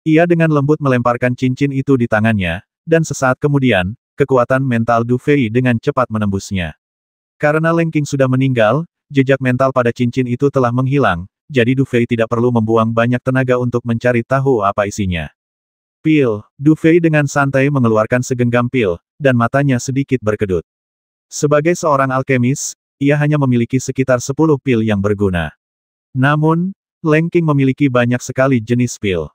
Ia dengan lembut melemparkan cincin itu di tangannya, dan sesaat kemudian, kekuatan mental Du Fei dengan cepat menembusnya. Karena Leng Qing sudah meninggal, jejak mental pada cincin itu telah menghilang, jadi Du Fei tidak perlu membuang banyak tenaga untuk mencari tahu apa isinya. Pil, Du Fei dengan santai mengeluarkan segenggam pil, dan matanya sedikit berkedut. Sebagai seorang alkemis, ia hanya memiliki sekitar 10 pil yang berguna. Namun, Leng Qing memiliki banyak sekali jenis pil.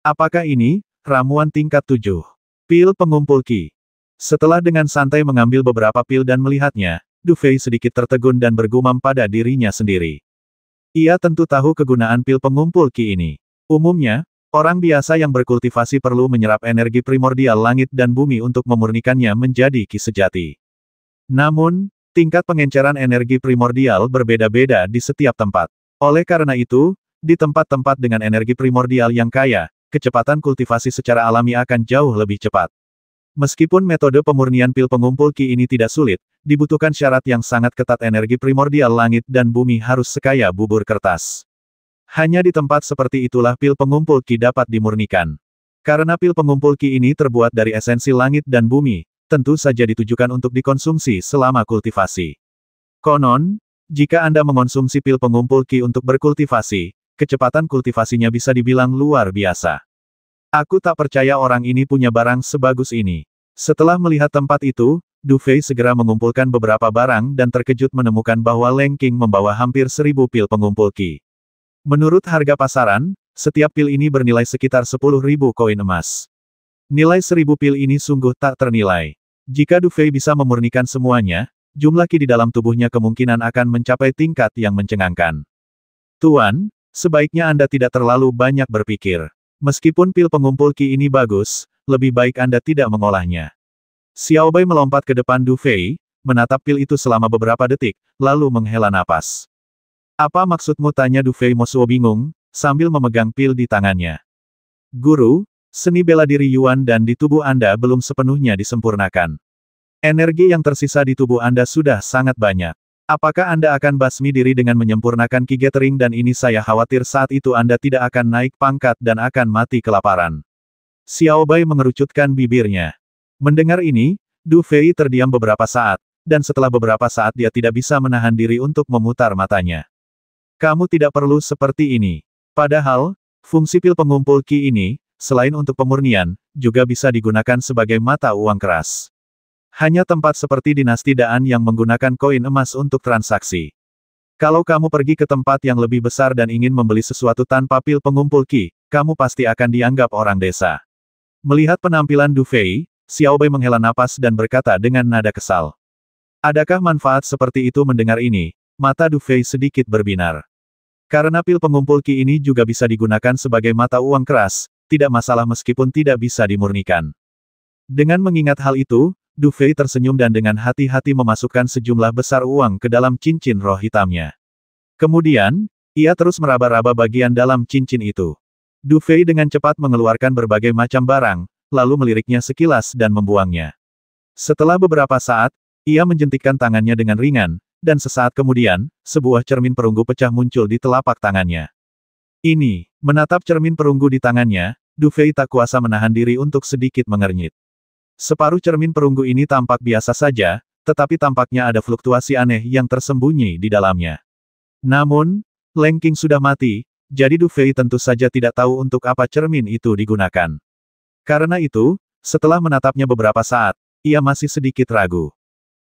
Apakah ini, ramuan tingkat 7? Pil pengumpul Qi. Setelah dengan santai mengambil beberapa pil dan melihatnya, Du Fei sedikit tertegun dan bergumam pada dirinya sendiri. Ia tentu tahu kegunaan pil pengumpul Qi ini. Umumnya, orang biasa yang berkultivasi perlu menyerap energi primordial langit dan bumi untuk memurnikannya menjadi Qi sejati. Namun, tingkat pengenceran energi primordial berbeda-beda di setiap tempat. Oleh karena itu, di tempat-tempat dengan energi primordial yang kaya, kecepatan kultivasi secara alami akan jauh lebih cepat. Meskipun metode pemurnian pil pengumpul Qi ini tidak sulit, dibutuhkan syarat yang sangat ketat energi primordial langit dan bumi harus sekaya bubur kertas. Hanya di tempat seperti itulah pil pengumpul Qi dapat dimurnikan. Karena pil pengumpul Qi ini terbuat dari esensi langit dan bumi, tentu saja ditujukan untuk dikonsumsi selama kultivasi. Konon, jika Anda mengonsumsi pil pengumpul Qi untuk berkultivasi, kecepatan kultivasinya bisa dibilang luar biasa. Aku tak percaya orang ini punya barang sebagus ini. Setelah melihat tempat itu, Du Fei segera mengumpulkan beberapa barang dan terkejut menemukan bahwa Leng Qing membawa hampir 1000 pil pengumpul Qi. Menurut harga pasaran, setiap pil ini bernilai sekitar 10.000 koin emas. Nilai 1000 pil ini sungguh tak ternilai. Jika Du Fei bisa memurnikan semuanya, jumlah Qi di dalam tubuhnya kemungkinan akan mencapai tingkat yang mencengangkan. Tuan, sebaiknya Anda tidak terlalu banyak berpikir. Meskipun pil pengumpul Qi ini bagus, lebih baik Anda tidak mengolahnya. Xiao Bai melompat ke depan Du Fei, menatap pil itu selama beberapa detik, lalu menghela napas. Apa maksudmu, tanya Du Fei Mosuo bingung, sambil memegang pil di tangannya. Guru, seni bela diri Yuan dan di tubuh Anda belum sepenuhnya disempurnakan. Energi yang tersisa di tubuh Anda sudah sangat banyak. Apakah Anda akan basmi diri dengan menyempurnakan Qi Gathering dan ini saya khawatir saat itu Anda tidak akan naik pangkat dan akan mati kelaparan. Xiao Bai mengerucutkan bibirnya. Mendengar ini, Du Fei terdiam beberapa saat, dan setelah beberapa saat dia tidak bisa menahan diri untuk memutar matanya. Kamu tidak perlu seperti ini. Padahal, fungsi pil pengumpul Qi ini, selain untuk pemurnian, juga bisa digunakan sebagai mata uang keras. Hanya tempat seperti dinasti Daan yang menggunakan koin emas untuk transaksi. Kalau kamu pergi ke tempat yang lebih besar dan ingin membeli sesuatu tanpa pil pengumpul Qi, kamu pasti akan dianggap orang desa. Melihat penampilan Du Fei, Xiao Bai menghela napas dan berkata dengan nada kesal. Adakah manfaat seperti itu? Mendengar ini, mata Du Fei sedikit berbinar. Karena pil pengumpul Qi ini juga bisa digunakan sebagai mata uang keras, tidak masalah meskipun tidak bisa dimurnikan. Dengan mengingat hal itu, Du Fei tersenyum dan dengan hati-hati memasukkan sejumlah besar uang ke dalam cincin roh hitamnya. Kemudian, ia terus meraba-raba bagian dalam cincin itu. Du Fei dengan cepat mengeluarkan berbagai macam barang, lalu meliriknya sekilas dan membuangnya. Setelah beberapa saat, ia menjentikkan tangannya dengan ringan, dan sesaat kemudian, sebuah cermin perunggu pecah muncul di telapak tangannya. Ini, menatap cermin perunggu di tangannya, Du Fei tak kuasa menahan diri untuk sedikit mengernyit. Separuh cermin perunggu ini tampak biasa saja, tetapi tampaknya ada fluktuasi aneh yang tersembunyi di dalamnya. Namun, Leng Qing sudah mati, jadi Du Fei tentu saja tidak tahu untuk apa cermin itu digunakan. Karena itu, setelah menatapnya beberapa saat, ia masih sedikit ragu.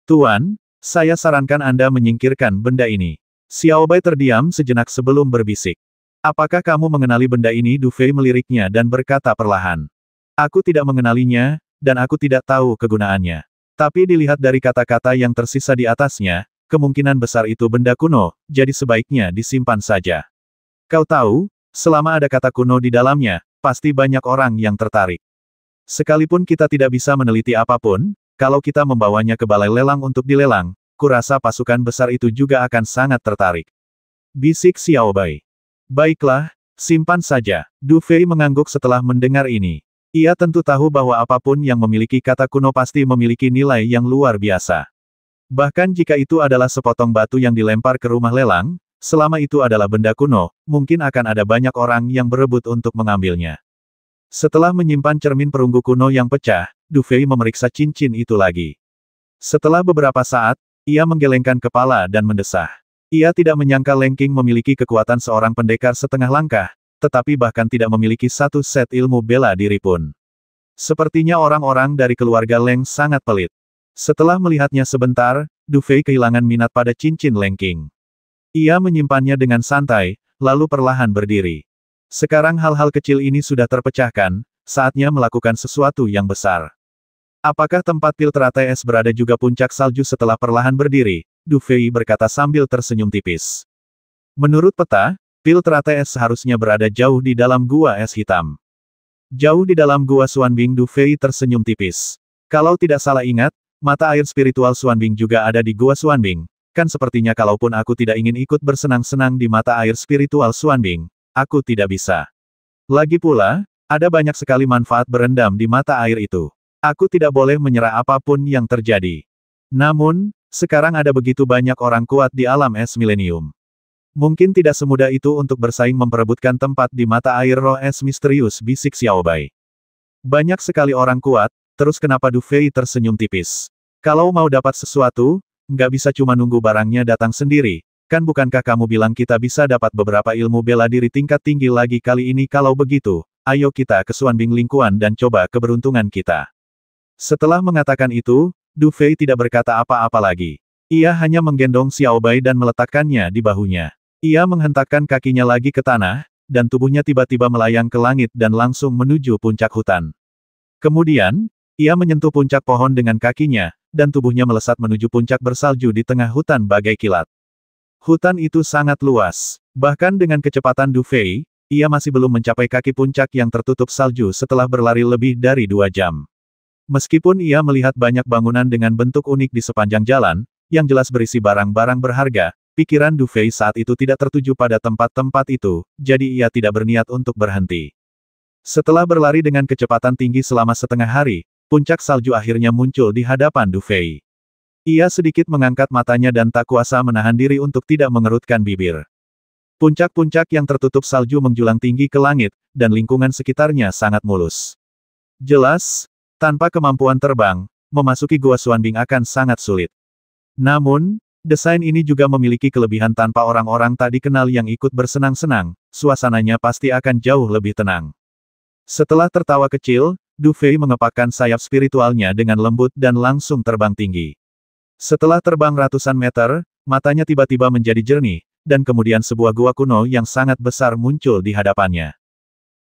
Tuan, saya sarankan Anda menyingkirkan benda ini. Xiao Bai terdiam sejenak sebelum berbisik. Apakah kamu mengenali benda ini? Du Fei meliriknya dan berkata perlahan. Aku tidak mengenalinya, dan aku tidak tahu kegunaannya. Tapi dilihat dari kata-kata yang tersisa di atasnya, kemungkinan besar itu benda kuno, jadi sebaiknya disimpan saja. Kau tahu, selama ada kata kuno di dalamnya, pasti banyak orang yang tertarik. Sekalipun kita tidak bisa meneliti apapun, kalau kita membawanya ke balai lelang untuk dilelang, kurasa pasukan besar itu juga akan sangat tertarik. Bisik Xiao Bai. Baiklah, simpan saja. Du Fei mengangguk setelah mendengar ini. Ia tentu tahu bahwa apapun yang memiliki kata kuno pasti memiliki nilai yang luar biasa. Bahkan jika itu adalah sepotong batu yang dilempar ke rumah lelang, selama itu adalah benda kuno, mungkin akan ada banyak orang yang berebut untuk mengambilnya. Setelah menyimpan cermin perunggu kuno yang pecah, Du Fei memeriksa cincin itu lagi. Setelah beberapa saat, ia menggelengkan kepala dan mendesah. Ia tidak menyangka Leng King memiliki kekuatan seorang pendekar setengah langkah, tetapi bahkan tidak memiliki satu set ilmu bela diri pun. Sepertinya orang-orang dari keluarga Leng sangat pelit. Setelah melihatnya sebentar, Du Fei kehilangan minat pada cincin Leng King. Ia menyimpannya dengan santai, lalu perlahan berdiri. Sekarang hal-hal kecil ini sudah terpecahkan, saatnya melakukan sesuatu yang besar. Apakah tempat Piltrate es berada juga puncak salju? Setelah perlahan berdiri, Du Fei berkata sambil tersenyum tipis. Menurut peta, Piltrate es seharusnya berada jauh di dalam gua es hitam. Jauh di dalam gua Xuanbing. Du Fei tersenyum tipis. Kalau tidak salah ingat, mata air spiritual Xuanbing juga ada di gua Xuanbing. Kan sepertinya kalaupun aku tidak ingin ikut bersenang-senang di mata air spiritual Xuanbing, aku tidak bisa. Lagi pula, ada banyak sekali manfaat berendam di mata air itu. Aku tidak boleh menyerah apapun yang terjadi. Namun, sekarang ada begitu banyak orang kuat di alam es milenium. Mungkin tidak semudah itu untuk bersaing memperebutkan tempat di mata air roh es misterius, bisik Xiaobai. Banyak sekali orang kuat, terus kenapa? Du Fei tersenyum tipis. Kalau mau dapat sesuatu, nggak bisa cuma nunggu barangnya datang sendiri. Kan bukankah kamu bilang kita bisa dapat beberapa ilmu bela diri tingkat tinggi lagi kali ini? Kalau begitu, ayo kita ke Xuanbing Lingkuan dan coba keberuntungan kita. Setelah mengatakan itu, Du Fei tidak berkata apa-apa lagi. Ia hanya menggendong Xiaobai dan meletakkannya di bahunya. Ia menghentakkan kakinya lagi ke tanah, dan tubuhnya tiba-tiba melayang ke langit dan langsung menuju puncak hutan. Kemudian, ia menyentuh puncak pohon dengan kakinya, dan tubuhnya melesat menuju puncak bersalju di tengah hutan bagai kilat. Hutan itu sangat luas. Bahkan dengan kecepatan Du Fei, ia masih belum mencapai kaki puncak yang tertutup salju setelah berlari lebih dari 2 jam. Meskipun ia melihat banyak bangunan dengan bentuk unik di sepanjang jalan, yang jelas berisi barang-barang berharga, pikiran Du Fei saat itu tidak tertuju pada tempat-tempat itu, jadi ia tidak berniat untuk berhenti. Setelah berlari dengan kecepatan tinggi selama setengah hari, puncak salju akhirnya muncul di hadapan Du Fei. Ia sedikit mengangkat matanya dan tak kuasa menahan diri untuk tidak mengerutkan bibir. Puncak-puncak yang tertutup salju menjulang tinggi ke langit, dan lingkungan sekitarnya sangat mulus. Jelas, tanpa kemampuan terbang, memasuki gua Xuanbing akan sangat sulit. Namun, desain ini juga memiliki kelebihan. Tanpa orang-orang tak dikenal yang ikut bersenang-senang, suasananya pasti akan jauh lebih tenang. Setelah tertawa kecil, Du Fei mengepakkan sayap spiritualnya dengan lembut dan langsung terbang tinggi. Setelah terbang ratusan meter, matanya tiba-tiba menjadi jernih, dan kemudian sebuah gua kuno yang sangat besar muncul di hadapannya.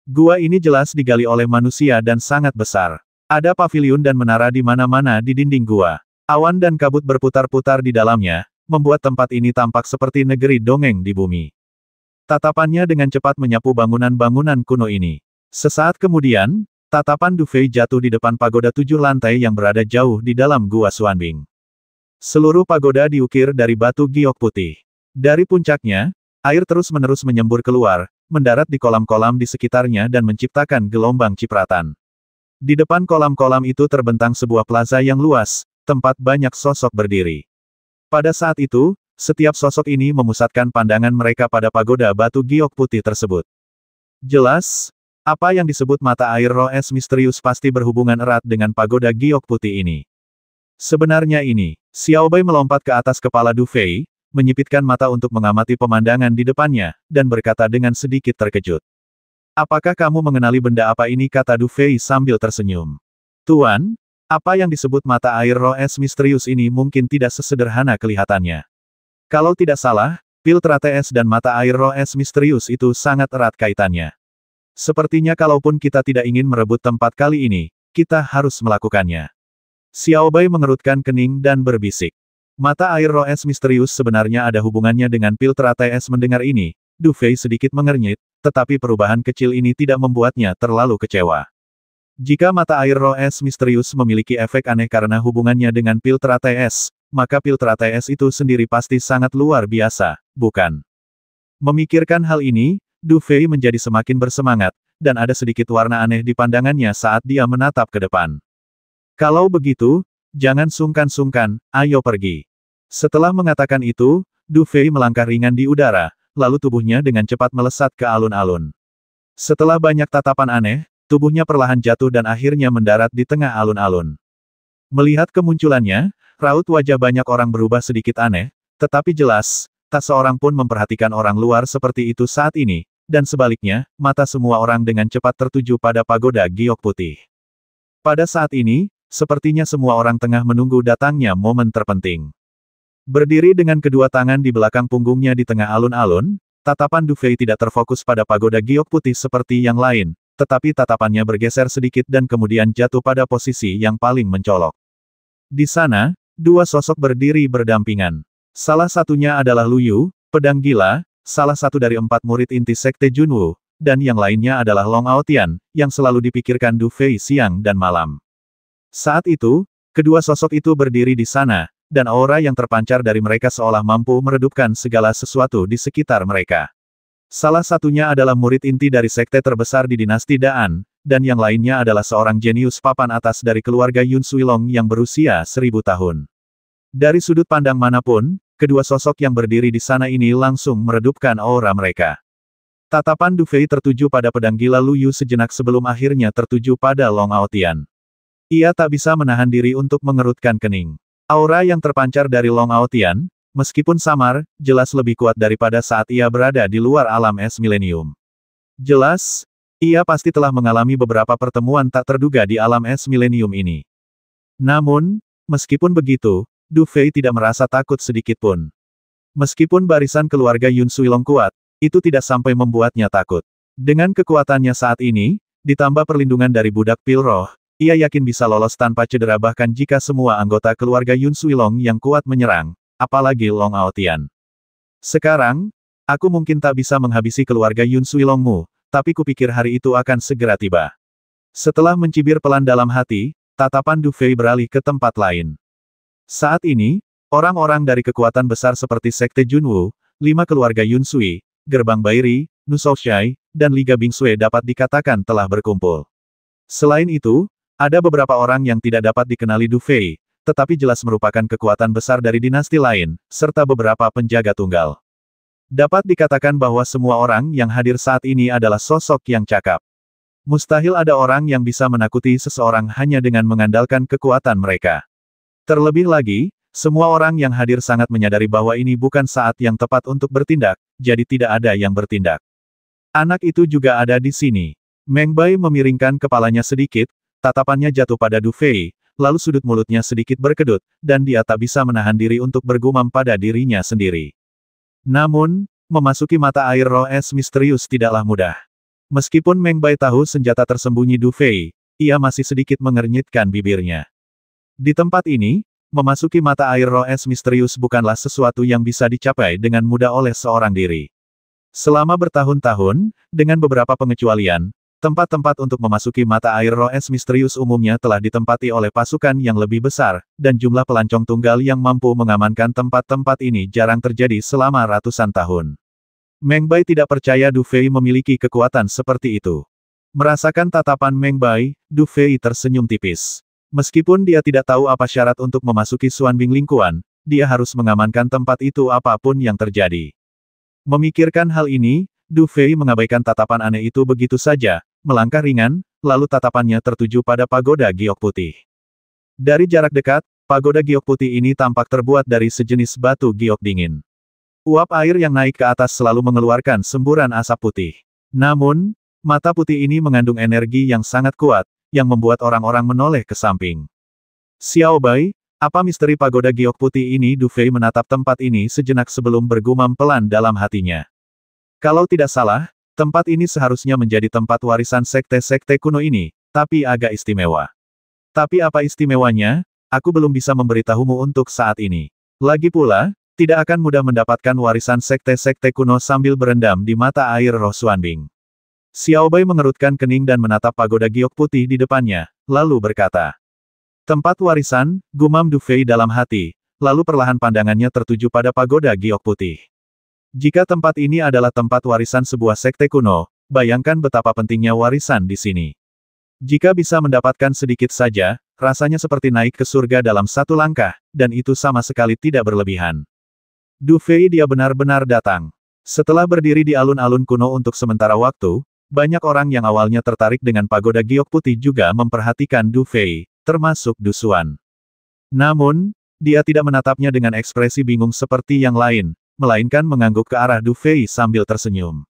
Gua ini jelas digali oleh manusia dan sangat besar. Ada paviliun dan menara di mana-mana di dinding gua. Awan dan kabut berputar-putar di dalamnya, membuat tempat ini tampak seperti negeri dongeng di bumi. Tatapannya dengan cepat menyapu bangunan-bangunan kuno ini. Sesaat kemudian, tatapan Du Fei jatuh di depan pagoda 7 lantai yang berada jauh di dalam gua Xuanbing. Seluruh pagoda diukir dari batu giok putih. Dari puncaknya, air terus-menerus menyembur keluar, mendarat di kolam-kolam di sekitarnya dan menciptakan gelombang cipratan. Di depan kolam-kolam itu terbentang sebuah plaza yang luas, tempat banyak sosok berdiri. Pada saat itu, setiap sosok ini memusatkan pandangan mereka pada pagoda batu giok putih tersebut. Jelas, apa yang disebut mata air roh es misterius pasti berhubungan erat dengan pagoda giok putih ini. Sebenarnya ini, Xiaobai melompat ke atas kepala Du Fei, menyipitkan mata untuk mengamati pemandangan di depannya, dan berkata dengan sedikit terkejut. Apakah kamu mengenali benda apa ini? Kata Du Fei sambil tersenyum. Tuan, apa yang disebut mata air roh es misterius ini mungkin tidak sesederhana kelihatannya. Kalau tidak salah, Piltrate es dan mata air roh es misterius itu sangat erat kaitannya. Sepertinya kalaupun kita tidak ingin merebut tempat kali ini, kita harus melakukannya. Xiaobai mengerutkan kening dan berbisik. Mata air roh es misterius sebenarnya ada hubungannya dengan Piltrate es. Mendengar ini, Du Fei sedikit mengernyit, tetapi perubahan kecil ini tidak membuatnya terlalu kecewa. Jika mata air roh es misterius memiliki efek aneh karena hubungannya dengan Piltrate es, maka Piltrate es itu sendiri pasti sangat luar biasa, bukan? Memikirkan hal ini, Du Fei menjadi semakin bersemangat, dan ada sedikit warna aneh di pandangannya saat dia menatap ke depan. Kalau begitu, jangan sungkan-sungkan, ayo pergi. Setelah mengatakan itu, Du Fei melangkah ringan di udara, lalu tubuhnya dengan cepat melesat ke alun-alun. Setelah banyak tatapan aneh, tubuhnya perlahan jatuh dan akhirnya mendarat di tengah alun-alun. Melihat kemunculannya, raut wajah banyak orang berubah sedikit aneh, tetapi jelas, tak seorang pun memperhatikan orang luar seperti itu saat ini, dan sebaliknya, mata semua orang dengan cepat tertuju pada pagoda giok putih. Pada saat ini, sepertinya semua orang tengah menunggu datangnya momen terpenting. Berdiri dengan kedua tangan di belakang punggungnya di tengah alun-alun, tatapan Du Fei tidak terfokus pada pagoda giok putih seperti yang lain, tetapi tatapannya bergeser sedikit dan kemudian jatuh pada posisi yang paling mencolok. Di sana, dua sosok berdiri berdampingan. Salah satunya adalah Lu Yu, pedang gila, salah satu dari 4 murid inti Sekte Junwu, dan yang lainnya adalah Long Aotian, yang selalu dipikirkan Du Fei siang dan malam. Saat itu, kedua sosok itu berdiri di sana, dan aura yang terpancar dari mereka seolah mampu meredupkan segala sesuatu di sekitar mereka. Salah satunya adalah murid inti dari sekte terbesar di dinasti Daan, dan yang lainnya adalah seorang jenius papan atas dari keluarga Yun Suilong yang berusia 1000 tahun. Dari sudut pandang manapun, kedua sosok yang berdiri di sana ini langsung meredupkan aura mereka. Tatapan Du Fei tertuju pada pedang gila Lu Yu sejenak sebelum akhirnya tertuju pada Long Aotian. Ia tak bisa menahan diri untuk mengerutkan kening. Aura yang terpancar dari Long Aotian, meskipun samar, jelas lebih kuat daripada saat ia berada di luar alam es milenium. Jelas, ia pasti telah mengalami beberapa pertemuan tak terduga di alam es milenium ini. Namun, meskipun begitu, Du Fei tidak merasa takut sedikit pun. Meskipun barisan keluarga Yun Suilong kuat, itu tidak sampai membuatnya takut. Dengan kekuatannya saat ini, ditambah perlindungan dari budak pil roh, ia yakin bisa lolos tanpa cedera bahkan jika semua anggota keluarga Yun Suilong yang kuat menyerang, apalagi Long Aotian. Sekarang, aku mungkin tak bisa menghabisi keluarga Yun Suilongmu, tapi kupikir hari itu akan segera tiba. Setelah mencibir pelan dalam hati, tatapan Du Fei beralih ke tempat lain. Saat ini, orang-orang dari kekuatan besar seperti Sekte Junwu, 5 keluarga Yun Sui, Gerbang Bairi, Nu Shaoxai, dan Liga Bingsue dapat dikatakan telah berkumpul. Selain itu, ada beberapa orang yang tidak dapat dikenali Du Fei, tetapi jelas merupakan kekuatan besar dari dinasti lain, serta beberapa penjaga tunggal. Dapat dikatakan bahwa semua orang yang hadir saat ini adalah sosok yang cakap. Mustahil ada orang yang bisa menakuti seseorang hanya dengan mengandalkan kekuatan mereka. Terlebih lagi, semua orang yang hadir sangat menyadari bahwa ini bukan saat yang tepat untuk bertindak, jadi tidak ada yang bertindak. Anak itu juga ada di sini. Meng Bai memiringkan kepalanya sedikit, tatapannya jatuh pada Du Fei, lalu sudut mulutnya sedikit berkedut, dan dia tak bisa menahan diri untuk bergumam pada dirinya sendiri. Namun, memasuki mata air roh es misterius tidaklah mudah. Meskipun Meng Bai tahu senjata tersembunyi Du Fei, ia masih sedikit mengernyitkan bibirnya. Di tempat ini, memasuki mata air roh es misterius bukanlah sesuatu yang bisa dicapai dengan mudah oleh seorang diri. Selama bertahun-tahun, dengan beberapa pengecualian, tempat-tempat untuk memasuki mata air roh es misterius umumnya telah ditempati oleh pasukan yang lebih besar, dan jumlah pelancong tunggal yang mampu mengamankan tempat-tempat ini jarang terjadi selama ratusan tahun. Meng Bai tidak percaya Du Fei memiliki kekuatan seperti itu. Merasakan tatapan Meng Bai, Du Fei tersenyum tipis. Meskipun dia tidak tahu apa syarat untuk memasuki Xuanbing Lingkuan, dia harus mengamankan tempat itu apapun yang terjadi. Memikirkan hal ini, Du Fei mengabaikan tatapan aneh itu begitu saja, melangkah ringan, lalu tatapannya tertuju pada pagoda giok putih. Dari jarak dekat, pagoda giok putih ini tampak terbuat dari sejenis batu giok dingin. Uap air yang naik ke atas selalu mengeluarkan semburan asap putih. Namun, mata putih ini mengandung energi yang sangat kuat, yang membuat orang-orang menoleh ke samping. Xiao Bai, apa misteri pagoda giok putih ini? Du Fei menatap tempat ini sejenak sebelum bergumam pelan dalam hatinya. Kalau tidak salah, tempat ini seharusnya menjadi tempat warisan sekte-sekte kuno ini, tapi agak istimewa. Tapi apa istimewanya? Aku belum bisa memberitahumu untuk saat ini. Lagi pula, tidak akan mudah mendapatkan warisan sekte-sekte kuno sambil berendam di mata air roh Xuanbing. Xiao Bai mengerutkan kening dan menatap pagoda giok putih di depannya, lalu berkata. Tempat warisan, gumam Du Fei dalam hati, lalu perlahan pandangannya tertuju pada pagoda giok putih. Jika tempat ini adalah tempat warisan sebuah sekte kuno, bayangkan betapa pentingnya warisan di sini. Jika bisa mendapatkan sedikit saja, rasanya seperti naik ke surga dalam satu langkah, dan itu sama sekali tidak berlebihan. Du Fei dia benar-benar datang. Setelah berdiri di alun-alun kuno untuk sementara waktu, Banyak orang yang awalnya tertarik dengan pagoda giok putih juga memperhatikan Du Fei, termasuk Du Xuan. Namun, dia tidak menatapnya dengan ekspresi bingung seperti yang lain, melainkan mengangguk ke arah Du Fei sambil tersenyum.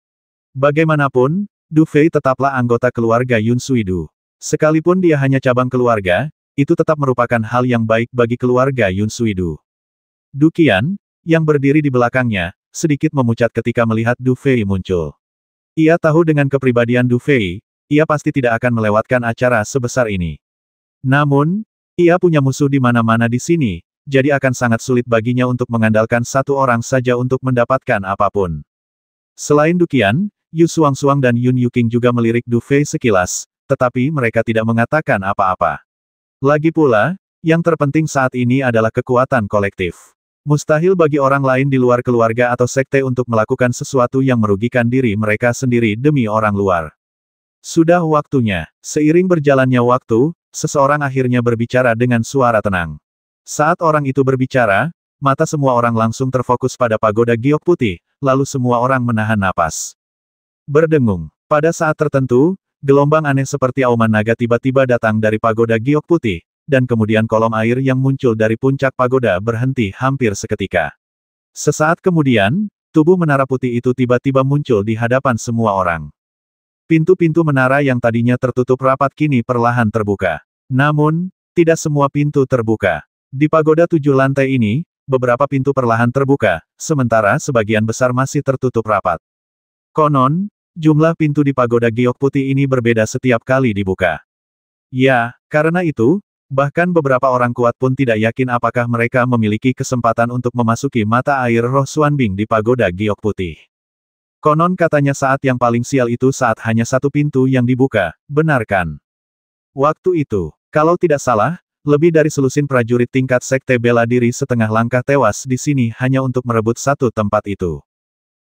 Bagaimanapun, Du Fei tetaplah anggota keluarga Yun Suidu. Sekalipun dia hanya cabang keluarga, itu tetap merupakan hal yang baik bagi keluarga Yun Suidu. Du Qian, yang berdiri di belakangnya, sedikit memucat ketika melihat Du Fei muncul. Ia tahu dengan kepribadian Du Fei, ia pasti tidak akan melewatkan acara sebesar ini. Namun, ia punya musuh di mana-mana di sini, jadi akan sangat sulit baginya untuk mengandalkan satu orang saja untuk mendapatkan apapun. Selain Du Qian, Yu Suang-Suang dan Yun Yuking juga melirik Du Fei sekilas, tetapi mereka tidak mengatakan apa-apa. Lagi pula, yang terpenting saat ini adalah kekuatan kolektif. Mustahil bagi orang lain di luar keluarga atau sekte untuk melakukan sesuatu yang merugikan diri mereka sendiri demi orang luar. Sudah waktunya. Seiring berjalannya waktu, seseorang akhirnya berbicara dengan suara tenang. Saat orang itu berbicara, mata semua orang langsung terfokus pada pagoda giok putih, lalu semua orang menahan napas. Berdengung. Pada saat tertentu, gelombang aneh seperti auman naga tiba-tiba datang dari pagoda giok putih, dan kemudian kolom air yang muncul dari puncak pagoda berhenti hampir seketika. Sesaat kemudian, tubuh menara putih itu tiba-tiba muncul di hadapan semua orang. Pintu-pintu menara yang tadinya tertutup rapat kini perlahan terbuka. Namun, tidak semua pintu terbuka. Di pagoda 7 lantai ini, beberapa pintu perlahan terbuka, sementara sebagian besar masih tertutup rapat. Konon, jumlah pintu di pagoda giok putih ini berbeda setiap kali dibuka. Ya, karena itu, bahkan beberapa orang kuat pun tidak yakin apakah mereka memiliki kesempatan untuk memasuki mata air roh Xuanbing di pagoda giok putih. Konon katanya saat yang paling sial itu saat hanya satu pintu yang dibuka, benar kan? Waktu itu, kalau tidak salah, lebih dari selusin prajurit tingkat sekte bela diri setengah langkah tewas di sini hanya untuk merebut satu tempat itu.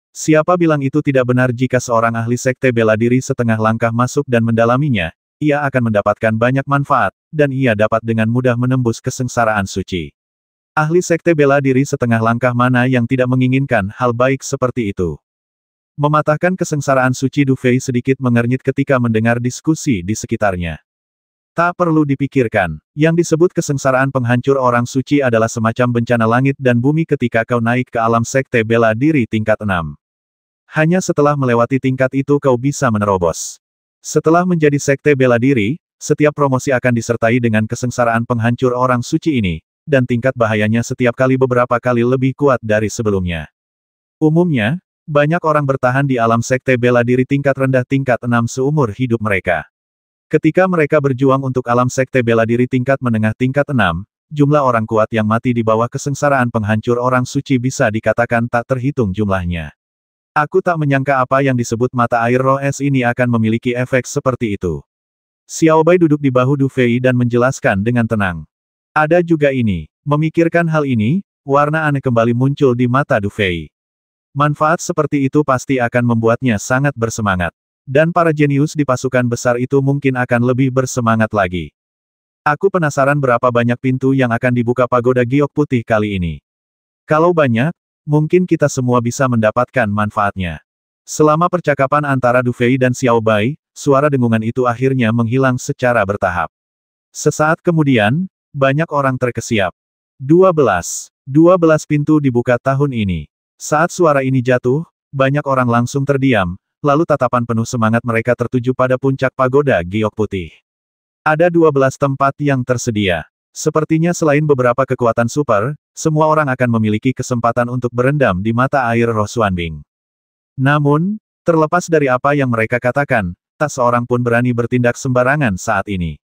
Siapa bilang itu tidak benar jika seorang ahli sekte bela diri setengah langkah masuk dan mendalaminya, ia akan mendapatkan banyak manfaat, dan ia dapat dengan mudah menembus kesengsaraan suci. Ahli sekte bela diri setengah langkah mana yang tidak menginginkan hal baik seperti itu? Mematahkan kesengsaraan suci, Du Fei sedikit mengernyit ketika mendengar diskusi di sekitarnya. Tak perlu dipikirkan, yang disebut kesengsaraan penghancur orang suci adalah semacam bencana langit dan bumi ketika kau naik ke alam sekte bela diri tingkat 6. Hanya setelah melewati tingkat itu kau bisa menerobos. Setelah menjadi sekte bela diri, setiap promosi akan disertai dengan kesengsaraan penghancur orang suci ini, dan tingkat bahayanya setiap kali beberapa kali lebih kuat dari sebelumnya. Umumnya, banyak orang bertahan di alam sekte bela diri tingkat rendah tingkat 6 seumur hidup mereka. Ketika mereka berjuang untuk alam sekte bela diri tingkat menengah tingkat 6, jumlah orang kuat yang mati di bawah kesengsaraan penghancur orang suci bisa dikatakan tak terhitung jumlahnya. Aku tak menyangka apa yang disebut mata air roh es ini akan memiliki efek seperti itu. Xiao Bai duduk di bahu Du Fei dan menjelaskan dengan tenang. Ada juga ini. Memikirkan hal ini, warna aneh kembali muncul di mata Du Fei. Manfaat seperti itu pasti akan membuatnya sangat bersemangat. Dan para jenius di pasukan besar itu mungkin akan lebih bersemangat lagi. Aku penasaran berapa banyak pintu yang akan dibuka pagoda giok putih kali ini. Kalau banyak, mungkin kita semua bisa mendapatkan manfaatnya. Selama percakapan antara Du Fei dan Xiao Bai, suara dengungan itu akhirnya menghilang secara bertahap. Sesaat kemudian, banyak orang terkesiap. 12 pintu dibuka tahun ini. Saat suara ini jatuh, banyak orang langsung terdiam, lalu tatapan penuh semangat mereka tertuju pada puncak pagoda giok putih. Ada 12 tempat yang tersedia. Sepertinya selain beberapa kekuatan super, semua orang akan memiliki kesempatan untuk berendam di mata air roh Xuanbing. Namun, terlepas dari apa yang mereka katakan, tak seorang pun berani bertindak sembarangan saat ini.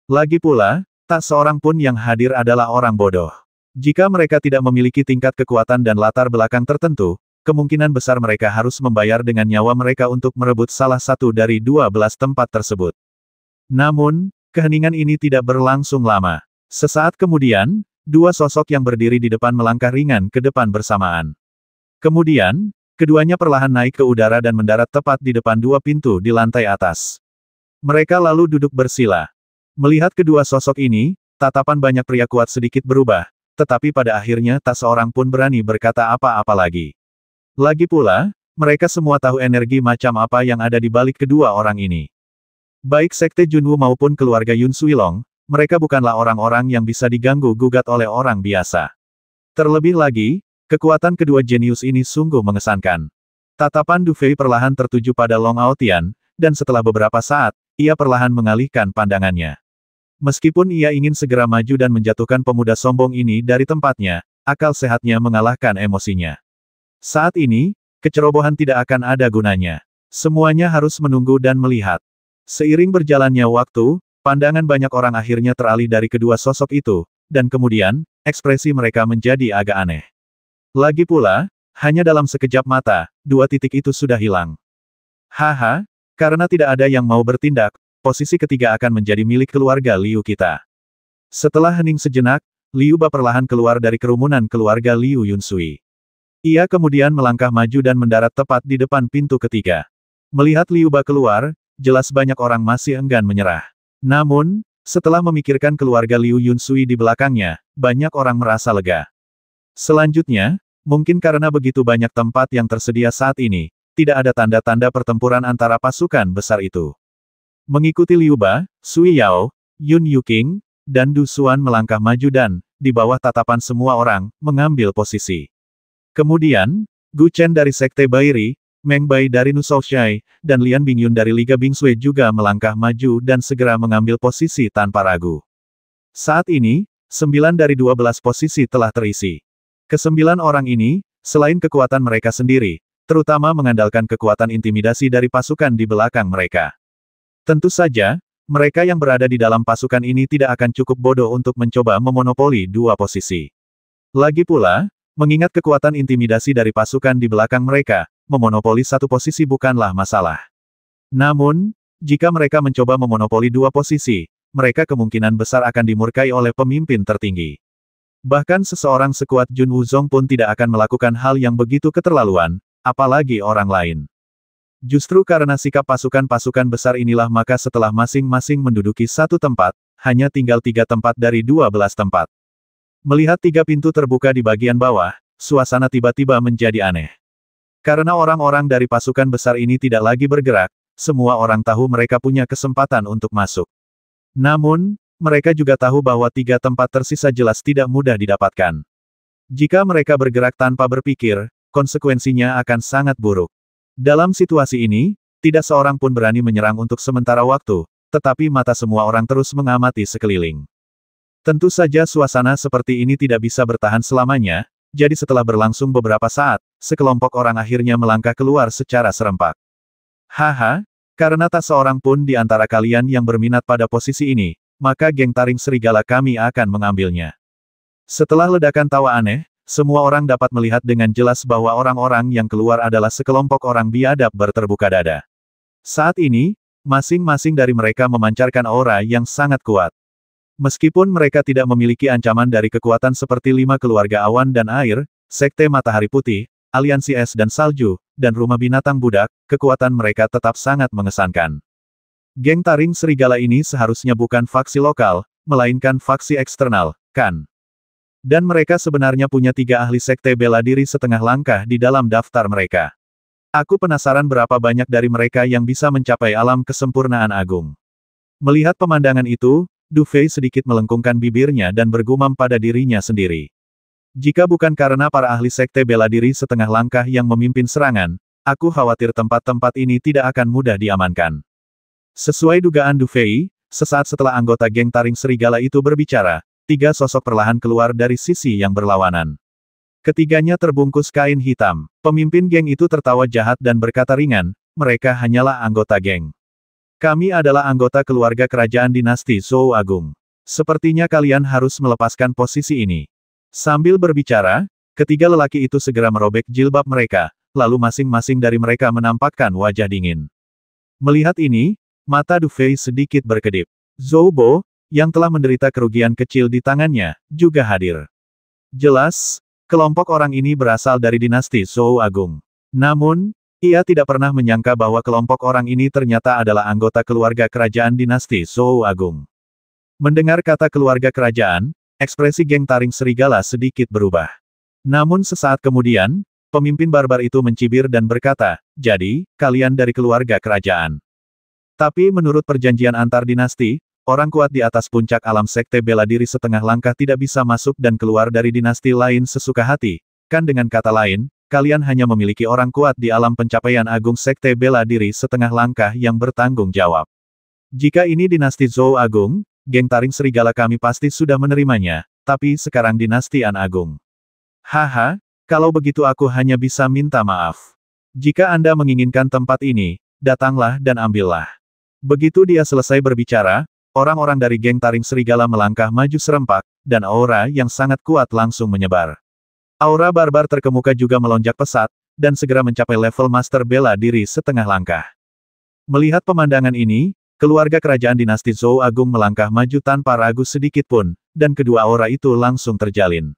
Lagi pula, tak seorang pun yang hadir adalah orang bodoh. Jika mereka tidak memiliki tingkat kekuatan dan latar belakang tertentu, kemungkinan besar mereka harus membayar dengan nyawa mereka untuk merebut salah satu dari 12 tempat tersebut. Namun, keheningan ini tidak berlangsung lama. Sesaat kemudian, dua sosok yang berdiri di depan melangkah ringan ke depan bersamaan. Kemudian, keduanya perlahan naik ke udara dan mendarat tepat di depan dua pintu di lantai atas. Mereka lalu duduk bersila. Melihat kedua sosok ini, tatapan banyak pria kuat sedikit berubah, tetapi pada akhirnya tak seorang pun berani berkata apa-apa lagi. Lagi pula, mereka semua tahu energi macam apa yang ada di balik kedua orang ini. Baik Sekte Junwu maupun keluarga Yun Suilong, mereka bukanlah orang-orang yang bisa diganggu-gugat oleh orang biasa. Terlebih lagi, kekuatan kedua jenius ini sungguh mengesankan. Tatapan Du Fei perlahan tertuju pada Long Aotian, dan setelah beberapa saat, ia perlahan mengalihkan pandangannya. Meskipun ia ingin segera maju dan menjatuhkan pemuda sombong ini dari tempatnya, akal sehatnya mengalahkan emosinya. Saat ini, kecerobohan tidak akan ada gunanya. Semuanya harus menunggu dan melihat. Seiring berjalannya waktu, pandangan banyak orang akhirnya teralih dari kedua sosok itu, dan kemudian, ekspresi mereka menjadi agak aneh. Lagi pula, hanya dalam sekejap mata, dua titik itu sudah hilang. Haha, karena tidak ada yang mau bertindak, posisi ketiga akan menjadi milik keluarga Liu kita. Setelah hening sejenak, Liu Ba perlahan keluar dari kerumunan keluarga Liu Yunsui. Ia kemudian melangkah maju dan mendarat tepat di depan pintu ketiga. Melihat Liu Ba keluar, jelas banyak orang masih enggan menyerah. Namun, setelah memikirkan keluarga Liu Yunsui di belakangnya, banyak orang merasa lega. Selanjutnya, mungkin karena begitu banyak tempat yang tersedia saat ini, tidak ada tanda-tanda pertempuran antara pasukan besar itu. Mengikuti Liu Ba, Sui Yao, Yun Yuking, dan Du Xuan melangkah maju dan, di bawah tatapan semua orang, mengambil posisi. Kemudian, Gu Chen dari Sekte Bairi, Meng Bai dari Nusoushai, dan Lian Bingyun dari Liga Bingsui juga melangkah maju dan segera mengambil posisi tanpa ragu. Saat ini, 9 dari 12 posisi telah terisi. Kesembilan orang ini, selain kekuatan mereka sendiri, terutama mengandalkan kekuatan intimidasi dari pasukan di belakang mereka. Tentu saja, mereka yang berada di dalam pasukan ini tidak akan cukup bodoh untuk mencoba memonopoli dua posisi. Lagi pula, mengingat kekuatan intimidasi dari pasukan di belakang mereka, memonopoli satu posisi bukanlah masalah. Namun, jika mereka mencoba memonopoli dua posisi, mereka kemungkinan besar akan dimurkai oleh pemimpin tertinggi. Bahkan seseorang sekuat Jun Wuzong pun tidak akan melakukan hal yang begitu keterlaluan, apalagi orang lain. Justru karena sikap pasukan-pasukan besar inilah maka setelah masing-masing menduduki satu tempat, hanya tinggal 3 tempat dari 12 tempat. Melihat 3 pintu terbuka di bagian bawah, suasana tiba-tiba menjadi aneh. Karena orang-orang dari pasukan besar ini tidak lagi bergerak, semua orang tahu mereka punya kesempatan untuk masuk. Namun, mereka juga tahu bahwa 3 tempat tersisa jelas tidak mudah didapatkan. Jika mereka bergerak tanpa berpikir, konsekuensinya akan sangat buruk. Dalam situasi ini, tidak seorang pun berani menyerang untuk sementara waktu, tetapi mata semua orang terus mengamati sekeliling. Tentu saja suasana seperti ini tidak bisa bertahan selamanya, jadi setelah berlangsung beberapa saat, sekelompok orang akhirnya melangkah keluar secara serempak. Haha, karena tak seorang pun di antara kalian yang berminat pada posisi ini, maka geng taring serigala kami akan mengambilnya. Setelah ledakan tawa aneh, semua orang dapat melihat dengan jelas bahwa orang-orang yang keluar adalah sekelompok orang biadab berterbuka dada. Saat ini, masing-masing dari mereka memancarkan aura yang sangat kuat. Meskipun mereka tidak memiliki ancaman dari kekuatan seperti 5 keluarga awan dan air, Sekte Matahari Putih, Aliansi Es dan Salju, dan Rumah Binatang Budak, kekuatan mereka tetap sangat mengesankan. Geng taring serigala ini seharusnya bukan faksi lokal, melainkan faksi eksternal, kan? Dan mereka sebenarnya punya 3 ahli sekte bela diri setengah langkah di dalam daftar mereka. Aku penasaran berapa banyak dari mereka yang bisa mencapai alam kesempurnaan agung. Melihat pemandangan itu, Du Fei sedikit melengkungkan bibirnya dan bergumam pada dirinya sendiri. Jika bukan karena para ahli sekte bela diri setengah langkah yang memimpin serangan, aku khawatir tempat-tempat ini tidak akan mudah diamankan. Sesuai dugaan Du Fei, sesaat setelah anggota geng taring serigala itu berbicara, 3 sosok perlahan keluar dari sisi yang berlawanan. Ketiganya terbungkus kain hitam. Pemimpin geng itu tertawa jahat dan berkata ringan, mereka hanyalah anggota geng. Kami adalah anggota keluarga kerajaan dinasti Zhou Agung. Sepertinya kalian harus melepaskan posisi ini. Sambil berbicara, ketiga lelaki itu segera merobek jilbab mereka, lalu masing-masing dari mereka menampakkan wajah dingin. Melihat ini, mata Du Fei sedikit berkedip. Zhou Bo, yang telah menderita kerugian kecil di tangannya, juga hadir. Jelas, kelompok orang ini berasal dari dinasti Zhou Agung. Namun, ia tidak pernah menyangka bahwa kelompok orang ini ternyata adalah anggota keluarga kerajaan dinasti Zhou Agung. Mendengar kata keluarga kerajaan, ekspresi geng taring serigala sedikit berubah. Namun sesaat kemudian, Pemimpin barbar itu mencibir dan berkata, jadi, kalian dari keluarga kerajaan. Tapi menurut perjanjian antar dinasti, orang kuat di atas puncak alam sekte bela diri setengah langkah tidak bisa masuk dan keluar dari dinasti lain sesuka hati. Kan dengan kata lain, kalian hanya memiliki orang kuat di alam pencapaian agung sekte bela diri setengah langkah yang bertanggung jawab. Jika ini dinasti Zhou Agung, geng taring serigala kami pasti sudah menerimanya, tapi sekarang dinasti An Agung. Haha, kalau begitu aku hanya bisa minta maaf. Jika Anda menginginkan tempat ini, datanglah dan ambillah. Begitu dia selesai berbicara, orang-orang dari geng taring serigala melangkah maju serempak, dan aura yang sangat kuat langsung menyebar. Aura barbar terkemuka juga melonjak pesat, dan segera mencapai level master bela diri setengah langkah. Melihat pemandangan ini, keluarga kerajaan dinasti Zhou Agung melangkah maju tanpa ragu sedikit pun, dan kedua aura itu langsung terjalin.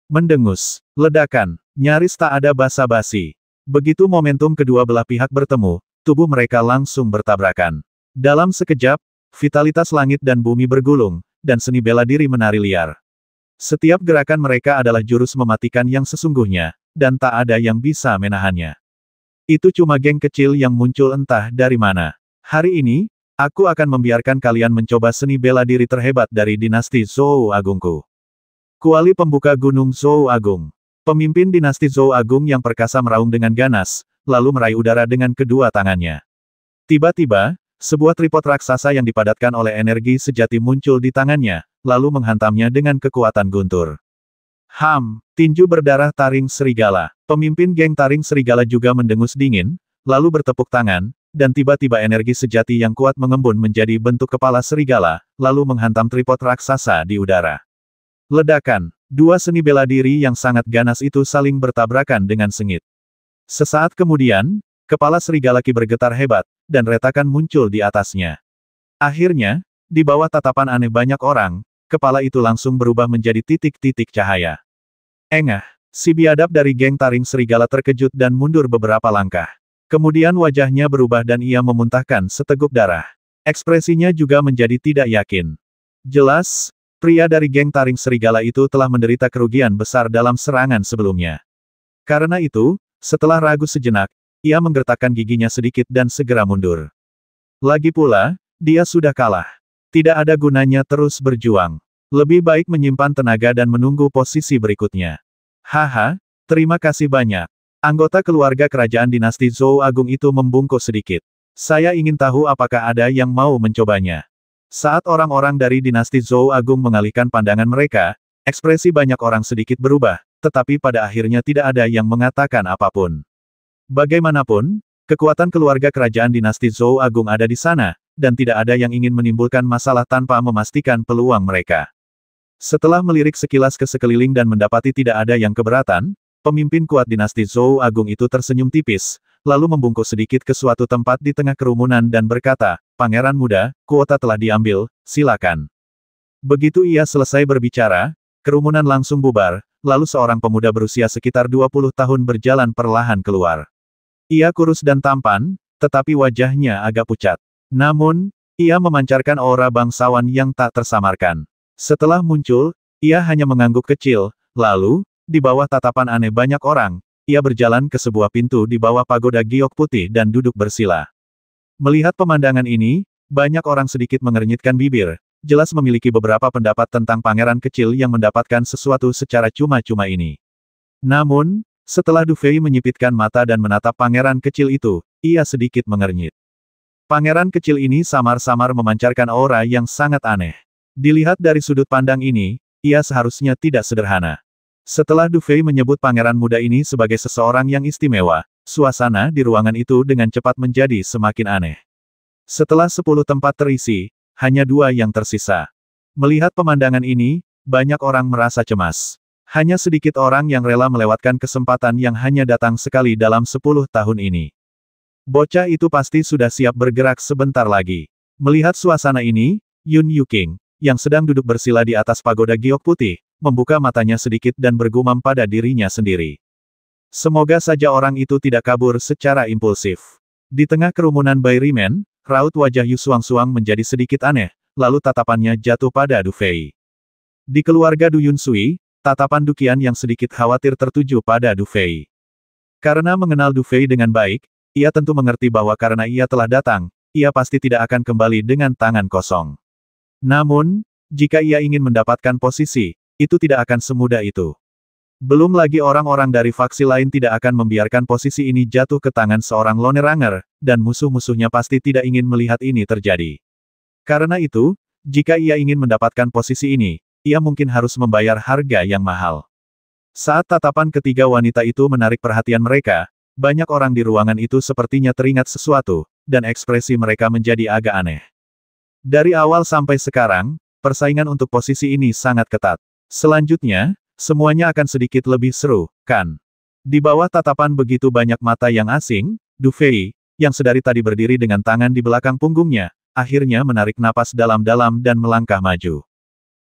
Mendengus, ledakan, nyaris tak ada basa-basi. Begitu momentum kedua belah pihak bertemu, tubuh mereka langsung bertabrakan. Dalam sekejap, vitalitas langit dan bumi bergulung, dan seni bela diri menari liar. Setiap gerakan mereka adalah jurus mematikan yang sesungguhnya, dan tak ada yang bisa menahannya. Itu cuma geng kecil yang muncul entah dari mana. Hari ini, aku akan membiarkan kalian mencoba seni bela diri terhebat dari dinasti Zhou Agungku. Kuali pembuka Gunung Zhou Agung. Pemimpin dinasti Zhou Agung yang perkasa meraung dengan ganas, lalu meraih udara dengan kedua tangannya. Tiba-tiba, sebuah tripod raksasa yang dipadatkan oleh energi sejati muncul di tangannya, lalu menghantamnya dengan kekuatan guntur. Tinju berdarah taring serigala. Pemimpin geng taring serigala juga mendengus dingin, lalu bertepuk tangan, dan tiba-tiba energi sejati yang kuat mengembun menjadi bentuk kepala serigala, lalu menghantam tripod raksasa di udara. Ledakan. Dua seni bela diri yang sangat ganas itu saling bertabrakan dengan sengit. Sesaat kemudian, kepala serigala Ki bergetar hebat, dan retakan muncul di atasnya. Akhirnya, di bawah tatapan aneh banyak orang, kepala itu langsung berubah menjadi titik-titik cahaya. Engah, si biadab dari geng taring serigala terkejut dan mundur beberapa langkah. Kemudian wajahnya berubah dan ia memuntahkan seteguk darah. Ekspresinya juga menjadi tidak yakin. Jelas, pria dari geng taring serigala itu telah menderita kerugian besar dalam serangan sebelumnya. Karena itu, setelah ragu sejenak, ia menggertakkan giginya sedikit dan segera mundur. Lagi pula, dia sudah kalah. Tidak ada gunanya terus berjuang. Lebih baik menyimpan tenaga dan menunggu posisi berikutnya. Haha, terima kasih banyak. Anggota keluarga kerajaan dinasti Zhou Agung itu membungkuk sedikit. Saya ingin tahu apakah ada yang mau mencobanya. Saat orang-orang dari dinasti Zhou Agung mengalihkan pandangan mereka, ekspresi banyak orang sedikit berubah, tetapi pada akhirnya tidak ada yang mengatakan apapun. Bagaimanapun, kekuatan keluarga kerajaan dinasti Zhou Agung ada di sana, dan tidak ada yang ingin menimbulkan masalah tanpa memastikan peluang mereka. Setelah melirik sekilas ke sekeliling dan mendapati tidak ada yang keberatan, pemimpin kuat dinasti Zhou Agung itu tersenyum tipis, lalu membungkuk sedikit ke suatu tempat di tengah kerumunan dan berkata, Pangeran muda, kuota telah diambil, silakan. Begitu ia selesai berbicara, kerumunan langsung bubar, lalu seorang pemuda berusia sekitar 20 tahun berjalan perlahan keluar. Ia kurus dan tampan, tetapi wajahnya agak pucat. Namun, ia memancarkan aura bangsawan yang tak tersamarkan. Setelah muncul, ia hanya mengangguk kecil, lalu, di bawah tatapan aneh banyak orang, ia berjalan ke sebuah pintu di bawah pagoda giok putih dan duduk bersila. Melihat pemandangan ini, banyak orang sedikit mengernyitkan bibir, jelas memiliki beberapa pendapat tentang pangeran kecil yang mendapatkan sesuatu secara cuma-cuma ini. Namun, setelah Du Fei menyipitkan mata dan menatap pangeran kecil itu, ia sedikit mengernyit. Pangeran kecil ini samar-samar memancarkan aura yang sangat aneh. Dilihat dari sudut pandang ini, ia seharusnya tidak sederhana. Setelah Du Fei menyebut pangeran muda ini sebagai seseorang yang istimewa, suasana di ruangan itu dengan cepat menjadi semakin aneh. Setelah 10 tempat terisi, hanya 2 yang tersisa. Melihat pemandangan ini, banyak orang merasa cemas. Hanya sedikit orang yang rela melewatkan kesempatan yang hanya datang sekali dalam 10 tahun ini. Bocah itu pasti sudah siap bergerak sebentar lagi. Melihat suasana ini, Yun Yuking, yang sedang duduk bersila di atas pagoda giok putih, membuka matanya sedikit dan bergumam pada dirinya sendiri. Semoga saja orang itu tidak kabur secara impulsif. Di tengah kerumunan Bairimen, raut wajah Yu Suang-Suang menjadi sedikit aneh, lalu tatapannya jatuh pada Du Fei. Di keluarga Du Yunsui, tatapan Duqian yang sedikit khawatir tertuju pada Du Fei. Karena mengenal Du Fei dengan baik, ia tentu mengerti bahwa karena ia telah datang, ia pasti tidak akan kembali dengan tangan kosong. Namun, jika ia ingin mendapatkan posisi, itu tidak akan semudah itu. Belum lagi orang-orang dari faksi lain tidak akan membiarkan posisi ini jatuh ke tangan seorang Lone Ranger, dan musuh-musuhnya pasti tidak ingin melihat ini terjadi. Karena itu, jika ia ingin mendapatkan posisi ini, ia mungkin harus membayar harga yang mahal. Saat tatapan ketiga wanita itu menarik perhatian mereka, banyak orang di ruangan itu sepertinya teringat sesuatu, dan ekspresi mereka menjadi agak aneh. Dari awal sampai sekarang, persaingan untuk posisi ini sangat ketat. Selanjutnya, semuanya akan sedikit lebih seru, kan? Di bawah tatapan begitu banyak mata yang asing, Du Fei, yang sedari tadi berdiri dengan tangan di belakang punggungnya, akhirnya menarik napas dalam-dalam dan melangkah maju.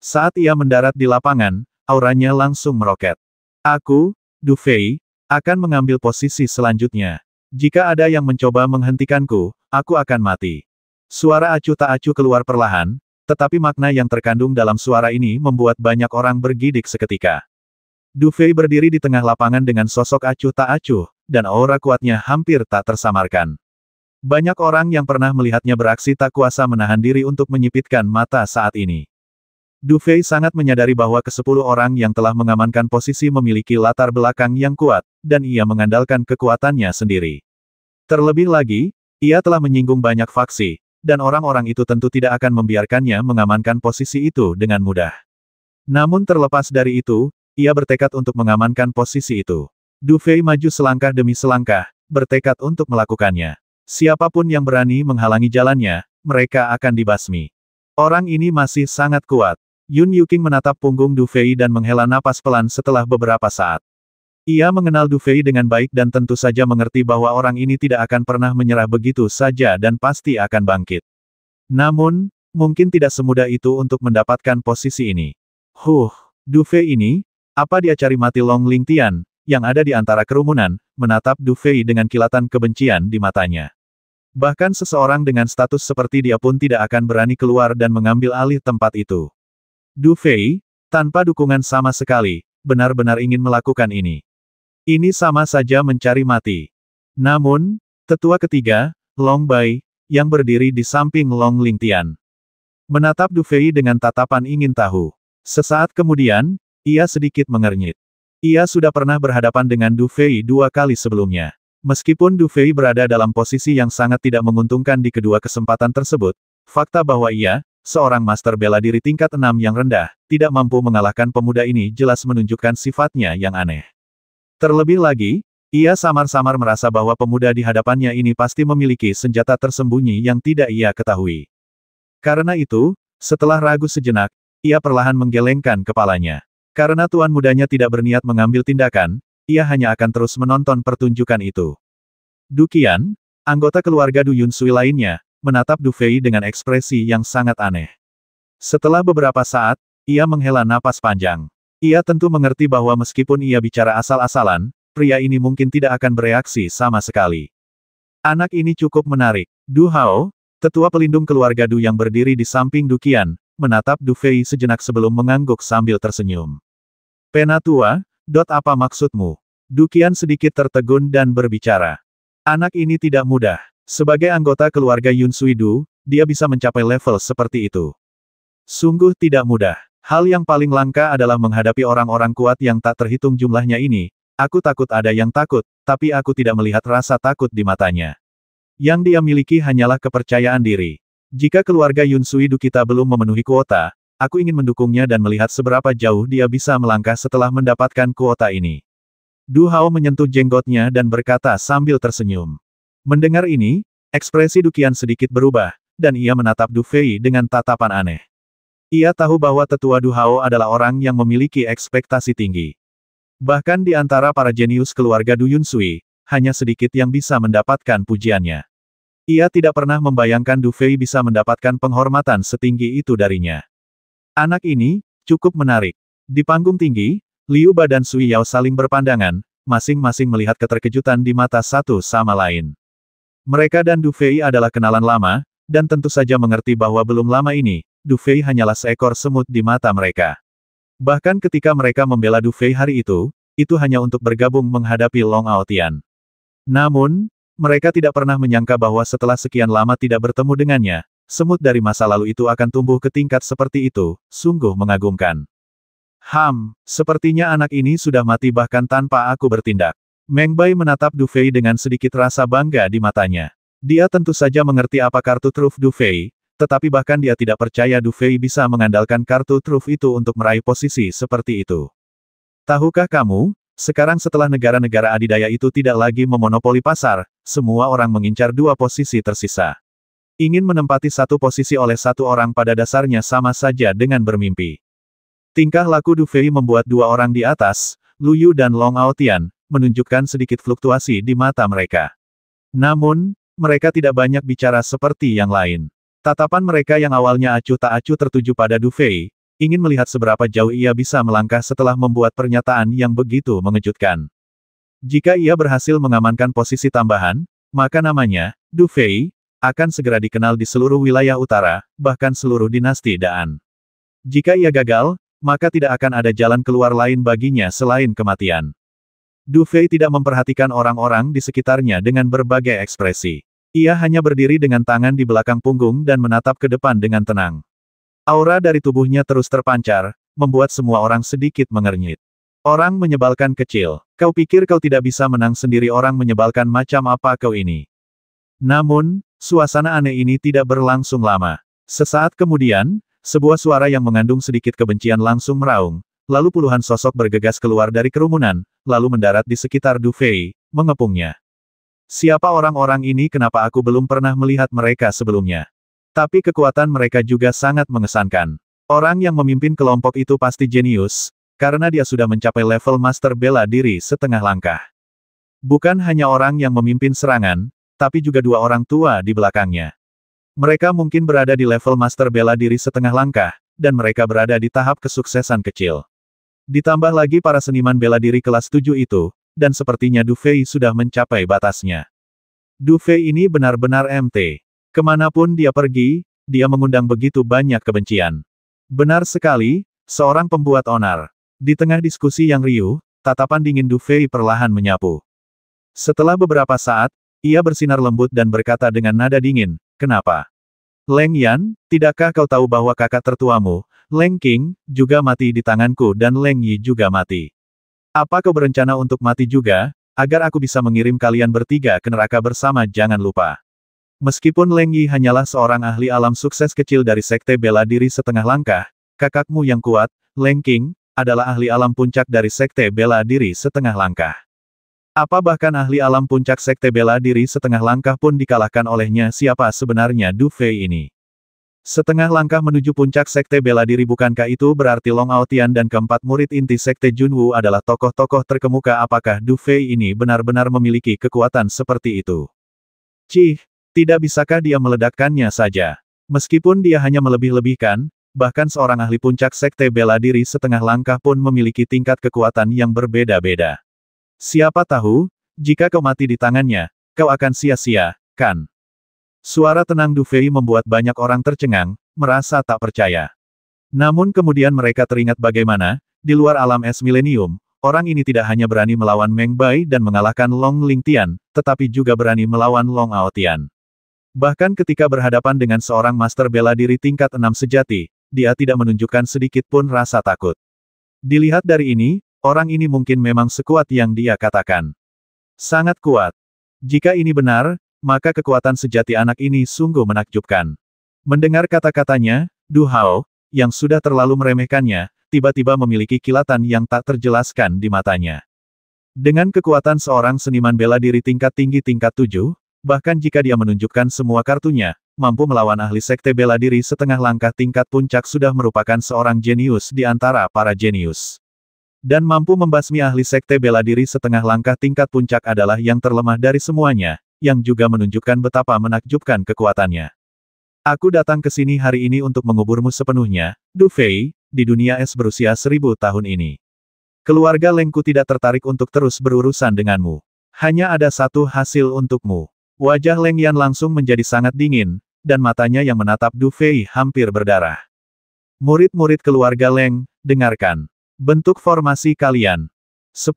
Saat ia mendarat di lapangan, auranya langsung meroket. Aku, Du Fei, akan mengambil posisi selanjutnya. Jika ada yang mencoba menghentikanku, aku akan mati. Suara acuh tak acuh keluar perlahan, tetapi makna yang terkandung dalam suara ini membuat banyak orang bergidik seketika. Du Fei berdiri di tengah lapangan dengan sosok acuh tak acuh, dan aura kuatnya hampir tak tersamarkan. Banyak orang yang pernah melihatnya beraksi tak kuasa menahan diri untuk menyipitkan mata saat ini. Du Fei sangat menyadari bahwa ke-10 orang yang telah mengamankan posisi memiliki latar belakang yang kuat, dan ia mengandalkan kekuatannya sendiri. Terlebih lagi, ia telah menyinggung banyak faksi, dan orang-orang itu tentu tidak akan membiarkannya mengamankan posisi itu dengan mudah. Namun terlepas dari itu, ia bertekad untuk mengamankan posisi itu. Du Fei maju selangkah demi selangkah, bertekad untuk melakukannya. Siapapun yang berani menghalangi jalannya, mereka akan dibasmi. Orang ini masih sangat kuat. Yun Yuking menatap punggung Du Fei dan menghela napas pelan setelah beberapa saat. Ia mengenal Du Fei dengan baik dan tentu saja mengerti bahwa orang ini tidak akan pernah menyerah begitu saja dan pasti akan bangkit. Namun, mungkin tidak semudah itu untuk mendapatkan posisi ini. Du Fei ini, apa dia cari mati Long Lingtian, yang ada di antara kerumunan, menatap Du Fei dengan kilatan kebencian di matanya. Bahkan seseorang dengan status seperti dia pun tidak akan berani keluar dan mengambil alih tempat itu. Du Fei, tanpa dukungan sama sekali, benar-benar ingin melakukan ini. Ini sama saja mencari mati. Namun, tetua ketiga, Long Bai, yang berdiri di samping Long Lingtian, menatap Du Fei dengan tatapan ingin tahu. Sesaat kemudian, ia sedikit mengernyit. Ia sudah pernah berhadapan dengan Du Fei 2 kali sebelumnya. Meskipun Du Fei berada dalam posisi yang sangat tidak menguntungkan di kedua kesempatan tersebut, fakta bahwa ia, seorang master bela diri tingkat 6 yang rendah, tidak mampu mengalahkan pemuda ini jelas menunjukkan sifatnya yang aneh. Terlebih lagi, ia samar-samar merasa bahwa pemuda di hadapannya ini pasti memiliki senjata tersembunyi yang tidak ia ketahui. Karena itu, setelah ragu sejenak, ia perlahan menggelengkan kepalanya. Karena tuan mudanya tidak berniat mengambil tindakan, ia hanya akan terus menonton pertunjukan itu. Du Qian, anggota keluarga Du Yunsui lainnya, menatap Du Fei dengan ekspresi yang sangat aneh. Setelah beberapa saat, ia menghela napas panjang. Ia tentu mengerti bahwa meskipun ia bicara asal-asalan, pria ini mungkin tidak akan bereaksi sama sekali. Anak ini cukup menarik. Du Hao, tetua pelindung keluarga Du yang berdiri di samping Du Qian, menatap Du Fei sejenak sebelum mengangguk sambil tersenyum. Penatua, apa maksudmu? Du Qian sedikit tertegun dan berbicara. Anak ini tidak mudah. Sebagai anggota keluarga Yunsui Du, dia bisa mencapai level seperti itu. Sungguh tidak mudah. Hal yang paling langka adalah menghadapi orang-orang kuat yang tak terhitung jumlahnya ini. Aku takut ada yang takut, tapi aku tidak melihat rasa takut di matanya. Yang dia miliki hanyalah kepercayaan diri. Jika keluarga Yunsui Du kita belum memenuhi kuota, aku ingin mendukungnya dan melihat seberapa jauh dia bisa melangkah setelah mendapatkan kuota ini. Du Hao menyentuh jenggotnya dan berkata sambil tersenyum. Mendengar ini, ekspresi Du Qian sedikit berubah, dan ia menatap Du Fei dengan tatapan aneh. Ia tahu bahwa tetua Du Hao adalah orang yang memiliki ekspektasi tinggi. Bahkan di antara para jenius keluarga Du Yunsui, hanya sedikit yang bisa mendapatkan pujiannya. Ia tidak pernah membayangkan Du Fei bisa mendapatkan penghormatan setinggi itu darinya. Anak ini, cukup menarik. Di panggung tinggi, Liu Ba dan Sui Yao saling berpandangan, masing-masing melihat keterkejutan di mata satu sama lain. Mereka dan Du Fei adalah kenalan lama, dan tentu saja mengerti bahwa belum lama ini, Du Fei hanyalah seekor semut di mata mereka. Bahkan ketika mereka membela Du Fei hari itu hanya untuk bergabung menghadapi Long Aotian. Namun, mereka tidak pernah menyangka bahwa setelah sekian lama tidak bertemu dengannya, semut dari masa lalu itu akan tumbuh ke tingkat seperti itu, sungguh mengagumkan. Sepertinya anak ini sudah mati bahkan tanpa aku bertindak. Meng Bai menatap Du Fei dengan sedikit rasa bangga di matanya. Dia tentu saja mengerti apa kartu truf Du Fei, tetapi bahkan dia tidak percaya Du Fei bisa mengandalkan kartu truf itu untuk meraih posisi seperti itu. Tahukah kamu, sekarang setelah negara-negara adidaya itu tidak lagi memonopoli pasar, semua orang mengincar dua posisi tersisa. Ingin menempati satu posisi oleh satu orang pada dasarnya sama saja dengan bermimpi. Tingkah laku Du Fei membuat dua orang di atas, Lu Yu dan Long Aotian, menunjukkan sedikit fluktuasi di mata mereka. Namun, mereka tidak banyak bicara seperti yang lain. Tatapan mereka yang awalnya acuh tak acuh tertuju pada Du Fei, ingin melihat seberapa jauh ia bisa melangkah setelah membuat pernyataan yang begitu mengejutkan. Jika ia berhasil mengamankan posisi tambahan, maka namanya, Du Fei, akan segera dikenal di seluruh wilayah utara, bahkan seluruh dinasti Daan. Jika ia gagal, maka tidak akan ada jalan keluar lain baginya selain kematian. Du Fei tidak memperhatikan orang-orang di sekitarnya dengan berbagai ekspresi. Ia hanya berdiri dengan tangan di belakang punggung dan menatap ke depan dengan tenang. Aura dari tubuhnya terus terpancar, membuat semua orang sedikit mengernyit. Orang menyebalkan kecil. Kau pikir kau tidak bisa menang sendiri, orang menyebalkan macam apa kau ini? Namun, suasana aneh ini tidak berlangsung lama. Sesaat kemudian, sebuah suara yang mengandung sedikit kebencian langsung meraung, lalu puluhan sosok bergegas keluar dari kerumunan, lalu mendarat di sekitar Du Fei, mengepungnya. Siapa orang-orang ini? Kenapa aku belum pernah melihat mereka sebelumnya? Tapi kekuatan mereka juga sangat mengesankan. Orang yang memimpin kelompok itu pasti jenius, karena dia sudah mencapai level master bela diri setengah langkah. Bukan hanya orang yang memimpin serangan, tapi juga dua orang tua di belakangnya. Mereka mungkin berada di level master bela diri setengah langkah, dan mereka berada di tahap kesuksesan kecil. Ditambah lagi para seniman bela diri kelas 7 itu, dan sepertinya Du Fei sudah mencapai batasnya. Du Fei ini benar-benar MT. Kemanapun dia pergi, dia mengundang begitu banyak kebencian. Benar sekali, seorang pembuat onar. Di tengah diskusi yang riuh, tatapan dingin Du Fei perlahan menyapu. Setelah beberapa saat, ia bersinar lembut dan berkata dengan nada dingin, "Kenapa? Leng Yan, tidakkah kau tahu bahwa kakak tertuamu, Leng Qing, juga mati di tanganku dan Leng Yi juga mati? Apa kau berencana untuk mati juga, agar aku bisa mengirim kalian bertiga ke neraka bersama? Jangan lupa. Meskipun Leng Yi hanyalah seorang ahli alam sukses kecil dari sekte bela diri setengah langkah, kakakmu yang kuat, Leng Qing, adalah ahli alam puncak dari sekte bela diri setengah langkah. Apa bahkan ahli alam puncak sekte bela diri setengah langkah pun dikalahkan olehnya? Siapa sebenarnya Du Fei ini? Setengah langkah menuju puncak sekte bela diri, bukankah itu berarti Long Aotian dan keempat murid inti sekte Junwu adalah tokoh-tokoh terkemuka? Apakah Du Fei ini benar-benar memiliki kekuatan seperti itu? Cih, tidak bisakah dia meledakkannya saja? Meskipun dia hanya melebih-lebihkan, bahkan seorang ahli puncak sekte bela diri setengah langkah pun memiliki tingkat kekuatan yang berbeda-beda. Siapa tahu, jika kau mati di tangannya, kau akan sia-sia, kan? Suara tenang Du Fei membuat banyak orang tercengang, merasa tak percaya. Namun kemudian mereka teringat bagaimana, di luar alam es milenium, orang ini tidak hanya berani melawan Meng Bai dan mengalahkan Long Lingtian, tetapi juga berani melawan Long Aotian. Bahkan ketika berhadapan dengan seorang master bela diri tingkat 6 sejati, dia tidak menunjukkan sedikit pun rasa takut. Dilihat dari ini, orang ini mungkin memang sekuat yang dia katakan. Sangat kuat. Jika ini benar, maka kekuatan sejati anak ini sungguh menakjubkan. Mendengar kata-katanya, Du Hao, yang sudah terlalu meremehkannya, tiba-tiba memiliki kilatan yang tak terjelaskan di matanya. Dengan kekuatan seorang seniman bela diri tingkat tinggi tingkat 7, bahkan jika dia menunjukkan semua kartunya, mampu melawan ahli sekte bela diri setengah langkah tingkat puncak sudah merupakan seorang jenius di antara para jenius. Dan mampu membasmi ahli sekte bela diri setengah langkah tingkat puncak adalah yang terlemah dari semuanya, yang juga menunjukkan betapa menakjubkan kekuatannya. Aku datang ke sini hari ini untuk menguburmu sepenuhnya, Du Fei, di dunia es berusia 1000 tahun ini. Keluarga Lengku tidak tertarik untuk terus berurusan denganmu. Hanya ada satu hasil untukmu. Wajah Leng Yan langsung menjadi sangat dingin, dan matanya yang menatap Du Fei hampir berdarah. Murid-murid keluarga Leng, dengarkan. Bentuk formasi kalian. 10.000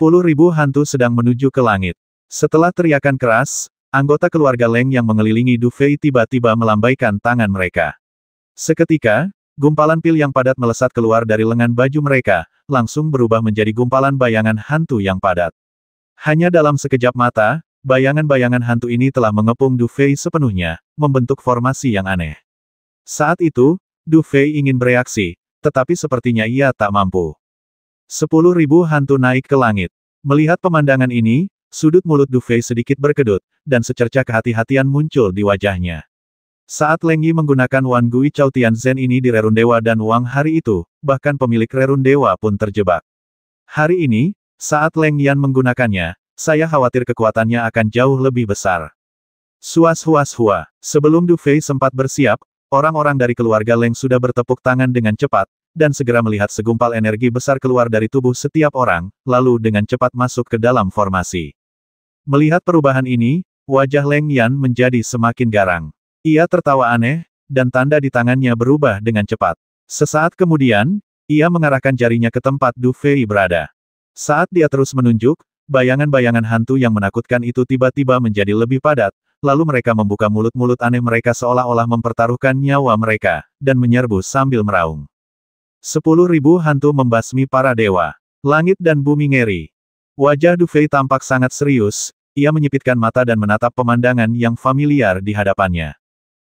hantu sedang menuju ke langit. Setelah teriakan keras, anggota keluarga Leng yang mengelilingi Du Fei tiba-tiba melambaikan tangan mereka. Seketika, gumpalan pil yang padat melesat keluar dari lengan baju mereka, langsung berubah menjadi gumpalan bayangan hantu yang padat. Hanya dalam sekejap mata, bayangan-bayangan hantu ini telah mengepung Du Fei sepenuhnya, membentuk formasi yang aneh. Saat itu, Du Fei ingin bereaksi, tetapi sepertinya ia tak mampu. 10.000 hantu naik ke langit. Melihat pemandangan ini, sudut mulut Du Fei sedikit berkedut, dan secercah kehati-hatian muncul di wajahnya. Saat Leng Yi menggunakan Wan Gui Chao Tian Zhen ini di Rerun Dewa dan Wang hari itu, bahkan pemilik Rerun Dewa pun terjebak. Hari ini, saat Leng Yan menggunakannya, saya khawatir kekuatannya akan jauh lebih besar. Suas-huas-hua. Sebelum Du Fei sempat bersiap, orang-orang dari keluarga Leng sudah bertepuk tangan dengan cepat, dan segera melihat segumpal energi besar keluar dari tubuh setiap orang, lalu dengan cepat masuk ke dalam formasi. Melihat perubahan ini, wajah Leng Yan menjadi semakin garang. Ia tertawa aneh, dan tanda di tangannya berubah dengan cepat. Sesaat kemudian, ia mengarahkan jarinya ke tempat Du Fei berada. Saat dia terus menunjuk, bayangan-bayangan hantu yang menakutkan itu tiba-tiba menjadi lebih padat, lalu mereka membuka mulut-mulut aneh mereka seolah-olah mempertaruhkan nyawa mereka, dan menyerbu sambil meraung. 10.000 hantu membasmi para dewa. Langit dan bumi ngeri. Wajah Du Fei tampak sangat serius, ia menyipitkan mata dan menatap pemandangan yang familiar di hadapannya.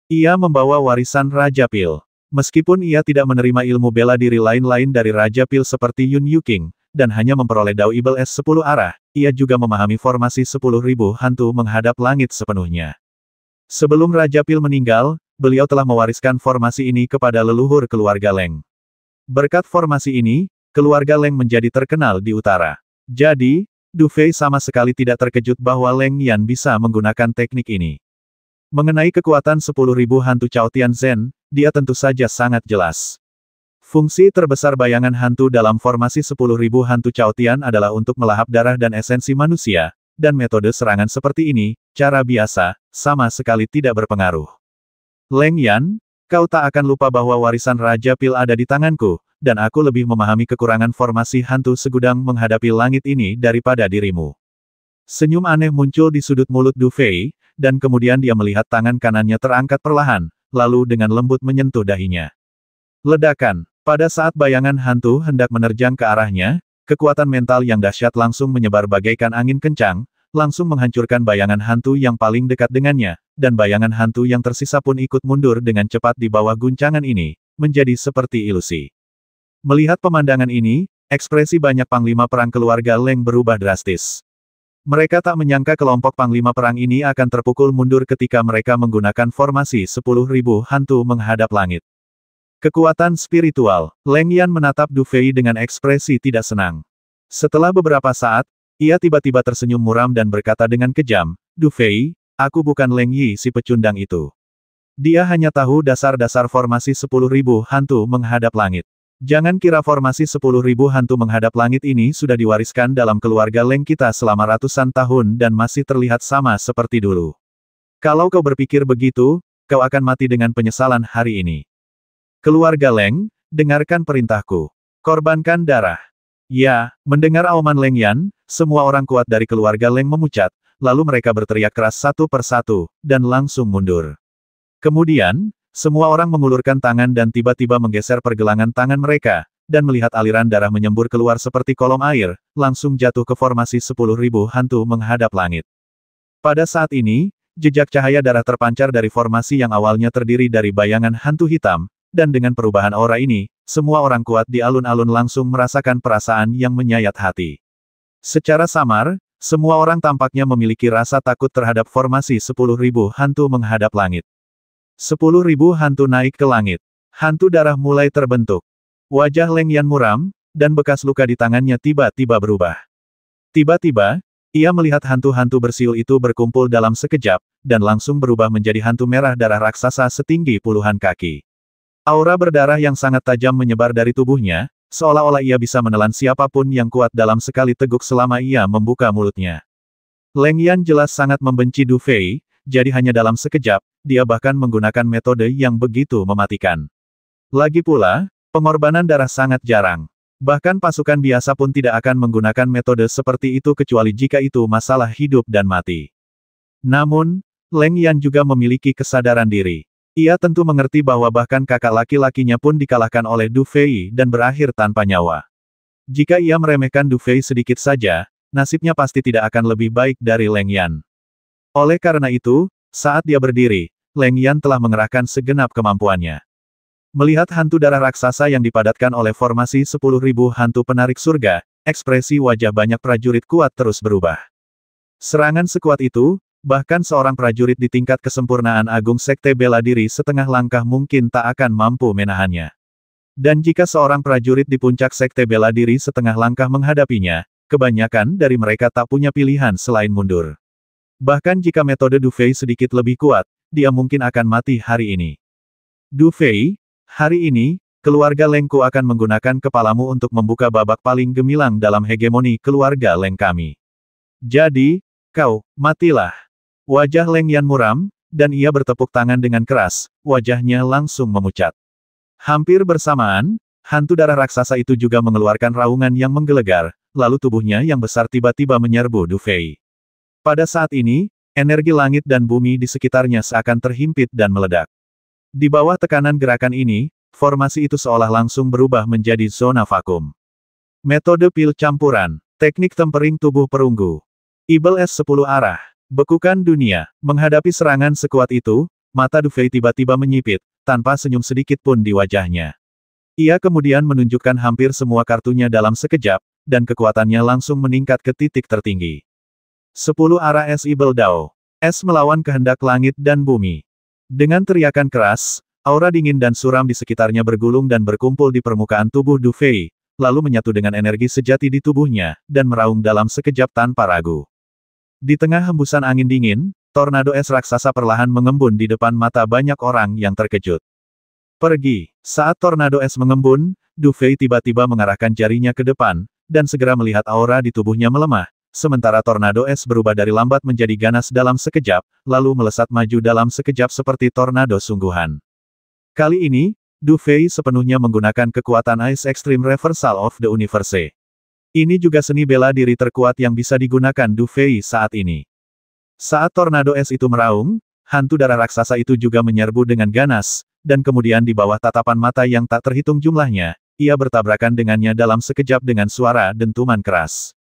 Ia membawa warisan Raja Pil. Meskipun ia tidak menerima ilmu bela diri lain-lain dari Raja Pil seperti Yun Yuking, dan hanya memperoleh Dao Ibel S10 arah, ia juga memahami formasi 10.000 hantu menghadap langit sepenuhnya. Sebelum Raja Pil meninggal, beliau telah mewariskan formasi ini kepada leluhur keluarga Leng. Berkat formasi ini, keluarga Leng menjadi terkenal di utara. Jadi, Du Fei sama sekali tidak terkejut bahwa Leng Yan bisa menggunakan teknik ini. Mengenai kekuatan 10.000 hantu Chao Tian Zhen, dia tentu saja sangat jelas. Fungsi terbesar bayangan hantu dalam formasi 10.000 hantu Chao Tian adalah untuk melahap darah dan esensi manusia, dan metode serangan seperti ini, cara biasa, sama sekali tidak berpengaruh. Leng Yan, kau tak akan lupa bahwa warisan Raja Pil ada di tanganku, dan aku lebih memahami kekurangan formasi hantu segudang menghadapi langit ini daripada dirimu. Senyum aneh muncul di sudut mulut Du Fei, dan kemudian dia melihat tangan kanannya terangkat perlahan, lalu dengan lembut menyentuh dahinya. Ledakan. Pada saat bayangan hantu hendak menerjang ke arahnya, kekuatan mental yang dahsyat langsung menyebar bagaikan angin kencang, langsung menghancurkan bayangan hantu yang paling dekat dengannya, dan bayangan hantu yang tersisa pun ikut mundur dengan cepat di bawah guncangan ini, menjadi seperti ilusi. Melihat pemandangan ini, ekspresi banyak panglima perang keluarga Leng berubah drastis. Mereka tak menyangka kelompok panglima perang ini akan terpukul mundur ketika mereka menggunakan formasi 10.000 hantu menghadap langit. Kekuatan spiritual. Leng Yan menatap Du Fei dengan ekspresi tidak senang. Setelah beberapa saat, ia tiba-tiba tersenyum muram dan berkata dengan kejam, Du Fei, aku bukan Leng Yi si pecundang itu. Dia hanya tahu dasar-dasar formasi 10.000 hantu menghadap langit. Jangan kira formasi 10.000 hantu menghadap langit ini sudah diwariskan dalam keluarga Leng kita selama ratusan tahun dan masih terlihat sama seperti dulu. Kalau kau berpikir begitu, kau akan mati dengan penyesalan hari ini. Keluarga Leng, dengarkan perintahku. Korbankan darah. Ya, mendengar auman Leng Yan, semua orang kuat dari keluarga Leng memucat, lalu mereka berteriak keras satu persatu, dan langsung mundur. Kemudian, semua orang mengulurkan tangan dan tiba-tiba menggeser pergelangan tangan mereka, dan melihat aliran darah menyembur keluar seperti kolom air, langsung jatuh ke formasi 10.000 hantu menghadap langit. Pada saat ini, jejak cahaya darah terpancar dari formasi yang awalnya terdiri dari bayangan hantu hitam, dan dengan perubahan aura ini, semua orang kuat di alun-alun langsung merasakan perasaan yang menyayat hati. Secara samar, semua orang tampaknya memiliki rasa takut terhadap formasi 10.000 hantu menghadap langit. 10.000 hantu naik ke langit. Hantu darah mulai terbentuk. Wajah Leng Yan muram, dan bekas luka di tangannya tiba-tiba berubah. Tiba-tiba, ia melihat hantu-hantu bersiul itu berkumpul dalam sekejap, dan langsung berubah menjadi hantu merah darah raksasa setinggi puluhan kaki. Aura berdarah yang sangat tajam menyebar dari tubuhnya, seolah-olah ia bisa menelan siapapun yang kuat dalam sekali teguk selama ia membuka mulutnya. Leng Yan jelas sangat membenci Du Fei, jadi hanya dalam sekejap, dia bahkan menggunakan metode yang begitu mematikan. Lagi pula, pengorbanan darah sangat jarang. Bahkan pasukan biasa pun tidak akan menggunakan metode seperti itu kecuali jika itu masalah hidup dan mati. Namun, Leng Yan juga memiliki kesadaran diri. Ia tentu mengerti bahwa bahkan kakak laki-lakinya pun dikalahkan oleh Du Fei dan berakhir tanpa nyawa. Jika ia meremehkan Du Fei sedikit saja, nasibnya pasti tidak akan lebih baik dari Leng Yan. Oleh karena itu, saat dia berdiri, Leng Yan telah mengerahkan segenap kemampuannya. Melihat hantu darah raksasa yang dipadatkan oleh formasi 10.000 hantu penarik surga, ekspresi wajah banyak prajurit kuat terus berubah. Serangan sekuat itu, bahkan seorang prajurit di tingkat kesempurnaan agung Sekte Bela Diri setengah langkah mungkin tak akan mampu menahannya. Dan jika seorang prajurit di puncak Sekte Bela Diri setengah langkah menghadapinya, kebanyakan dari mereka tak punya pilihan selain mundur. Bahkan jika metode Du Fei sedikit lebih kuat, dia mungkin akan mati hari ini. Du Fei, hari ini, keluarga Lengku akan menggunakan kepalamu untuk membuka babak paling gemilang dalam hegemoni keluarga Leng kami. Jadi, kau, matilah. Wajah Leng Yan muram, dan ia bertepuk tangan dengan keras, wajahnya langsung memucat. Hampir bersamaan, hantu darah raksasa itu juga mengeluarkan raungan yang menggelegar, lalu tubuhnya yang besar tiba-tiba menyerbu Du Fei. Pada saat ini, energi langit dan bumi di sekitarnya seakan terhimpit dan meledak. Di bawah tekanan gerakan ini, formasi itu seolah langsung berubah menjadi zona vakum. Metode pil campuran, teknik tempering tubuh perunggu. Ibel S10 arah. Bekukan dunia. Menghadapi serangan sekuat itu, mata Du Fei tiba-tiba menyipit, tanpa senyum sedikit pun di wajahnya. Ia kemudian menunjukkan hampir semua kartunya dalam sekejap, dan kekuatannya langsung meningkat ke titik tertinggi. 10 arah es Ibel Dao. Es melawan kehendak langit dan bumi. Dengan teriakan keras, aura dingin dan suram di sekitarnya bergulung dan berkumpul di permukaan tubuh Du Fei, lalu menyatu dengan energi sejati di tubuhnya, dan meraung dalam sekejap tanpa ragu. Di tengah hembusan angin dingin, tornado es raksasa perlahan mengembun di depan mata banyak orang yang terkejut. Pergi. Saat tornado es mengembun, Du Fei tiba-tiba mengarahkan jarinya ke depan, dan segera melihat aura di tubuhnya melemah, sementara tornado es berubah dari lambat menjadi ganas dalam sekejap, lalu melesat maju dalam sekejap seperti tornado sungguhan. Kali ini, Du Fei sepenuhnya menggunakan kekuatan Ice Extreme Reversal of the Universe. Ini juga seni bela diri terkuat yang bisa digunakan Du Fei saat ini. Saat tornado es itu meraung, hantu darah raksasa itu juga menyerbu dengan ganas, dan kemudian di bawah tatapan mata yang tak terhitung jumlahnya, ia bertabrakan dengannya dalam sekejap dengan suara dentuman keras.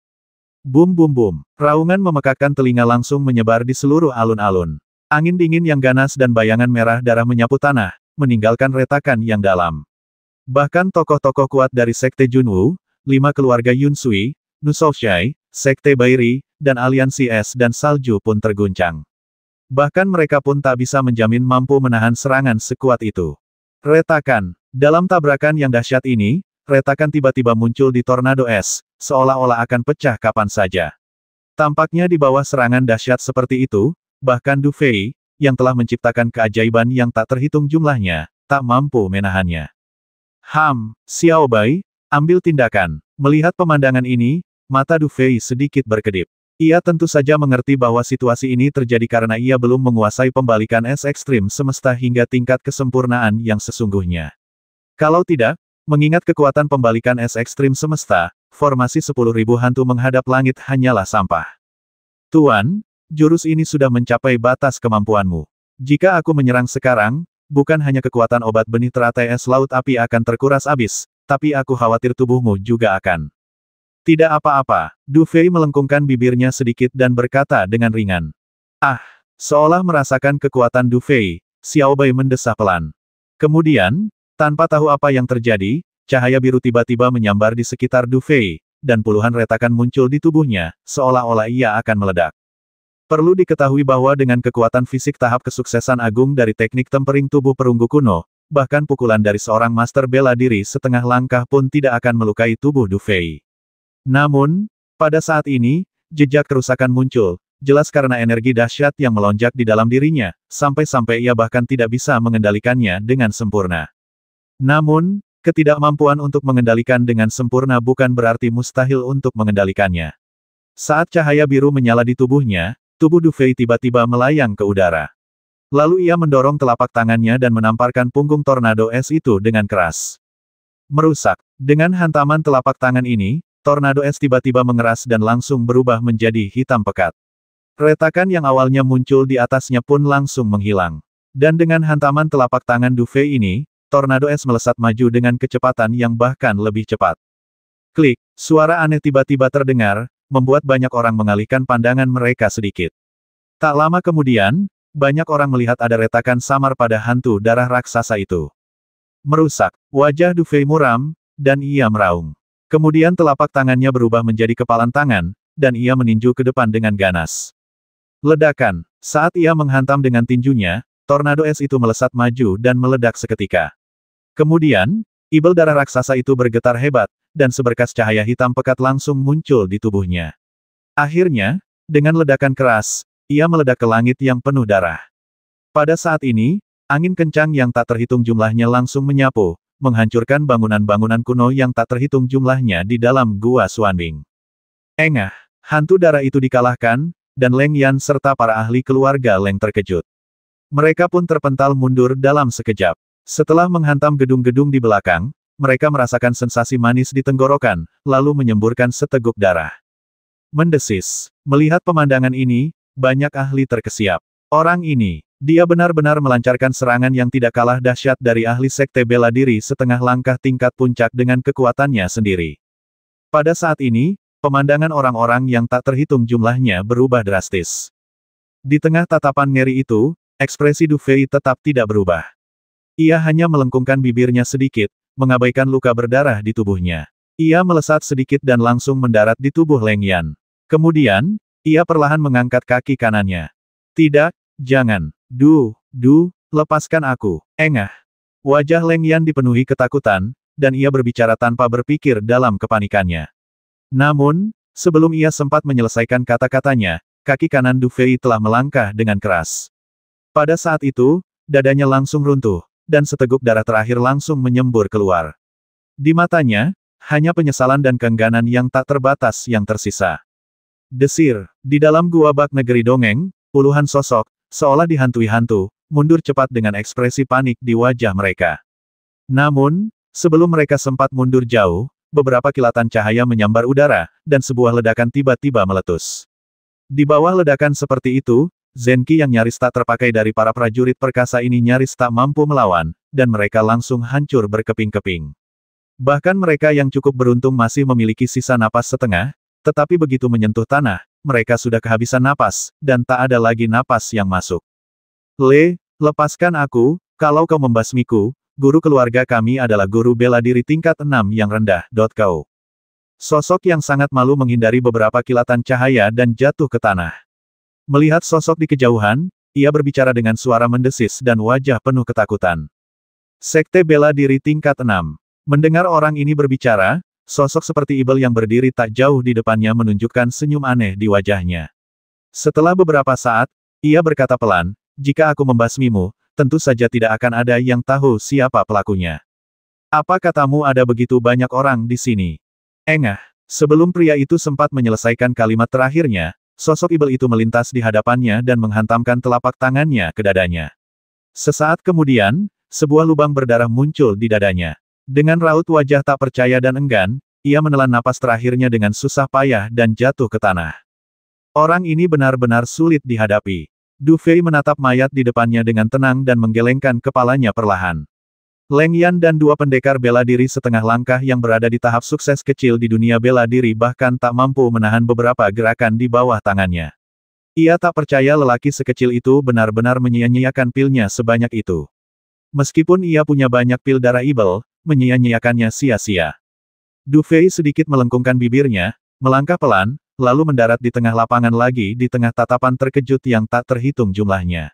Bum bum bum. Raungan memekakkan telinga langsung menyebar di seluruh alun-alun. Angin dingin yang ganas dan bayangan merah darah menyapu tanah, meninggalkan retakan yang dalam. Bahkan tokoh-tokoh kuat dari Sekte Junwu, 5 keluarga Yun Sui, Nu Shaoxai, Sekte Bairi, dan aliansi es dan salju pun terguncang. Bahkan mereka pun tak bisa menjamin mampu menahan serangan sekuat itu. Retakan. Dalam tabrakan yang dahsyat ini, retakan tiba-tiba muncul di tornado es, seolah-olah akan pecah kapan saja. Tampaknya di bawah serangan dahsyat seperti itu, bahkan Du Fei, yang telah menciptakan keajaiban yang tak terhitung jumlahnya, tak mampu menahannya. Xiao Bai, ambil tindakan. Melihat pemandangan ini, mata Du Fei sedikit berkedip. Ia tentu saja mengerti bahwa situasi ini terjadi karena ia belum menguasai pembalikan es ekstrim semesta hingga tingkat kesempurnaan yang sesungguhnya. Kalau tidak, mengingat kekuatan pembalikan es ekstrim semesta, formasi 10.000 hantu menghadap langit hanyalah sampah. Tuan, jurus ini sudah mencapai batas kemampuanmu. Jika aku menyerang sekarang, bukan hanya kekuatan obat benih teratai es laut api akan terkuras habis, tapi aku khawatir tubuhmu juga akan. Tidak apa-apa, Du Fei melengkungkan bibirnya sedikit dan berkata dengan ringan. Seolah merasakan kekuatan Du Fei, Xiao Bai mendesah pelan. Kemudian, tanpa tahu apa yang terjadi, cahaya biru tiba-tiba menyambar di sekitar Du Fei, dan puluhan retakan muncul di tubuhnya, seolah-olah ia akan meledak. Perlu diketahui bahwa dengan kekuatan fisik tahap kesuksesan agung dari teknik tempering tubuh perunggu kuno, bahkan pukulan dari seorang master bela diri setengah langkah pun tidak akan melukai tubuh Du Fei. Namun, pada saat ini, jejak kerusakan muncul, jelas karena energi dahsyat yang melonjak di dalam dirinya, sampai-sampai ia bahkan tidak bisa mengendalikannya dengan sempurna. Namun, ketidakmampuan untuk mengendalikan dengan sempurna bukan berarti mustahil untuk mengendalikannya. Saat cahaya biru menyala di tubuhnya, tubuh Du Fei tiba-tiba melayang ke udara. Lalu ia mendorong telapak tangannya dan menamparkan punggung tornado es itu dengan keras. Merusak. Dengan hantaman telapak tangan ini, tornado es tiba-tiba mengeras dan langsung berubah menjadi hitam pekat. Retakan yang awalnya muncul di atasnya pun langsung menghilang. Dan dengan hantaman telapak tangan Du Fei ini, tornado es melesat maju dengan kecepatan yang bahkan lebih cepat. Klik, suara aneh tiba-tiba terdengar, membuat banyak orang mengalihkan pandangan mereka sedikit. Tak lama kemudian, banyak orang melihat ada retakan samar pada hantu darah raksasa itu. Merusak, wajah Du Fei muram, dan ia meraung. Kemudian telapak tangannya berubah menjadi kepalan tangan, dan ia meninju ke depan dengan ganas. Ledakan, saat ia menghantam dengan tinjunya, tornado es itu melesat maju dan meledak seketika. Kemudian, ibel darah raksasa itu bergetar hebat, dan seberkas cahaya hitam pekat langsung muncul di tubuhnya. Akhirnya, dengan ledakan keras, ia meledak ke langit yang penuh darah. Pada saat ini, angin kencang yang tak terhitung jumlahnya langsung menyapu, menghancurkan bangunan-bangunan kuno yang tak terhitung jumlahnya di dalam Gua Xuanbing. Engah, hantu darah itu dikalahkan, dan Leng Yan serta para ahli keluarga Leng terkejut. Mereka pun terpental mundur dalam sekejap. Setelah menghantam gedung-gedung di belakang, mereka merasakan sensasi manis di tenggorokan, lalu menyemburkan seteguk darah. Mendesis. Melihat pemandangan ini, banyak ahli terkesiap. Orang ini, dia benar-benar melancarkan serangan yang tidak kalah dahsyat dari ahli sekte bela diri setengah langkah tingkat puncak dengan kekuatannya sendiri. Pada saat ini, pemandangan orang-orang yang tak terhitung jumlahnya berubah drastis. Di tengah tatapan ngeri itu, ekspresi Du Fei tetap tidak berubah. Ia hanya melengkungkan bibirnya sedikit, mengabaikan luka berdarah di tubuhnya. Ia melesat sedikit dan langsung mendarat di tubuh Leng Yan. Kemudian, ia perlahan mengangkat kaki kanannya. Tidak, jangan. Lepaskan aku. Engah. Wajah Leng Yan dipenuhi ketakutan, dan ia berbicara tanpa berpikir dalam kepanikannya. Namun, sebelum ia sempat menyelesaikan kata-katanya, kaki kanan Du Fei telah melangkah dengan keras. Pada saat itu, dadanya langsung runtuh, dan seteguk darah terakhir langsung menyembur keluar. Di matanya, hanya penyesalan dan keengganan yang tak terbatas yang tersisa. Desir, di dalam gua bak negeri dongeng, puluhan sosok, seolah dihantui hantu, mundur cepat dengan ekspresi panik di wajah mereka. Namun, sebelum mereka sempat mundur jauh, beberapa kilatan cahaya menyambar udara, dan sebuah ledakan tiba-tiba meletus. Di bawah ledakan seperti itu, Zenki yang nyaris tak terpakai dari para prajurit perkasa ini nyaris tak mampu melawan, dan mereka langsung hancur berkeping-keping. Bahkan mereka yang cukup beruntung masih memiliki sisa napas setengah, tetapi begitu menyentuh tanah, mereka sudah kehabisan napas, dan tak ada lagi napas yang masuk. Lepaskan aku, kalau kau membasmiku. Guru keluarga kami adalah guru bela diri tingkat 6 yang rendah. Kau. Sosok yang sangat malu menghindari beberapa kilatan cahaya dan jatuh ke tanah. Melihat sosok di kejauhan, ia berbicara dengan suara mendesis dan wajah penuh ketakutan. Sekte bela diri tingkat 6. Mendengar orang ini berbicara, sosok seperti ibel yang berdiri tak jauh di depannya menunjukkan senyum aneh di wajahnya. Setelah beberapa saat, ia berkata pelan, jika aku membasmimu, tentu saja tidak akan ada yang tahu siapa pelakunya. Apa katamu ada begitu banyak orang di sini? Engah. Sebelum pria itu sempat menyelesaikan kalimat terakhirnya, sosok ibel itu melintas di hadapannya dan menghantamkan telapak tangannya ke dadanya. Sesaat kemudian, sebuah lubang berdarah muncul di dadanya. Dengan raut wajah tak percaya dan enggan, ia menelan napas terakhirnya dengan susah payah dan jatuh ke tanah. Orang ini benar-benar sulit dihadapi. Du Fei menatap mayat di depannya dengan tenang dan menggelengkan kepalanya perlahan. Leng Yan dan dua pendekar bela diri setengah langkah yang berada di tahap sukses kecil di dunia bela diri bahkan tak mampu menahan beberapa gerakan di bawah tangannya. Ia tak percaya lelaki sekecil itu benar-benar menyia-nyiakan pilnya sebanyak itu. Meskipun ia punya banyak pil darah ibel, menyia-nyiakannya sia-sia. Du Fei sedikit melengkungkan bibirnya, melangkah pelan, lalu mendarat di tengah lapangan lagi di tengah tatapan terkejut yang tak terhitung jumlahnya.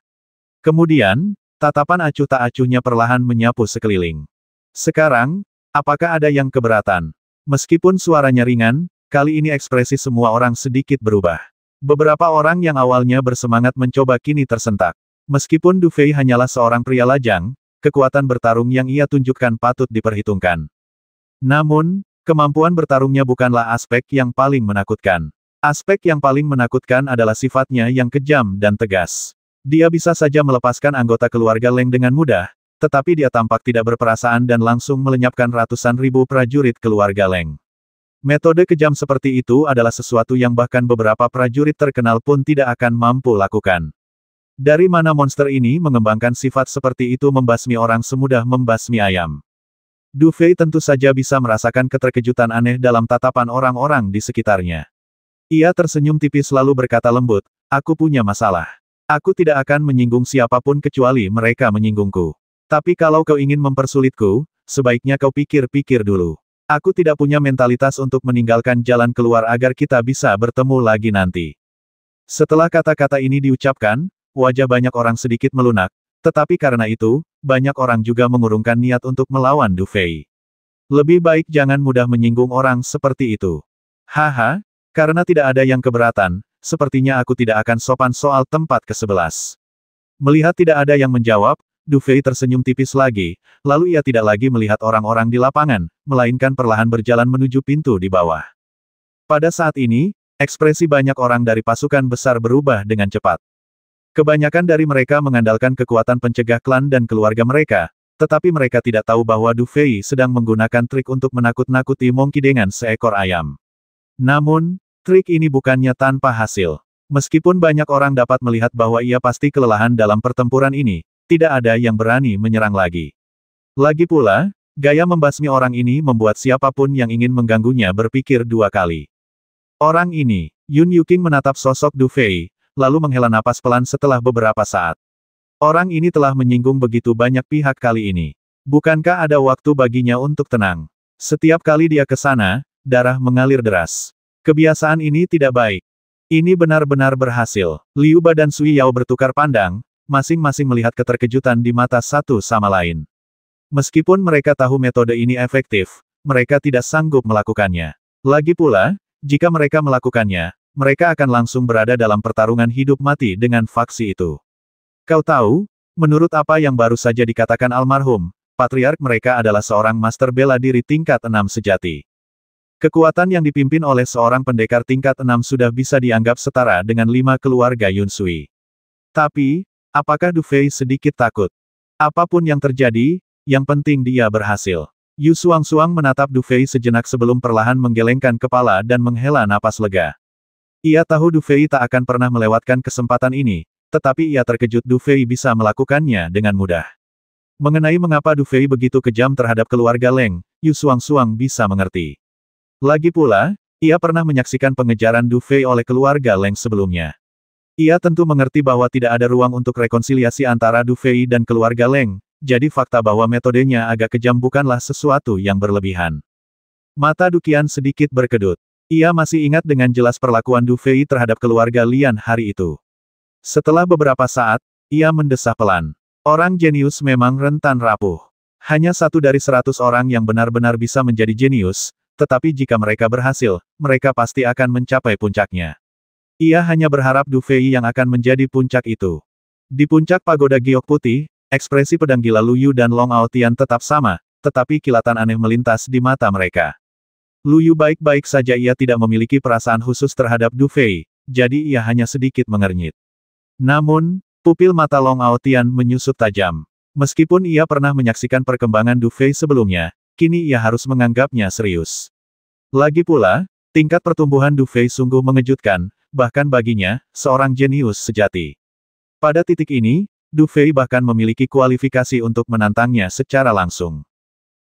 Kemudian, tatapan acuh tak acuhnya perlahan menyapu sekeliling. Sekarang, apakah ada yang keberatan? Meskipun suaranya ringan, kali ini ekspresi semua orang sedikit berubah. Beberapa orang yang awalnya bersemangat mencoba kini tersentak. Meskipun Du Fei hanyalah seorang pria lajang, kekuatan bertarung yang ia tunjukkan patut diperhitungkan. Namun, kemampuan bertarungnya bukanlah aspek yang paling menakutkan. Aspek yang paling menakutkan adalah sifatnya yang kejam dan tegas. Dia bisa saja melepaskan anggota keluarga Leng dengan mudah, tetapi dia tampak tidak berperasaan dan langsung melenyapkan ratusan ribu prajurit keluarga Leng. Metode kejam seperti itu adalah sesuatu yang bahkan beberapa prajurit terkenal pun tidak akan mampu lakukan. Dari mana monster ini mengembangkan sifat seperti itu membasmi orang semudah membasmi ayam? Du Fei tentu saja bisa merasakan keterkejutan aneh dalam tatapan orang-orang di sekitarnya. Ia tersenyum tipis lalu berkata lembut, "Aku punya masalah. Aku tidak akan menyinggung siapapun kecuali mereka menyinggungku. Tapi kalau kau ingin mempersulitku, sebaiknya kau pikir-pikir dulu. Aku tidak punya mentalitas untuk meninggalkan jalan keluar agar kita bisa bertemu lagi nanti." Setelah kata-kata ini diucapkan, wajah banyak orang sedikit melunak, tetapi karena itu, banyak orang juga mengurungkan niat untuk melawan Du Fei. Lebih baik jangan mudah menyinggung orang seperti itu. Haha, karena tidak ada yang keberatan, sepertinya aku tidak akan sopan soal tempat ke-11. Melihat tidak ada yang menjawab, Du Fei tersenyum tipis lagi, lalu ia tidak lagi melihat orang-orang di lapangan, melainkan perlahan berjalan menuju pintu di bawah. Pada saat ini, ekspresi banyak orang dari pasukan besar berubah dengan cepat. Kebanyakan dari mereka mengandalkan kekuatan pencegah klan dan keluarga mereka, tetapi mereka tidak tahu bahwa Du Fei sedang menggunakan trik untuk menakut-nakuti Monkey dengan seekor ayam. Namun, trik ini bukannya tanpa hasil. Meskipun banyak orang dapat melihat bahwa ia pasti kelelahan dalam pertempuran ini, tidak ada yang berani menyerang lagi. Lagi pula, gaya membasmi orang ini membuat siapapun yang ingin mengganggunya berpikir dua kali. Orang ini, Yun Yuking menatap sosok Du Fei, lalu menghela napas pelan setelah beberapa saat. Orang ini telah menyinggung begitu banyak pihak kali ini. Bukankah ada waktu baginya untuk tenang? Setiap kali dia ke sana, darah mengalir deras. Kebiasaan ini tidak baik. Ini benar-benar berhasil. Liu Ba dan Sui Yao bertukar pandang, masing-masing melihat keterkejutan di mata satu sama lain. Meskipun mereka tahu metode ini efektif, mereka tidak sanggup melakukannya. Lagi pula, jika mereka melakukannya, mereka akan langsung berada dalam pertarungan hidup mati dengan faksi itu. Kau tahu, menurut apa yang baru saja dikatakan almarhum, patriark mereka adalah seorang master bela diri tingkat 6 sejati. Kekuatan yang dipimpin oleh seorang pendekar tingkat 6 sudah bisa dianggap setara dengan 5 keluarga Yun Sui. Tapi, apakah Du Fei sedikit takut? Apapun yang terjadi, yang penting dia berhasil. Yu Suang-Suang menatap Du Fei sejenak sebelum perlahan menggelengkan kepala dan menghela napas lega. Ia tahu Du Fei tak akan pernah melewatkan kesempatan ini, tetapi ia terkejut Du Fei bisa melakukannya dengan mudah. Mengenai mengapa Du Fei begitu kejam terhadap keluarga Leng, Yu Suang-Suang bisa mengerti. Lagi pula, ia pernah menyaksikan pengejaran Du Fei oleh keluarga Leng sebelumnya. Ia tentu mengerti bahwa tidak ada ruang untuk rekonsiliasi antara Du Fei dan keluarga Leng, jadi fakta bahwa metodenya agak kejam bukanlah sesuatu yang berlebihan. Mata Du Qian sedikit berkedut. Ia masih ingat dengan jelas perlakuan Du Fei terhadap keluarga Lian hari itu. Setelah beberapa saat, ia mendesah pelan. Orang jenius memang rentan rapuh. Hanya 1 dari 100 orang yang benar-benar bisa menjadi jenius, tetapi jika mereka berhasil, mereka pasti akan mencapai puncaknya. Ia hanya berharap Du Fei yang akan menjadi puncak itu. Di puncak pagoda giok putih, ekspresi pedang gila Lu Yu dan Long Aotian tetap sama, tetapi kilatan aneh melintas di mata mereka. Lu Yu baik-baik saja ia tidak memiliki perasaan khusus terhadap Du Fei, jadi ia hanya sedikit mengernyit. Namun, pupil mata Long Aotian menyusut tajam. Meskipun ia pernah menyaksikan perkembangan Du Fei sebelumnya, kini ia harus menganggapnya serius. Lagi pula, tingkat pertumbuhan Du Fei sungguh mengejutkan, bahkan baginya, seorang jenius sejati. Pada titik ini, Du Fei bahkan memiliki kualifikasi untuk menantangnya secara langsung.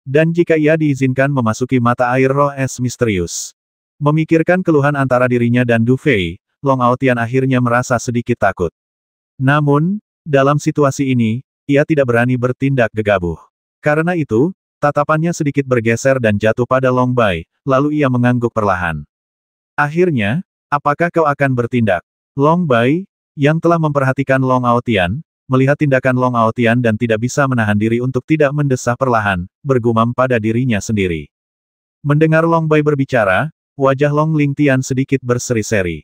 Dan jika ia diizinkan memasuki mata air roh es misterius. Memikirkan keluhan antara dirinya dan Du Fei, Long Aotian akhirnya merasa sedikit takut. Namun, dalam situasi ini, ia tidak berani bertindak gegabah. Karena itu, tatapannya sedikit bergeser dan jatuh pada Long Bai, lalu ia mengangguk perlahan. Akhirnya, apakah kau akan bertindak? Long Bai, yang telah memperhatikan Long Aotian, melihat tindakan Long Aotian dan tidak bisa menahan diri untuk tidak mendesah perlahan, bergumam pada dirinya sendiri. Mendengar Long Bai berbicara, wajah Long Lingtian sedikit berseri-seri.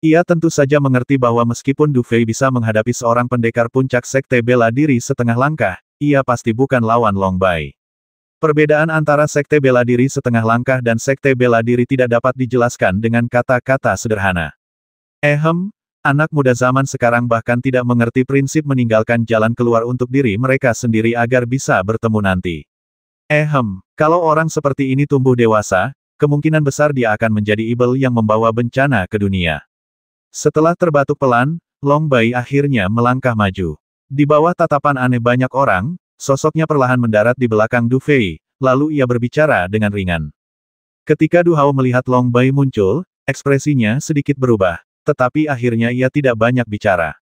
Ia tentu saja mengerti bahwa meskipun Du Fei bisa menghadapi seorang pendekar puncak sekte bela diri setengah langkah, ia pasti bukan lawan Long Bai. Perbedaan antara sekte bela diri setengah langkah dan sekte bela diri tidak dapat dijelaskan dengan kata-kata sederhana. Anak muda zaman sekarang bahkan tidak mengerti prinsip meninggalkan jalan keluar untuk diri mereka sendiri agar bisa bertemu nanti. Kalau orang seperti ini tumbuh dewasa, kemungkinan besar dia akan menjadi ibel yang membawa bencana ke dunia. Setelah terbatuk pelan, Long Bai akhirnya melangkah maju. Di bawah tatapan aneh banyak orang, sosoknya perlahan mendarat di belakang Du Fei, lalu ia berbicara dengan ringan. Ketika Du Hao melihat Long Bai muncul, ekspresinya sedikit berubah. Tetapi akhirnya ia tidak banyak bicara.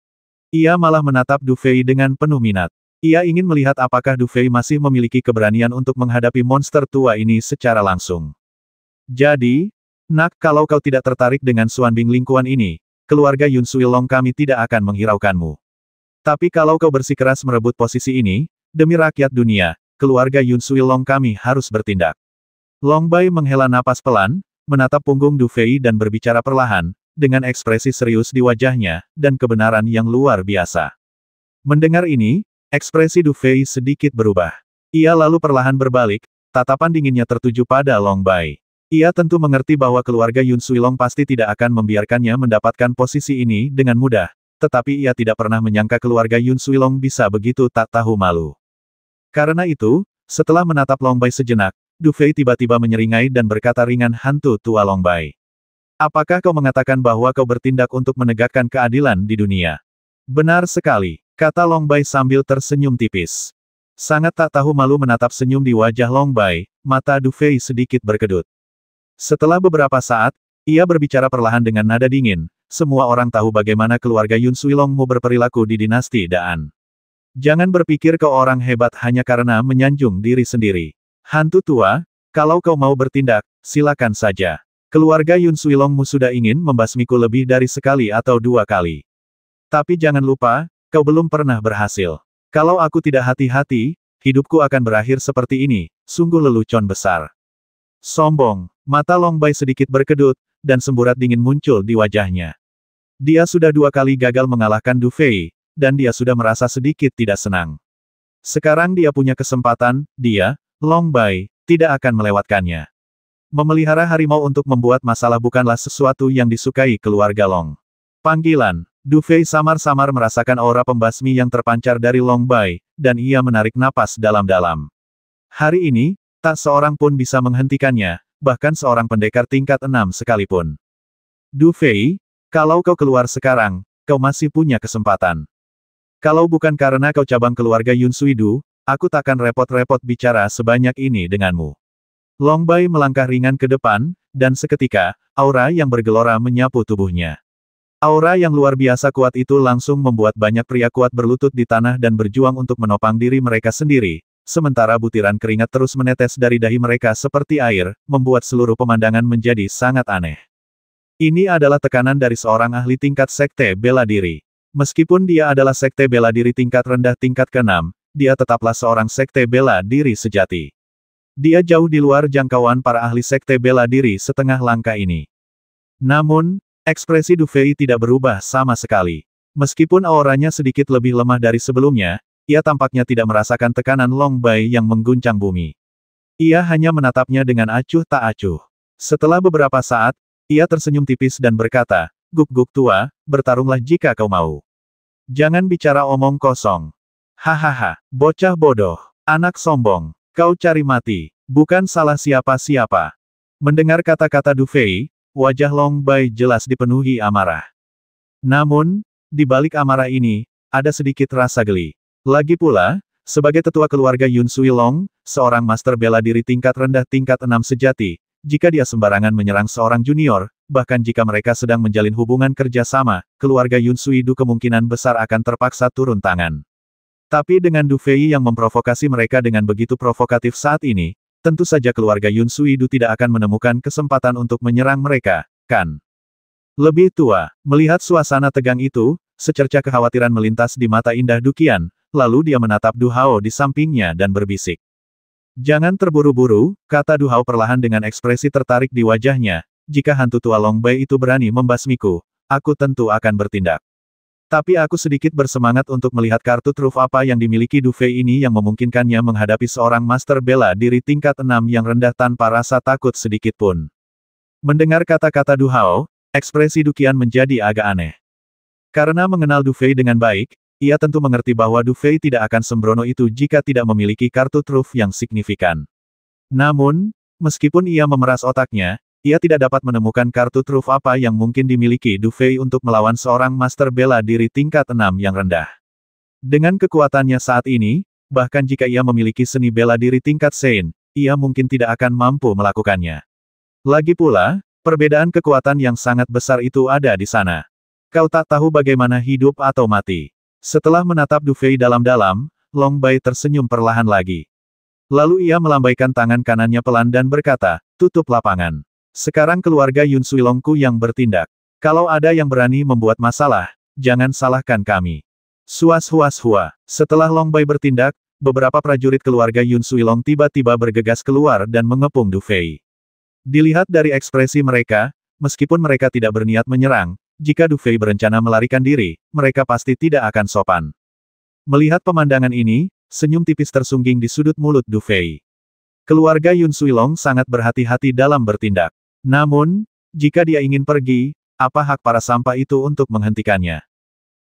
Ia malah menatap Du Fei dengan penuh minat. Ia ingin melihat apakah Du Fei masih memiliki keberanian untuk menghadapi monster tua ini secara langsung. Jadi, nak, kalau kau tidak tertarik dengan Xuanbing Lingkuan ini, keluarga Yun Sui Long kami tidak akan menghiraukanmu. Tapi kalau kau bersikeras merebut posisi ini, demi rakyat dunia, keluarga Yun Sui Long kami harus bertindak. Long Bai menghela napas pelan, menatap punggung Du Fei dan berbicara perlahan, dengan ekspresi serius di wajahnya, dan kebenaran yang luar biasa. Mendengar ini, ekspresi Du Fei sedikit berubah. Ia lalu perlahan berbalik, tatapan dinginnya tertuju pada Long Bai. Ia tentu mengerti bahwa keluarga Yun Sui Long pasti tidak akan membiarkannya mendapatkan posisi ini dengan mudah, tetapi ia tidak pernah menyangka keluarga Yun Sui Long bisa begitu tak tahu malu. Karena itu, setelah menatap Long Bai sejenak, Du Fei tiba-tiba menyeringai dan berkata ringan, hantu tua Long Bai. Apakah kau mengatakan bahwa kau bertindak untuk menegakkan keadilan di dunia? Benar sekali, kata Long Bai sambil tersenyum tipis. Sangat tak tahu malu menatap senyum di wajah Long Bai, mata Du Fei sedikit berkedut. Setelah beberapa saat, ia berbicara perlahan dengan nada dingin, semua orang tahu bagaimana keluarga Yun Sui Long mau berperilaku di dinasti Daan. Jangan berpikir kau orang hebat hanya karena menyanjung diri sendiri. Hantu tua, kalau kau mau bertindak, silakan saja. Keluarga Yun Sui Longmu sudah ingin membasmiku lebih dari sekali atau dua kali. Tapi jangan lupa, kau belum pernah berhasil. Kalau aku tidak hati-hati, hidupku akan berakhir seperti ini, sungguh lelucon besar. Sombong, mata Long Bai sedikit berkedut, dan semburat dingin muncul di wajahnya. Dia sudah dua kali gagal mengalahkan Du Fei, dan dia sudah merasa sedikit tidak senang. Sekarang dia punya kesempatan, dia, Long Bai, tidak akan melewatkannya. Memelihara harimau untuk membuat masalah bukanlah sesuatu yang disukai keluarga Long. Panggilan, Du Fei samar-samar merasakan aura pembasmi yang terpancar dari Long Bai, dan ia menarik napas dalam-dalam. Hari ini, tak seorang pun bisa menghentikannya, bahkan seorang pendekar tingkat 6 sekalipun. Du Fei, kalau kau keluar sekarang, kau masih punya kesempatan. Kalau bukan karena kau cabang keluarga Yun Sui Du, aku takkan repot-repot bicara sebanyak ini denganmu. Long Bai melangkah ringan ke depan, dan seketika, aura yang bergelora menyapu tubuhnya. Aura yang luar biasa kuat itu langsung membuat banyak pria kuat berlutut di tanah dan berjuang untuk menopang diri mereka sendiri, sementara butiran keringat terus menetes dari dahi mereka seperti air, membuat seluruh pemandangan menjadi sangat aneh. Ini adalah tekanan dari seorang ahli tingkat sekte bela diri. Meskipun dia adalah sekte bela diri tingkat rendah tingkat ke-6, dia tetaplah seorang sekte bela diri sejati. Dia jauh di luar jangkauan para ahli sekte bela diri setengah langkah ini. Namun, ekspresi Du Fei tidak berubah sama sekali. Meskipun auranya sedikit lebih lemah dari sebelumnya, ia tampaknya tidak merasakan tekanan Long Bai yang mengguncang bumi. Ia hanya menatapnya dengan acuh tak acuh. Setelah beberapa saat, ia tersenyum tipis dan berkata, "Guk-guk tua, bertarunglah jika kau mau. Jangan bicara omong kosong. Hahaha, bocah bodoh, anak sombong. Kau cari mati, bukan salah siapa-siapa." Mendengar kata-kata Du Fei, wajah Long Bai jelas dipenuhi amarah. Namun, di balik amarah ini, ada sedikit rasa geli. Lagi pula, sebagai tetua keluarga Yun Sui Long, seorang master bela diri tingkat rendah tingkat 6 sejati, jika dia sembarangan menyerang seorang junior, bahkan jika mereka sedang menjalin hubungan kerja sama, keluarga Yun Sui Du kemungkinan besar akan terpaksa turun tangan. Tapi dengan Du Fei yang memprovokasi mereka dengan begitu provokatif saat ini, tentu saja keluarga Yun Sui Du tidak akan menemukan kesempatan untuk menyerang mereka, kan? Lebih tua, melihat suasana tegang itu, secercah kekhawatiran melintas di mata indah Du Qian, lalu dia menatap Du Hao di sampingnya dan berbisik. "Jangan terburu-buru," kata Du Hao perlahan dengan ekspresi tertarik di wajahnya, "jika hantu tua Long Bai itu berani membasmiku, aku tentu akan bertindak. Tapi aku sedikit bersemangat untuk melihat kartu truf apa yang dimiliki Du Fei ini yang memungkinkannya menghadapi seorang master bela diri tingkat 6 yang rendah tanpa rasa takut sedikit pun." Mendengar kata-kata Du Hao, ekspresi Du Qian menjadi agak aneh. Karena mengenal Du Fei dengan baik, ia tentu mengerti bahwa Du Fei tidak akan sembrono itu jika tidak memiliki kartu truf yang signifikan. Namun, meskipun ia memeras otaknya, ia tidak dapat menemukan kartu truf apa yang mungkin dimiliki Du Fei untuk melawan seorang master bela diri tingkat 6 yang rendah. Dengan kekuatannya saat ini, bahkan jika ia memiliki seni bela diri tingkat Sein, ia mungkin tidak akan mampu melakukannya. Lagi pula, perbedaan kekuatan yang sangat besar itu ada di sana. Kau tak tahu bagaimana hidup atau mati. Setelah menatap Du Fei dalam-dalam, Long Bai tersenyum perlahan lagi. Lalu ia melambaikan tangan kanannya pelan dan berkata, tutup lapangan. Sekarang keluarga Yun Suilongku yang bertindak. Kalau ada yang berani membuat masalah, jangan salahkan kami. Suas-huas-hua. Setelah Long Bai bertindak, beberapa prajurit keluarga Yun Suilong tiba-tiba bergegas keluar dan mengepung Du Fei. Dilihat dari ekspresi mereka, meskipun mereka tidak berniat menyerang, jika Du Fei berencana melarikan diri, mereka pasti tidak akan sopan. Melihat pemandangan ini, senyum tipis tersungging di sudut mulut Du Fei. Keluarga Yun Suilong sangat berhati-hati dalam bertindak. Namun, jika dia ingin pergi, apa hak para sampah itu untuk menghentikannya?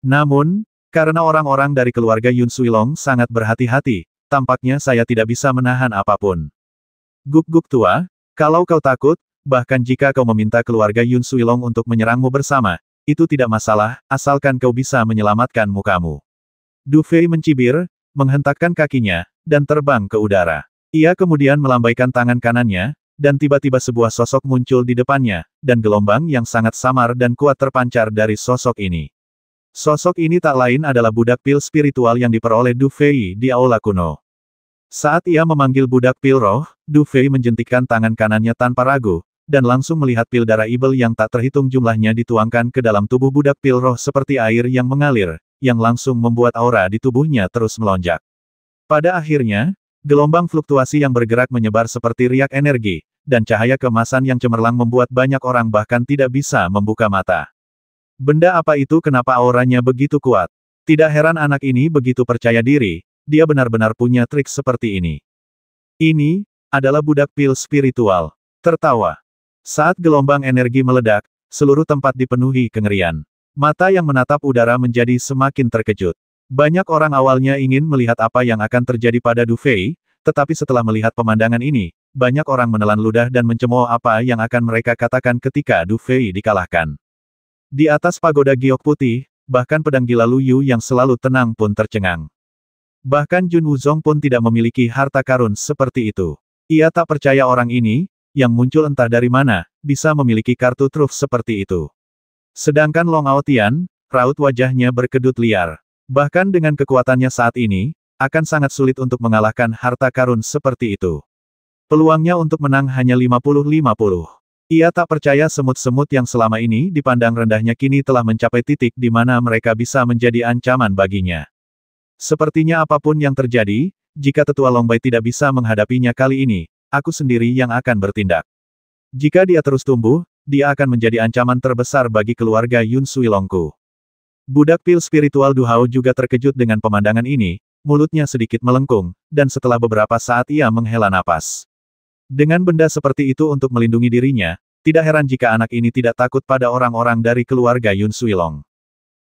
Namun, karena orang-orang dari keluarga Yun Suilong sangat berhati-hati, tampaknya saya tidak bisa menahan apapun. Guk-guk tua, kalau kau takut, bahkan jika kau meminta keluarga Yun Suilong untuk menyerangmu bersama, itu tidak masalah, asalkan kau bisa menyelamatkan mukamu. Du Fei mencibir, menghentakkan kakinya, dan terbang ke udara. Ia kemudian melambaikan tangan kanannya, dan tiba-tiba sebuah sosok muncul di depannya, dan gelombang yang sangat samar dan kuat terpancar dari sosok ini. Sosok ini tak lain adalah budak pil spiritual yang diperoleh Du Fei di aula kuno. Saat ia memanggil budak pil roh, Du Fei menjentikkan tangan kanannya tanpa ragu, dan langsung melihat pil darah ibel yang tak terhitung jumlahnya dituangkan ke dalam tubuh budak pil roh seperti air yang mengalir, yang langsung membuat aura di tubuhnya terus melonjak. Pada akhirnya, gelombang fluktuasi yang bergerak menyebar seperti riak energi, dan cahaya keemasan yang cemerlang membuat banyak orang bahkan tidak bisa membuka mata. Benda apa itu, kenapa auranya begitu kuat? Tidak heran anak ini begitu percaya diri, dia benar-benar punya trik seperti ini. Ini adalah budak pil spiritual. Tertawa. Saat gelombang energi meledak, seluruh tempat dipenuhi kengerian. Mata yang menatap udara menjadi semakin terkejut. Banyak orang awalnya ingin melihat apa yang akan terjadi pada Du Fei, tetapi setelah melihat pemandangan ini, banyak orang menelan ludah dan mencemooh apa yang akan mereka katakan ketika Du Fei dikalahkan. Di atas pagoda giok putih, bahkan pedang gila Lu Yu yang selalu tenang pun tercengang. Bahkan Jun Wuzong pun tidak memiliki harta karun seperti itu. Ia tak percaya orang ini, yang muncul entah dari mana, bisa memiliki kartu truf seperti itu. Sedangkan Long Aotian, raut wajahnya berkedut liar. Bahkan dengan kekuatannya saat ini, akan sangat sulit untuk mengalahkan harta karun seperti itu. Peluangnya untuk menang hanya 50-50. Ia tak percaya semut-semut yang selama ini dipandang rendahnya kini telah mencapai titik di mana mereka bisa menjadi ancaman baginya. Sepertinya apapun yang terjadi, jika tetua Long Bai tidak bisa menghadapinya kali ini, aku sendiri yang akan bertindak. Jika dia terus tumbuh, dia akan menjadi ancaman terbesar bagi keluarga Yun Suilongku. Budak pil spiritual Du Hao juga terkejut dengan pemandangan ini, mulutnya sedikit melengkung, dan setelah beberapa saat ia menghela napas. Dengan benda seperti itu untuk melindungi dirinya, tidak heran jika anak ini tidak takut pada orang-orang dari keluarga Yun Suilong.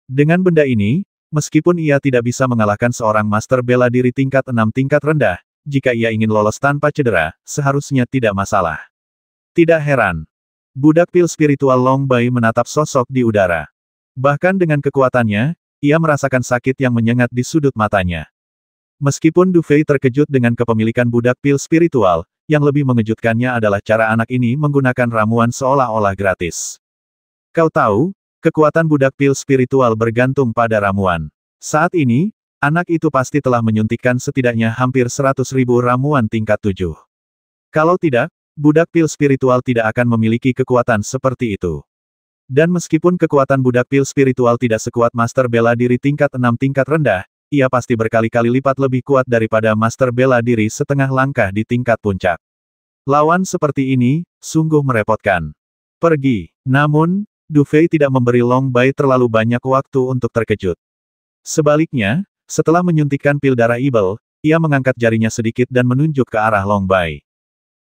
Dengan benda ini, meskipun ia tidak bisa mengalahkan seorang master bela diri tingkat 6 tingkat rendah, jika ia ingin lolos tanpa cedera, seharusnya tidak masalah. Tidak heran. Budak pil spiritual Long Bai menatap sosok di udara. Bahkan dengan kekuatannya, ia merasakan sakit yang menyengat di sudut matanya. Meskipun Du Fei terkejut dengan kepemilikan budak pil spiritual, yang lebih mengejutkannya adalah cara anak ini menggunakan ramuan seolah-olah gratis. Kau tahu, kekuatan budak pil spiritual bergantung pada ramuan. Saat ini, anak itu pasti telah menyuntikkan setidaknya hampir 100.000 ramuan tingkat 7. Kalau tidak, budak pil spiritual tidak akan memiliki kekuatan seperti itu. Dan meskipun kekuatan budak pil spiritual tidak sekuat master bela diri tingkat 6 tingkat rendah, ia pasti berkali-kali lipat lebih kuat daripada master bela diri setengah langkah di tingkat puncak. Lawan seperti ini, sungguh merepotkan. Pergi. Namun, Du Fei tidak memberi Long Bai terlalu banyak waktu untuk terkejut. Sebaliknya, setelah menyuntikkan pil darah ibel, ia mengangkat jarinya sedikit dan menunjuk ke arah Long Bai.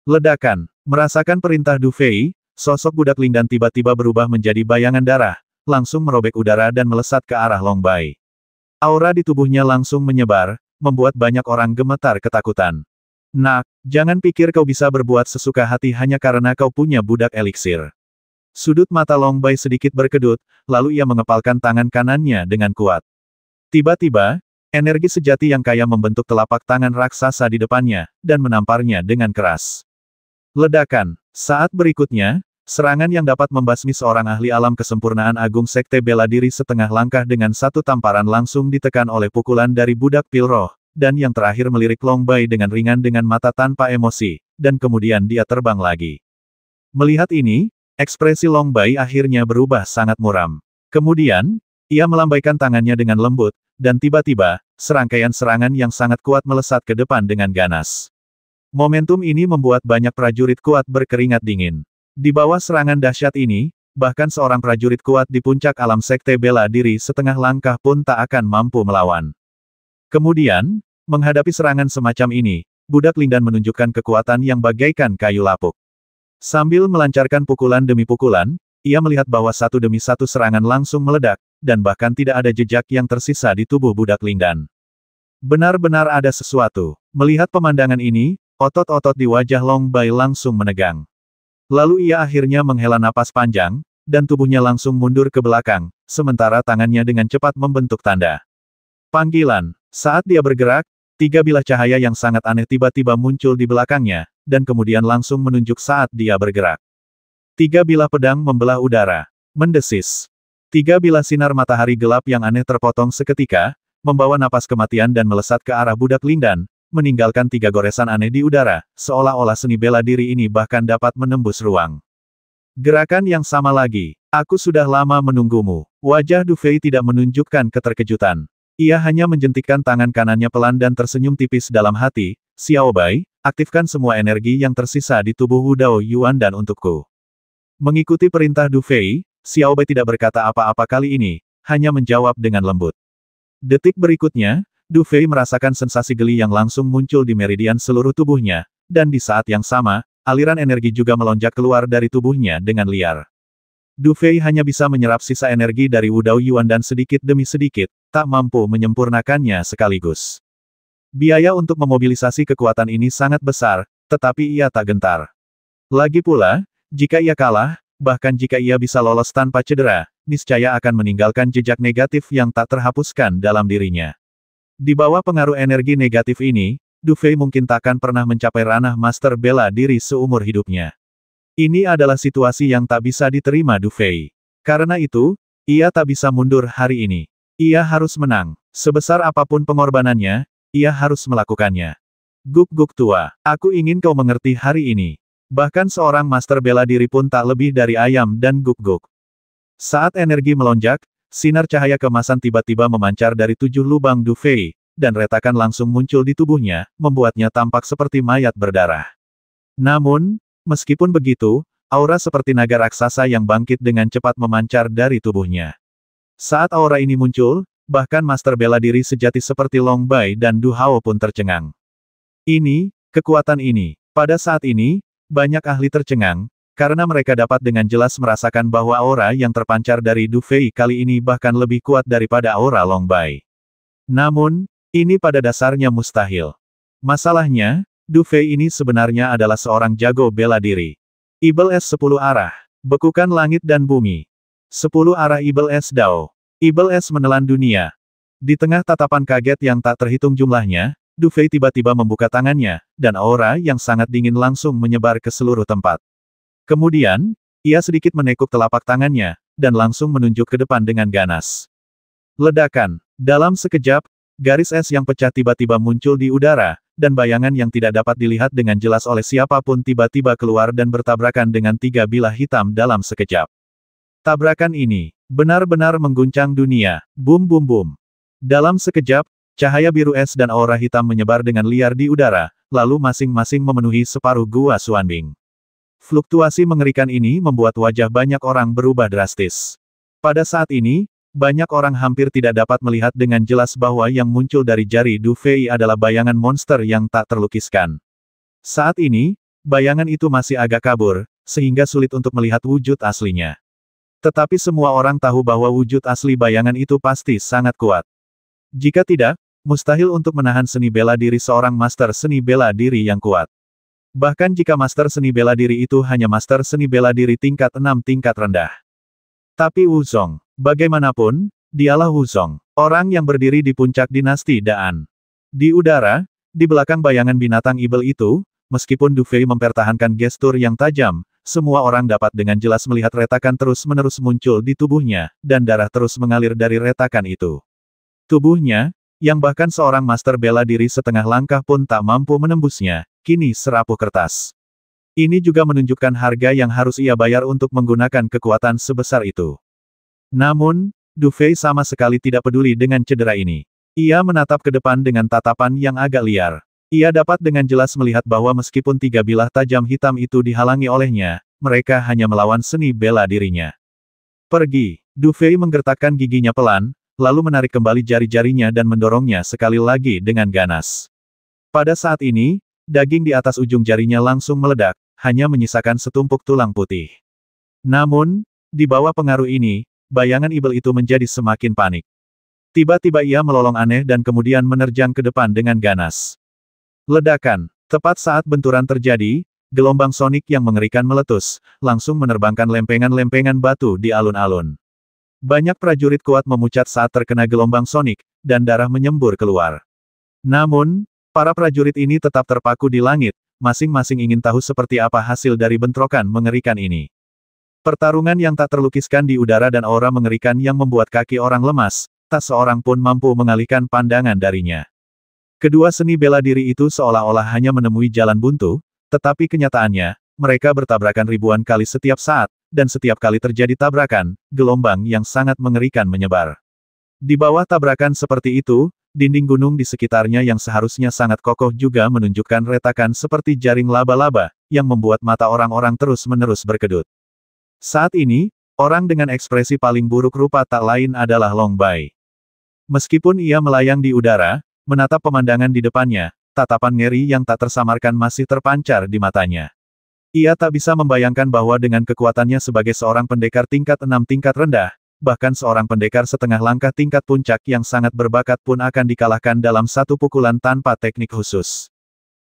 Ledakan. Merasakan perintah Du Fei, sosok budak Lingdan tiba-tiba berubah menjadi bayangan darah, langsung merobek udara dan melesat ke arah Long Bai. Aura di tubuhnya langsung menyebar, membuat banyak orang gemetar ketakutan. Nak, jangan pikir kau bisa berbuat sesuka hati hanya karena kau punya budak eliksir. Sudut mata Long Bai sedikit berkedut, lalu ia mengepalkan tangan kanannya dengan kuat. Tiba-tiba, energi sejati yang kaya membentuk telapak tangan raksasa di depannya, dan menamparnya dengan keras. Ledakan. Saat berikutnya, serangan yang dapat membasmi seorang ahli alam kesempurnaan agung Sekte Bela Diri setengah langkah dengan satu tamparan langsung ditekan oleh pukulan dari budak pil roh, dan yang terakhir melirik Long Bai dengan ringan dengan mata tanpa emosi, dan kemudian dia terbang lagi. Melihat ini, ekspresi Long Bai akhirnya berubah sangat muram. Kemudian, ia melambaikan tangannya dengan lembut, dan tiba-tiba, serangkaian serangan yang sangat kuat melesat ke depan dengan ganas. Momentum ini membuat banyak prajurit kuat berkeringat dingin. Di bawah serangan dahsyat ini, bahkan seorang prajurit kuat di puncak alam Sekte Bela Diri setengah langkah pun tak akan mampu melawan. Kemudian, menghadapi serangan semacam ini, budak Lindan menunjukkan kekuatan yang bagaikan kayu lapuk. Sambil melancarkan pukulan demi pukulan, ia melihat bahwa satu demi satu serangan langsung meledak, dan bahkan tidak ada jejak yang tersisa di tubuh budak Lindan. Benar-benar ada sesuatu. Melihat pemandangan ini, otot-otot di wajah Long Bai langsung menegang. Lalu ia akhirnya menghela napas panjang, dan tubuhnya langsung mundur ke belakang, sementara tangannya dengan cepat membentuk tanda. Panggilan. Saat dia bergerak, tiga bilah cahaya yang sangat aneh tiba-tiba muncul di belakangnya, dan kemudian langsung menunjuk saat dia bergerak. Tiga bilah pedang membelah udara. Mendesis. Tiga bilah sinar matahari gelap yang aneh terpotong seketika, membawa napas kematian dan melesat ke arah budak Lindan, meninggalkan tiga goresan aneh di udara, seolah-olah seni bela diri ini bahkan dapat menembus ruang. Gerakan yang sama lagi. Aku sudah lama menunggumu. Wajah Du Fei tidak menunjukkan keterkejutan. Ia hanya menjentikkan tangan kanannya pelan dan tersenyum tipis dalam hati. Xiao Bai, aktifkan semua energi yang tersisa di tubuh Wu Dao Yuan dan untukku. Mengikuti perintah Du Fei, Xiao Bai tidak berkata apa-apa kali ini, hanya menjawab dengan lembut. Detik berikutnya, Du Fei merasakan sensasi geli yang langsung muncul di meridian seluruh tubuhnya, dan di saat yang sama, aliran energi juga melonjak keluar dari tubuhnya dengan liar. Du Fei hanya bisa menyerap sisa energi dari Wu Dao Yuan dan sedikit demi sedikit, tak mampu menyempurnakannya sekaligus. Biaya untuk memobilisasi kekuatan ini sangat besar, tetapi ia tak gentar. Lagi pula, jika ia kalah, bahkan jika ia bisa lolos tanpa cedera, niscaya akan meninggalkan jejak negatif yang tak terhapuskan dalam dirinya. Di bawah pengaruh energi negatif ini, Du Fei mungkin takkan pernah mencapai ranah master bela diri seumur hidupnya. Ini adalah situasi yang tak bisa diterima Du Fei. Karena itu, ia tak bisa mundur hari ini. Ia harus menang. Sebesar apapun pengorbanannya, ia harus melakukannya. Guk-guk tua, aku ingin kau mengerti hari ini. Bahkan seorang master bela diri pun tak lebih dari ayam dan guk-guk. Saat energi melonjak, sinar cahaya kemasan tiba-tiba memancar dari 7 lubang Du Fei, dan retakan langsung muncul di tubuhnya, membuatnya tampak seperti mayat berdarah. Namun, meskipun begitu, aura seperti naga raksasa yang bangkit dengan cepat memancar dari tubuhnya. Saat aura ini muncul, bahkan master bela diri sejati seperti Long Bai dan Du Hao pun tercengang. Kekuatan ini. Pada saat ini, banyak ahli tercengang, karena mereka dapat dengan jelas merasakan bahwa aura yang terpancar dari Du Fei kali ini bahkan lebih kuat daripada aura Long Bai. Namun, ini pada dasarnya mustahil. Masalahnya, Du Fei ini sebenarnya adalah seorang jago bela diri. Ibel es 10 arah. Bekukan langit dan bumi. 10 arah Ibel es Dao. Ibel es menelan dunia. Di tengah tatapan kaget yang tak terhitung jumlahnya, Du Fei tiba-tiba membuka tangannya, dan aura yang sangat dingin langsung menyebar ke seluruh tempat. Kemudian, ia sedikit menekuk telapak tangannya, dan langsung menunjuk ke depan dengan ganas. Ledakan. Dalam sekejap, garis es yang pecah tiba-tiba muncul di udara, dan bayangan yang tidak dapat dilihat dengan jelas oleh siapapun tiba-tiba keluar dan bertabrakan dengan 3 bilah hitam dalam sekejap. Tabrakan ini benar-benar mengguncang dunia. Bum bum bum. Dalam sekejap, cahaya biru es dan aura hitam menyebar dengan liar di udara, lalu masing-masing memenuhi separuh gua Xuanbing. Fluktuasi mengerikan ini membuat wajah banyak orang berubah drastis. Pada saat ini, banyak orang hampir tidak dapat melihat dengan jelas bahwa yang muncul dari jari Du Fei adalah bayangan monster yang tak terlukiskan. Saat ini, bayangan itu masih agak kabur, sehingga sulit untuk melihat wujud aslinya. Tetapi semua orang tahu bahwa wujud asli bayangan itu pasti sangat kuat. Jika tidak, mustahil untuk menahan seni bela diri seorang master seni bela diri yang kuat. Bahkan jika master seni bela diri itu hanya master seni bela diri tingkat 6 tingkat rendah. Tapi Wuzong, bagaimanapun, dialah Wuzong, orang yang berdiri di puncak dinasti Daan. Di udara, di belakang bayangan binatang ibel itu, meskipun Du Fei mempertahankan gestur yang tajam, semua orang dapat dengan jelas melihat retakan terus-menerus muncul di tubuhnya, dan darah terus mengalir dari retakan itu. Tubuhnya, yang bahkan seorang master bela diri setengah langkah pun tak mampu menembusnya, kini serapuh kertas. Ini juga menunjukkan harga yang harus ia bayar untuk menggunakan kekuatan sebesar itu. Namun, Du Fei sama sekali tidak peduli dengan cedera ini. Ia menatap ke depan dengan tatapan yang agak liar. Ia dapat dengan jelas melihat bahwa meskipun 3 bilah tajam hitam itu dihalangi olehnya, mereka hanya melawan seni bela dirinya. Pergi. Du Fei menggertakkan giginya pelan, lalu menarik kembali jari-jarinya dan mendorongnya sekali lagi dengan ganas. Pada saat ini, daging di atas ujung jarinya langsung meledak, hanya menyisakan setumpuk tulang putih. Namun, di bawah pengaruh ini, bayangan ibel itu menjadi semakin panik. Tiba-tiba ia melolong aneh dan kemudian menerjang ke depan dengan ganas. Ledakan. Tepat saat benturan terjadi, gelombang sonik yang mengerikan meletus, langsung menerbangkan lempengan-lempengan batu di alun-alun. Banyak prajurit kuat memucat saat terkena gelombang sonik, dan darah menyembur keluar. Namun, para prajurit ini tetap terpaku di langit, masing-masing ingin tahu seperti apa hasil dari bentrokan mengerikan ini. Pertarungan yang tak terlukiskan di udara dan aura mengerikan yang membuat kaki orang lemas, tak seorang pun mampu mengalihkan pandangan darinya. Kedua seni bela diri itu seolah-olah hanya menemui jalan buntu, tetapi kenyataannya, mereka bertabrakan ribuan kali setiap saat, dan setiap kali terjadi tabrakan, gelombang yang sangat mengerikan menyebar. Di bawah tabrakan seperti itu, dinding gunung di sekitarnya yang seharusnya sangat kokoh juga menunjukkan retakan seperti jaring laba-laba, yang membuat mata orang-orang terus-menerus berkedut. Saat ini, orang dengan ekspresi paling buruk rupa tak lain adalah Long Bai. Meskipun ia melayang di udara, menatap pemandangan di depannya, tatapan ngeri yang tak tersamarkan masih terpancar di matanya. Ia tak bisa membayangkan bahwa dengan kekuatannya sebagai seorang pendekar tingkat 6 tingkat rendah, bahkan seorang pendekar setengah langkah tingkat puncak yang sangat berbakat pun akan dikalahkan dalam satu pukulan tanpa teknik khusus.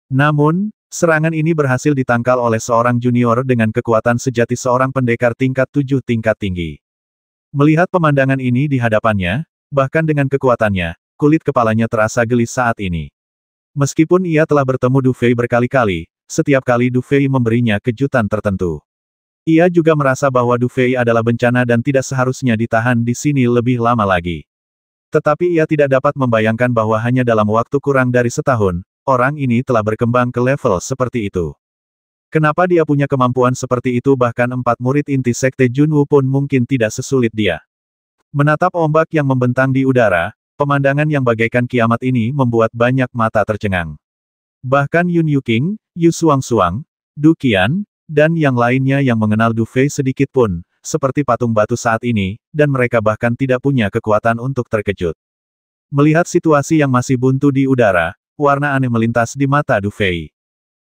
Namun, serangan ini berhasil ditangkal oleh seorang junior dengan kekuatan sejati seorang pendekar tingkat 7 tingkat tinggi. Melihat pemandangan ini di hadapannya, bahkan dengan kekuatannya, kulit kepalanya terasa gelis saat ini. Meskipun ia telah bertemu Du Fei berkali-kali, setiap kali Du Fei memberinya kejutan tertentu. Ia juga merasa bahwa Du Fei adalah bencana dan tidak seharusnya ditahan di sini lebih lama lagi. Tetapi ia tidak dapat membayangkan bahwa hanya dalam waktu kurang dari setahun, orang ini telah berkembang ke level seperti itu. Kenapa dia punya kemampuan seperti itu bahkan 4 murid inti sekte Junwu pun mungkin tidak sesulit dia. Menatap ombak yang membentang di udara, pemandangan yang bagaikan kiamat ini membuat banyak mata tercengang. Bahkan Yun Yuking, Yu Suang-Suang, Du Qian, dan yang lainnya yang mengenal Du Fei sedikit pun, seperti patung batu saat ini, dan mereka bahkan tidak punya kekuatan untuk terkejut. Melihat situasi yang masih buntu di udara, warna aneh melintas di mata Du Fei.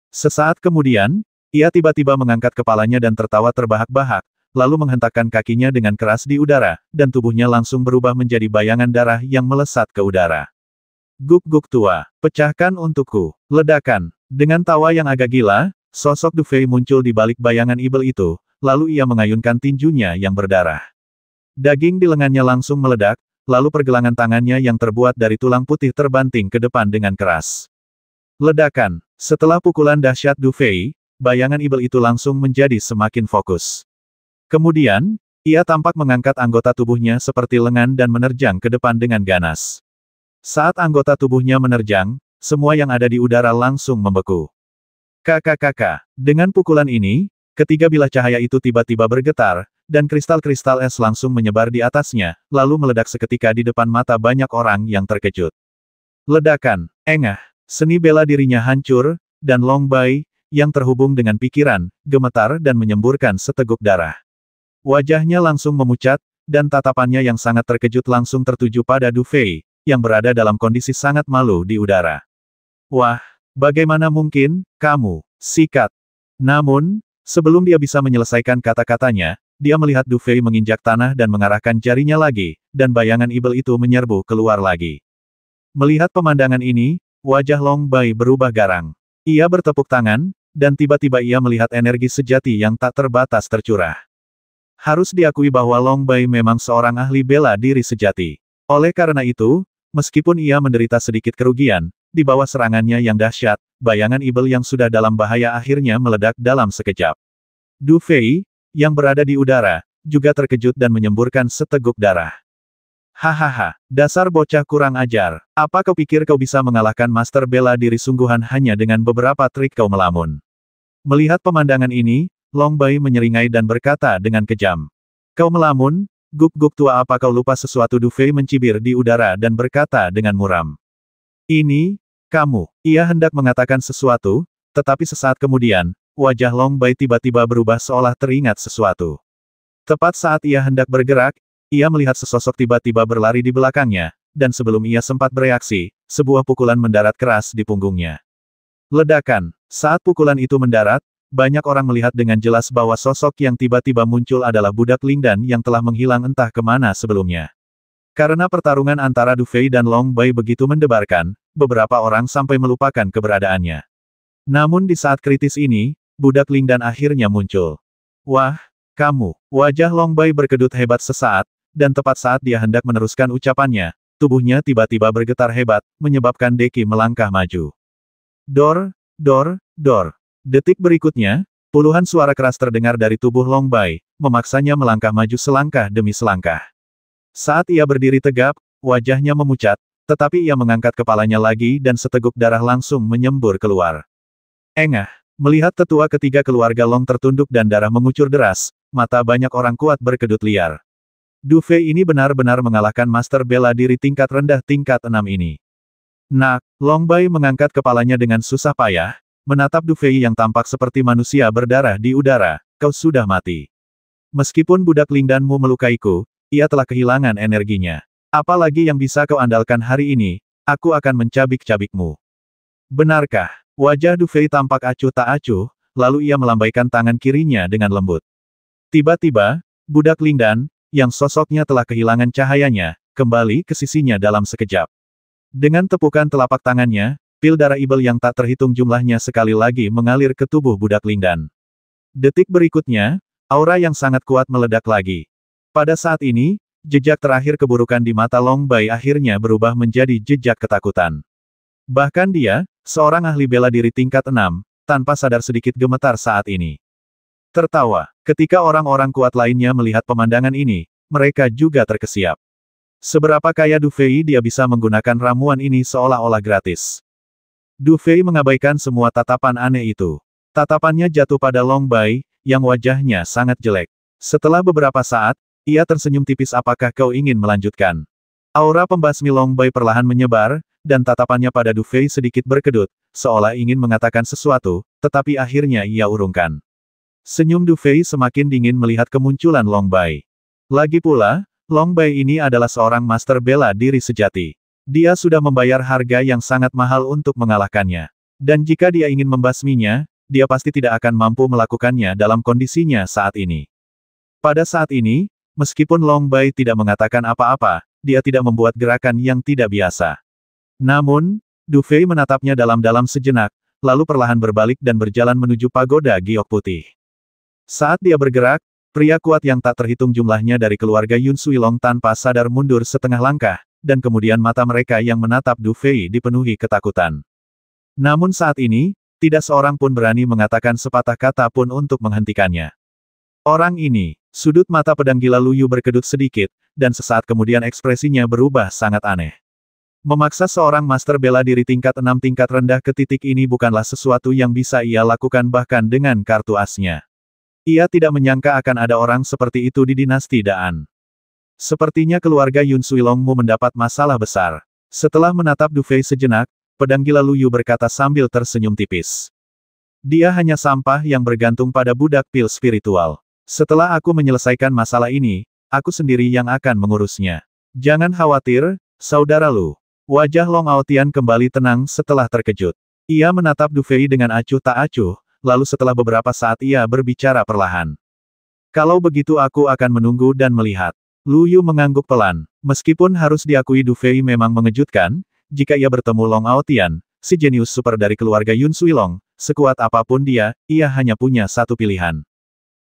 Sesaat kemudian, ia tiba-tiba mengangkat kepalanya dan tertawa terbahak-bahak, lalu menghentakkan kakinya dengan keras di udara, dan tubuhnya langsung berubah menjadi bayangan darah yang melesat ke udara. Guk-guk tua, pecahkan untukku. Ledakan. Dengan tawa yang agak gila, sosok Du Fei muncul di balik bayangan ibel itu, lalu ia mengayunkan tinjunya yang berdarah. Daging di lengannya langsung meledak, lalu pergelangan tangannya yang terbuat dari tulang putih terbanting ke depan dengan keras. Ledakan. Setelah pukulan dahsyat Du Fei, bayangan ibel itu langsung menjadi semakin fokus. Kemudian, ia tampak mengangkat anggota tubuhnya seperti lengan dan menerjang ke depan dengan ganas. Saat anggota tubuhnya menerjang, semua yang ada di udara langsung membeku. Kakak-kakak, dengan pukulan ini, ketiga bilah cahaya itu tiba-tiba bergetar, dan kristal-kristal es langsung menyebar di atasnya, lalu meledak seketika di depan mata banyak orang yang terkejut. Ledakan, engah, seni bela dirinya hancur, dan Long Bai, yang terhubung dengan pikiran, gemetar dan menyemburkan seteguk darah. Wajahnya langsung memucat, dan tatapannya yang sangat terkejut langsung tertuju pada Du Fei, yang berada dalam kondisi sangat malu di udara. Wah, bagaimana mungkin, kamu, sikat. Namun, sebelum dia bisa menyelesaikan kata-katanya, dia melihat Du Fei menginjak tanah dan mengarahkan jarinya lagi, dan bayangan ibel itu menyerbu keluar lagi. Melihat pemandangan ini, wajah Long Bai berubah garang. Ia bertepuk tangan, dan tiba-tiba ia melihat energi sejati yang tak terbatas tercurah. Harus diakui bahwa Long Bai memang seorang ahli bela diri sejati. Oleh karena itu, meskipun ia menderita sedikit kerugian, di bawah serangannya yang dahsyat, bayangan ibel yang sudah dalam bahaya akhirnya meledak dalam sekejap. Du Fei, yang berada di udara, juga terkejut dan menyemburkan seteguk darah. Hahaha, dasar bocah kurang ajar. Apa kau pikir kau bisa mengalahkan master bela diri sungguhan hanya dengan beberapa trik kau melamun? Melihat pemandangan ini, Long Bai menyeringai dan berkata dengan kejam. Kau melamun? Guk-guk tua, apa kau lupa sesuatu? Du Fei mencibir di udara dan berkata dengan muram. Ini, kamu. Ia hendak mengatakan sesuatu, tetapi sesaat kemudian, wajah Long Bai tiba-tiba berubah seolah teringat sesuatu. Tepat saat ia hendak bergerak, ia melihat sesosok tiba-tiba berlari di belakangnya, dan sebelum ia sempat bereaksi, sebuah pukulan mendarat keras di punggungnya. Ledakan. Saat pukulan itu mendarat, banyak orang melihat dengan jelas bahwa sosok yang tiba-tiba muncul adalah budak Lingdan yang telah menghilang entah kemana sebelumnya. Karena pertarungan antara Du Fei dan Long Bai begitu mendebarkan, beberapa orang sampai melupakan keberadaannya. Namun di saat kritis ini, budak Lingdan akhirnya muncul. Wah, kamu. Wajah Long Bai berkedut hebat sesaat, dan tepat saat dia hendak meneruskan ucapannya, tubuhnya tiba-tiba bergetar hebat, menyebabkan Deki melangkah maju. Dor, dor, dor. Detik berikutnya, puluhan suara keras terdengar dari tubuh Long Bai, memaksanya melangkah maju selangkah demi selangkah. Saat ia berdiri tegap, wajahnya memucat, tetapi ia mengangkat kepalanya lagi dan seteguk darah langsung menyembur keluar. Engah, melihat tetua ketiga keluarga Long tertunduk dan darah mengucur deras, mata banyak orang kuat berkedut liar. Du Fei ini benar-benar mengalahkan master bela diri tingkat rendah tingkat 6 ini. Nak, Long Bai mengangkat kepalanya dengan susah payah, menatap Du Fei yang tampak seperti manusia berdarah di udara, kau sudah mati. Meskipun budak Lingdanmu melukaiku, ia telah kehilangan energinya. Apalagi yang bisa kau andalkan hari ini, aku akan mencabik-cabikmu. Benarkah? Wajah Du Fei tampak acuh tak acuh, lalu ia melambaikan tangan kirinya dengan lembut. Tiba-tiba, budak Lingdan, yang sosoknya telah kehilangan cahayanya, kembali ke sisinya dalam sekejap. Dengan tepukan telapak tangannya, pil darah ibel yang tak terhitung jumlahnya sekali lagi mengalir ke tubuh budak Lingdan. Detik berikutnya, aura yang sangat kuat meledak lagi. Pada saat ini, jejak terakhir keburukan di mata Long Bai akhirnya berubah menjadi jejak ketakutan. Bahkan dia, seorang ahli bela diri tingkat 6, tanpa sadar sedikit gemetar saat ini. Tertawa, ketika orang-orang kuat lainnya melihat pemandangan ini, mereka juga terkesiap. Seberapa kaya Du Fei dia bisa menggunakan ramuan ini seolah-olah gratis. Du Fei mengabaikan semua tatapan aneh itu. Tatapannya jatuh pada Long Bai, yang wajahnya sangat jelek. Setelah beberapa saat, ia tersenyum tipis. Apakah kau ingin melanjutkan? Aura pembasmi Long Bai perlahan menyebar, dan tatapannya pada Du Fei sedikit berkedut, seolah ingin mengatakan sesuatu, tetapi akhirnya ia urungkan. Senyum Du Fei semakin dingin melihat kemunculan Long Bai. Lagi pula, Long Bai ini adalah seorang master bela diri sejati. Dia sudah membayar harga yang sangat mahal untuk mengalahkannya. Dan jika dia ingin membasminya, dia pasti tidak akan mampu melakukannya dalam kondisinya saat ini. Pada saat ini, meskipun Long Bai tidak mengatakan apa-apa, dia tidak membuat gerakan yang tidak biasa. Namun, Du Fei menatapnya dalam-dalam sejenak, lalu perlahan berbalik dan berjalan menuju pagoda giok putih. Saat dia bergerak, pria kuat yang tak terhitung jumlahnya dari keluarga Yun Suilong tanpa sadar mundur setengah langkah, dan kemudian mata mereka yang menatap Du Fei dipenuhi ketakutan. Namun saat ini, tidak seorang pun berani mengatakan sepatah kata pun untuk menghentikannya. Orang ini, sudut mata pedang gila Luyu berkedut sedikit, dan sesaat kemudian ekspresinya berubah sangat aneh. Memaksa seorang master bela diri tingkat 6 tingkat rendah ke titik ini bukanlah sesuatu yang bisa ia lakukan bahkan dengan kartu asnya. Ia tidak menyangka akan ada orang seperti itu di dinasti Daan. Sepertinya keluarga Yun Suilongmu mendapat masalah besar. Setelah menatap Du Fei sejenak, pedang gila Luyu berkata sambil tersenyum tipis. Dia hanya sampah yang bergantung pada budak pil spiritual. Setelah aku menyelesaikan masalah ini, aku sendiri yang akan mengurusnya. Jangan khawatir, saudara Lu. Wajah Long Aotian kembali tenang setelah terkejut. Ia menatap Du Fei dengan acuh tak acuh, lalu setelah beberapa saat ia berbicara perlahan. Kalau begitu aku akan menunggu dan melihat. Lu Yu mengangguk pelan. Meskipun harus diakui Du Fei memang mengejutkan, jika ia bertemu Long Aotian, si jenius super dari keluarga Yun Suilong, sekuat apapun dia, ia hanya punya satu pilihan.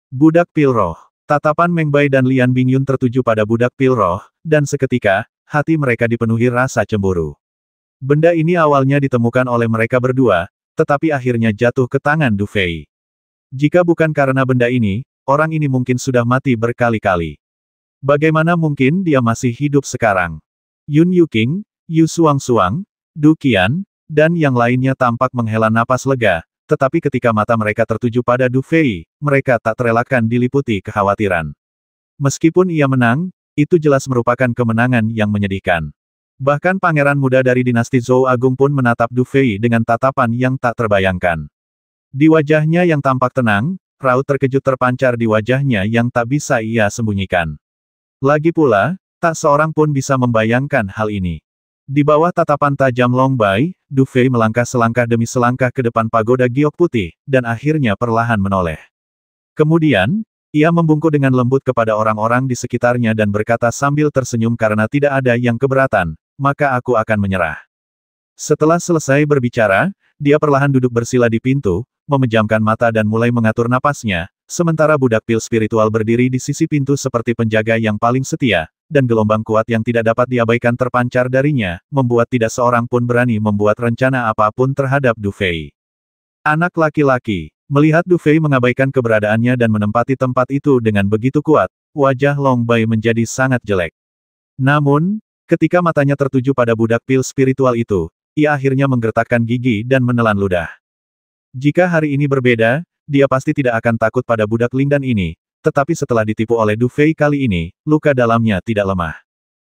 Budak pil roh. Tatapan Meng Bai dan Lian Bingyun tertuju pada budak pil roh, dan seketika, hati mereka dipenuhi rasa cemburu. Benda ini awalnya ditemukan oleh mereka berdua, tetapi akhirnya jatuh ke tangan Du Fei. Jika bukan karena benda ini, orang ini mungkin sudah mati berkali-kali. Bagaimana mungkin dia masih hidup sekarang? Yun Yuking, Yu Suang-Suang, Du Qian, dan yang lainnya tampak menghela napas lega, tetapi ketika mata mereka tertuju pada Du Fei, mereka tak terelakkan diliputi kekhawatiran. Meskipun ia menang, itu jelas merupakan kemenangan yang menyedihkan. Bahkan pangeran muda dari dinasti Zhou Agung pun menatap Du Fei dengan tatapan yang tak terbayangkan. Di wajahnya yang tampak tenang, raut terkejut terpancar di wajahnya yang tak bisa ia sembunyikan. Lagi pula, tak seorang pun bisa membayangkan hal ini. Di bawah tatapan tajam Long Bai, Du Fei melangkah selangkah demi selangkah ke depan pagoda giok putih, dan akhirnya perlahan menoleh. Kemudian, ia membungkuk dengan lembut kepada orang-orang di sekitarnya dan berkata sambil tersenyum karena tidak ada yang keberatan, maka aku akan menyerah. Setelah selesai berbicara, dia perlahan duduk bersila di pintu, memejamkan mata dan mulai mengatur napasnya, sementara budak pil spiritual berdiri di sisi pintu seperti penjaga yang paling setia, dan gelombang kuat yang tidak dapat diabaikan terpancar darinya, membuat tidak seorang pun berani membuat rencana apapun terhadap Du Fei. Anak laki-laki, melihat Du Fei mengabaikan keberadaannya dan menempati tempat itu dengan begitu kuat, wajah Long Bai menjadi sangat jelek. Namun, ketika matanya tertuju pada budak pil spiritual itu, ia akhirnya menggertakkan gigi dan menelan ludah. Jika hari ini berbeda, dia pasti tidak akan takut pada budak Lingdan ini, tetapi setelah ditipu oleh Du Fei kali ini, luka dalamnya tidak lemah.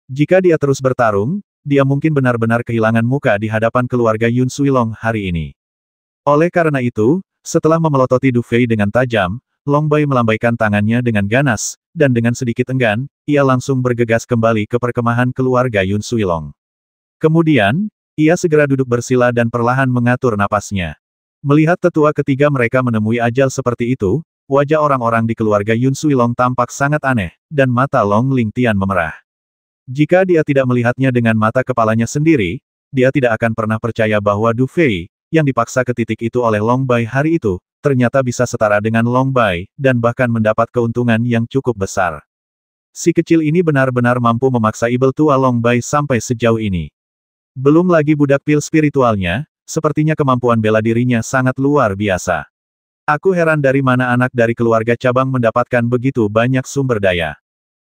Jika dia terus bertarung, dia mungkin benar-benar kehilangan muka di hadapan keluarga Yun Suilong hari ini. Oleh karena itu, setelah memelototi Du Fei dengan tajam, Long Bai melambaikan tangannya dengan ganas, dan dengan sedikit enggan, ia langsung bergegas kembali ke perkemahan keluarga Yun Suilong. Kemudian, ia segera duduk bersila dan perlahan mengatur napasnya. Melihat tetua ketiga mereka menemui ajal seperti itu, wajah orang-orang di keluarga Yun Suilong tampak sangat aneh, dan mata Long Lingtian memerah. Jika dia tidak melihatnya dengan mata kepalanya sendiri, dia tidak akan pernah percaya bahwa Du Fei, yang dipaksa ke titik itu oleh Long Bai hari itu, ternyata bisa setara dengan Long Bai, dan bahkan mendapat keuntungan yang cukup besar. Si kecil ini benar-benar mampu memaksa ibel tua Long Bai sampai sejauh ini. Belum lagi budak pil spiritualnya, sepertinya kemampuan bela dirinya sangat luar biasa. Aku heran dari mana anak dari keluarga cabang mendapatkan begitu banyak sumber daya.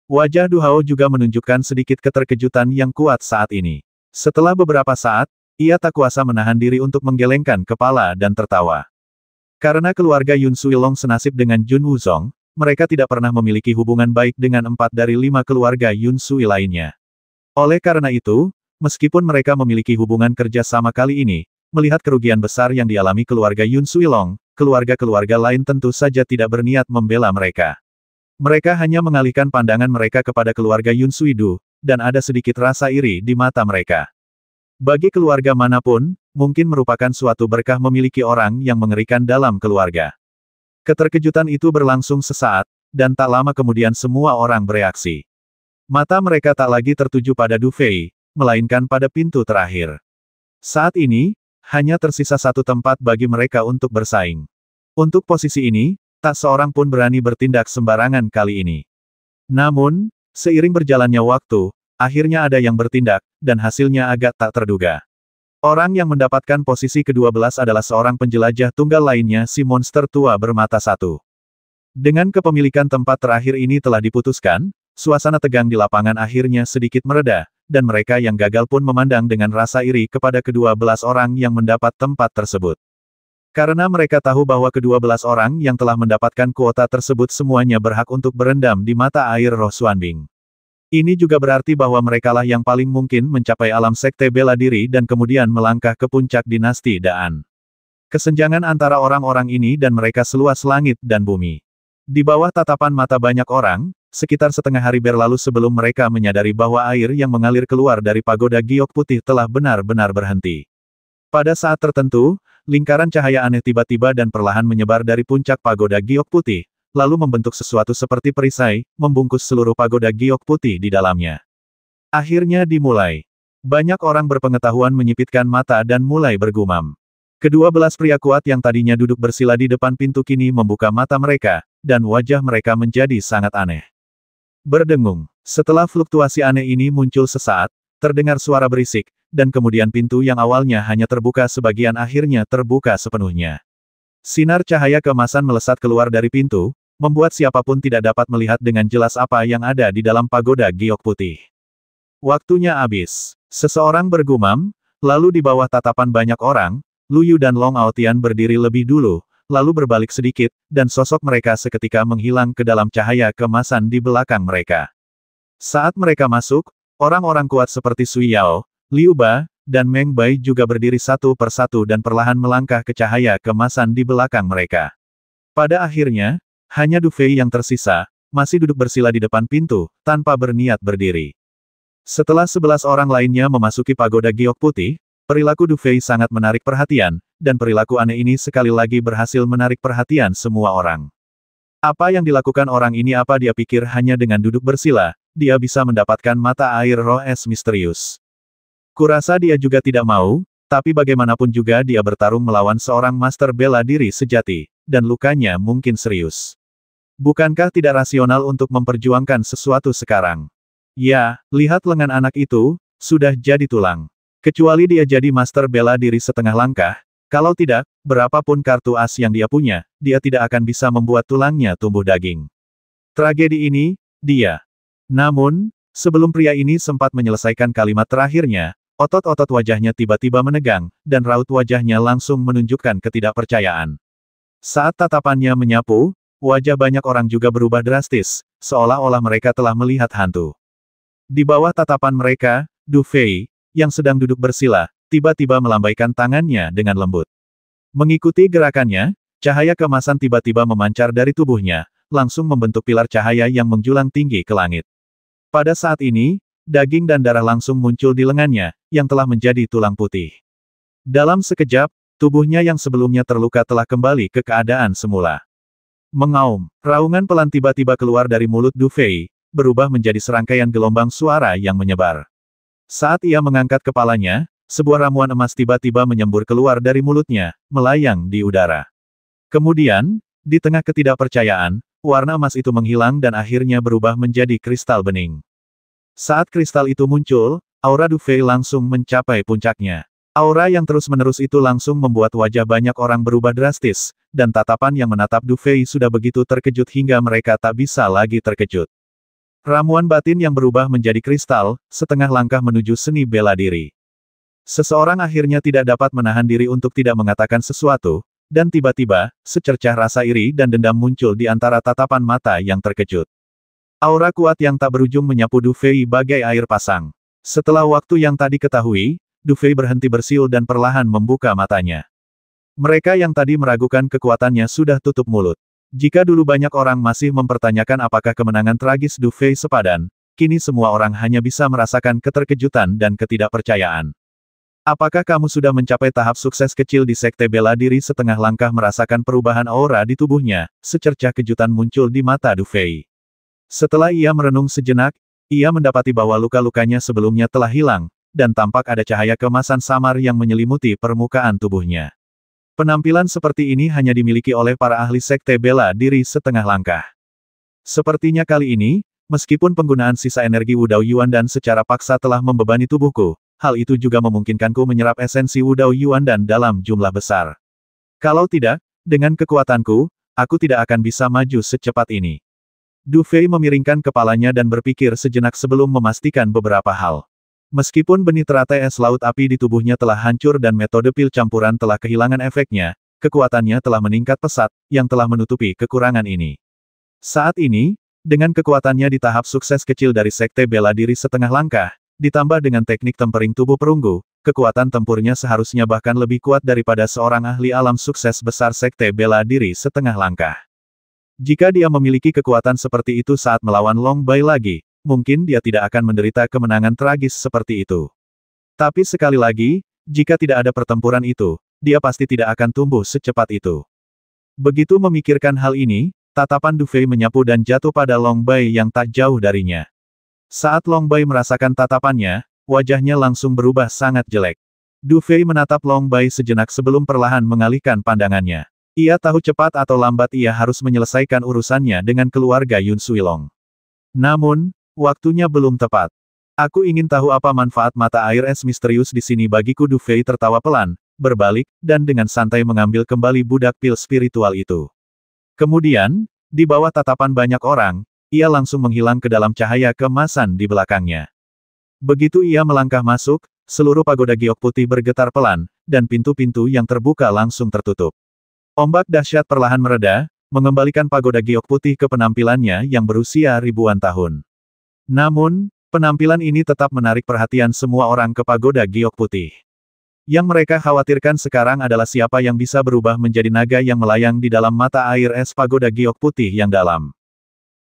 Wajah Du Hao juga menunjukkan sedikit keterkejutan yang kuat saat ini. Setelah beberapa saat, ia tak kuasa menahan diri untuk menggelengkan kepala dan tertawa. Karena keluarga Yun Suilong senasib dengan Jun Wuzong, mereka tidak pernah memiliki hubungan baik dengan 4 dari 5 keluarga Yun Sui lainnya. Oleh karena itu, meskipun mereka memiliki hubungan kerja sama kali ini, melihat kerugian besar yang dialami keluarga Yun Suilong, keluarga-keluarga lain tentu saja tidak berniat membela mereka. Mereka hanya mengalihkan pandangan mereka kepada keluarga Yun Suidu, dan ada sedikit rasa iri di mata mereka. Bagi keluarga manapun, mungkin merupakan suatu berkah memiliki orang yang mengerikan dalam keluarga. Keterkejutan itu berlangsung sesaat, dan tak lama kemudian semua orang bereaksi. Mata mereka tak lagi tertuju pada Du Fei, melainkan pada pintu terakhir. Saat ini, hanya tersisa satu tempat bagi mereka untuk bersaing. Untuk posisi ini, tak seorang pun berani bertindak sembarangan kali ini. Namun, seiring berjalannya waktu, akhirnya ada yang bertindak, dan hasilnya agak tak terduga. Orang yang mendapatkan posisi ke-12 adalah seorang penjelajah tunggal lainnya, si monster tua bermata satu. Dengan kepemilikan tempat terakhir ini telah diputuskan, suasana tegang di lapangan akhirnya sedikit mereda, dan mereka yang gagal pun memandang dengan rasa iri kepada ke-12 orang yang mendapat tempat tersebut. Karena mereka tahu bahwa ke-12 orang yang telah mendapatkan kuota tersebut semuanya berhak untuk berendam di mata air roh Xuanbing. Ini juga berarti bahwa merekalah yang paling mungkin mencapai alam sekte bela diri dan kemudian melangkah ke puncak dinasti Daan. Kesenjangan antara orang-orang ini dan mereka seluas langit dan bumi. Di bawah tatapan mata banyak orang, sekitar setengah hari berlalu sebelum mereka menyadari bahwa air yang mengalir keluar dari pagoda giok putih telah benar-benar berhenti. Pada saat tertentu, lingkaran cahaya aneh tiba-tiba dan perlahan menyebar dari puncak pagoda giok putih, lalu membentuk sesuatu seperti perisai, membungkus seluruh pagoda giok putih di dalamnya. Akhirnya dimulai. Banyak orang berpengetahuan menyipitkan mata dan mulai bergumam. Kedua belas pria kuat yang tadinya duduk bersila di depan pintu kini membuka mata mereka, dan wajah mereka menjadi sangat aneh. Berdengung. Setelah fluktuasi aneh ini muncul sesaat, terdengar suara berisik, dan kemudian pintu yang awalnya hanya terbuka sebagian akhirnya terbuka sepenuhnya. Sinar cahaya keemasan melesat keluar dari pintu, membuat siapapun tidak dapat melihat dengan jelas apa yang ada di dalam pagoda giok putih. Waktunya habis. Seseorang bergumam, lalu di bawah tatapan banyak orang, Lu Yu dan Long Aotian berdiri lebih dulu, lalu berbalik sedikit, dan sosok mereka seketika menghilang ke dalam cahaya keemasan di belakang mereka. Saat mereka masuk, orang-orang kuat seperti Sui Yao, Liu Ba, dan Meng Bai juga berdiri satu persatu dan perlahan melangkah ke cahaya keemasan di belakang mereka. Pada akhirnya, hanya Du Fei yang tersisa, masih duduk bersila di depan pintu, tanpa berniat berdiri. Setelah 11 orang lainnya memasuki pagoda giok putih, perilaku Du Fei sangat menarik perhatian, dan perilaku aneh ini sekali lagi berhasil menarik perhatian semua orang. Apa yang dilakukan orang ini? Apa dia pikir hanya dengan duduk bersila, dia bisa mendapatkan mata air roh es misterius? Kurasa dia juga tidak mau, tapi bagaimanapun juga dia bertarung melawan seorang master bela diri sejati, dan lukanya mungkin serius. Bukankah tidak rasional untuk memperjuangkan sesuatu sekarang? Ya, lihat lengan anak itu, sudah jadi tulang. Kecuali dia jadi master bela diri setengah langkah, kalau tidak, berapapun kartu as yang dia punya, dia tidak akan bisa membuat tulangnya tumbuh daging. Tragedi ini, dia. Namun, sebelum pria ini sempat menyelesaikan kalimat terakhirnya, otot-otot wajahnya tiba-tiba menegang, dan raut wajahnya langsung menunjukkan ketidakpercayaan. Saat tatapannya menyapu, wajah banyak orang juga berubah drastis, seolah-olah mereka telah melihat hantu. Di bawah tatapan mereka, Du Fei, yang sedang duduk bersila, tiba-tiba melambaikan tangannya dengan lembut. Mengikuti gerakannya, cahaya keemasan tiba-tiba memancar dari tubuhnya, langsung membentuk pilar cahaya yang menjulang tinggi ke langit. Pada saat ini, daging dan darah langsung muncul di lengannya, yang telah menjadi tulang putih. Dalam sekejap, tubuhnya yang sebelumnya terluka telah kembali ke keadaan semula. Mengaum, raungan pelan tiba-tiba keluar dari mulut Du Fei, berubah menjadi serangkaian gelombang suara yang menyebar. Saat ia mengangkat kepalanya, sebuah ramuan emas tiba-tiba menyembur keluar dari mulutnya, melayang di udara. Kemudian, di tengah ketidakpercayaan, warna emas itu menghilang dan akhirnya berubah menjadi kristal bening. Saat kristal itu muncul, aura Du Fei langsung mencapai puncaknya. Aura yang terus-menerus itu langsung membuat wajah banyak orang berubah drastis, dan tatapan yang menatap Du Fei sudah begitu terkejut hingga mereka tak bisa lagi terkejut. Ramuan batin yang berubah menjadi kristal, setengah langkah menuju seni bela diri. Seseorang akhirnya tidak dapat menahan diri untuk tidak mengatakan sesuatu, dan tiba-tiba, secercah rasa iri dan dendam muncul di antara tatapan mata yang terkejut. Aura kuat yang tak berujung menyapu Du Fei bagai air pasang. Setelah waktu yang tak diketahui, Du Fei berhenti bersiul dan perlahan membuka matanya. Mereka yang tadi meragukan kekuatannya sudah tutup mulut. Jika dulu banyak orang masih mempertanyakan apakah kemenangan tragis Du Fei sepadan, kini semua orang hanya bisa merasakan keterkejutan dan ketidakpercayaan. Apakah kamu sudah mencapai tahap sukses kecil di sekte bela diri? Setengah langkah merasakan perubahan aura di tubuhnya, secercah kejutan muncul di mata Du Fei. Setelah ia merenung sejenak, ia mendapati bahwa luka-lukanya sebelumnya telah hilang, dan tampak ada cahaya keemasan samar yang menyelimuti permukaan tubuhnya. Penampilan seperti ini hanya dimiliki oleh para ahli sekte bela diri setengah langkah. Sepertinya kali ini, meskipun penggunaan sisa energi Wudao Yuan dan secara paksa telah membebani tubuhku, hal itu juga memungkinkanku menyerap esensi Wudao Yuan dan dalam jumlah besar. Kalau tidak, dengan kekuatanku, aku tidak akan bisa maju secepat ini. Du Fei memiringkan kepalanya dan berpikir sejenak sebelum memastikan beberapa hal. Meskipun benih teratai es laut api di tubuhnya telah hancur dan metode pil campuran telah kehilangan efeknya, kekuatannya telah meningkat pesat, yang telah menutupi kekurangan ini. Saat ini, dengan kekuatannya di tahap sukses kecil dari sekte bela diri setengah langkah, ditambah dengan teknik tempering tubuh perunggu, kekuatan tempurnya seharusnya bahkan lebih kuat daripada seorang ahli alam sukses besar sekte bela diri setengah langkah. Jika dia memiliki kekuatan seperti itu saat melawan Long Bai lagi, mungkin dia tidak akan menderita kemenangan tragis seperti itu. Tapi sekali lagi, jika tidak ada pertempuran itu, dia pasti tidak akan tumbuh secepat itu. Begitu memikirkan hal ini, Tatapan Du Fei menyapu dan jatuh pada Long Bai yang tak jauh darinya. Saat Long Bai merasakan tatapannya, wajahnya langsung berubah sangat jelek. Du Fei menatap Long Bai sejenak sebelum perlahan mengalihkan pandangannya. Ia tahu cepat atau lambat ia harus menyelesaikan urusannya dengan keluarga Yun Suilong. Namun, waktunya belum tepat. Aku ingin tahu apa manfaat mata air es misterius di sini bagiku. Du Fei tertawa pelan, berbalik, dan dengan santai mengambil kembali budak pil spiritual itu. Kemudian, di bawah tatapan banyak orang, ia langsung menghilang ke dalam cahaya keemasan di belakangnya. Begitu ia melangkah masuk, seluruh pagoda giok putih bergetar pelan, dan pintu-pintu yang terbuka langsung tertutup. Ombak dahsyat perlahan mereda, mengembalikan pagoda giok putih ke penampilannya yang berusia ribuan tahun. Namun, penampilan ini tetap menarik perhatian semua orang ke pagoda giok putih. Yang mereka khawatirkan sekarang adalah siapa yang bisa berubah menjadi naga yang melayang di dalam mata air es pagoda giok putih yang dalam.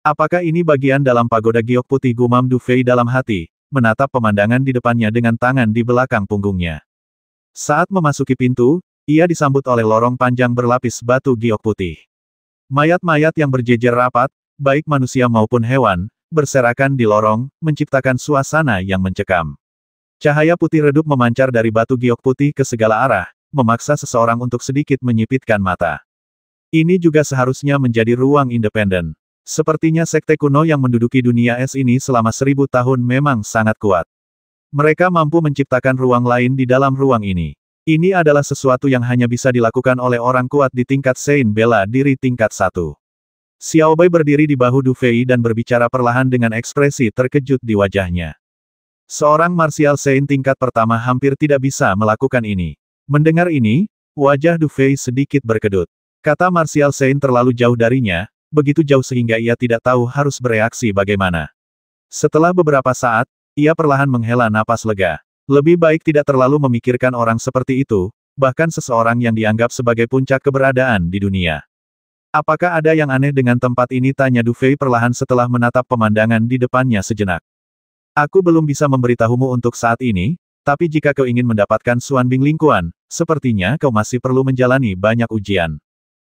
Apakah ini bagian dalam pagoda giok putih, gumam Du Fei dalam hati, menatap pemandangan di depannya dengan tangan di belakang punggungnya. Saat memasuki pintu, ia disambut oleh lorong panjang berlapis batu giok putih. Mayat-mayat yang berjejer rapat, baik manusia maupun hewan, berserakan di lorong, menciptakan suasana yang mencekam. Cahaya putih redup memancar dari batu giok putih ke segala arah, memaksa seseorang untuk sedikit menyipitkan mata. Ini juga seharusnya menjadi ruang independen. Sepertinya sekte kuno yang menduduki dunia es ini selama 1000 tahun memang sangat kuat. Mereka mampu menciptakan ruang lain di dalam ruang ini. Ini adalah sesuatu yang hanya bisa dilakukan oleh orang kuat di tingkat Sein bela diri tingkat 1. Xiao Bai berdiri di bahu Du Fei dan berbicara perlahan dengan ekspresi terkejut di wajahnya. Seorang martial Sein tingkat pertama hampir tidak bisa melakukan ini. Mendengar ini, wajah Du Fei sedikit berkedut. Kata martial Sein terlalu jauh darinya, begitu jauh sehingga ia tidak tahu harus bereaksi bagaimana. Setelah beberapa saat, ia perlahan menghela napas lega. Lebih baik tidak terlalu memikirkan orang seperti itu, bahkan seseorang yang dianggap sebagai puncak keberadaan di dunia. Apakah ada yang aneh dengan tempat ini? Tanya Du Fei perlahan setelah menatap pemandangan di depannya sejenak. Aku belum bisa memberitahumu untuk saat ini, tapi jika kau ingin mendapatkan Xuan Bing Lingkuan, sepertinya kau masih perlu menjalani banyak ujian.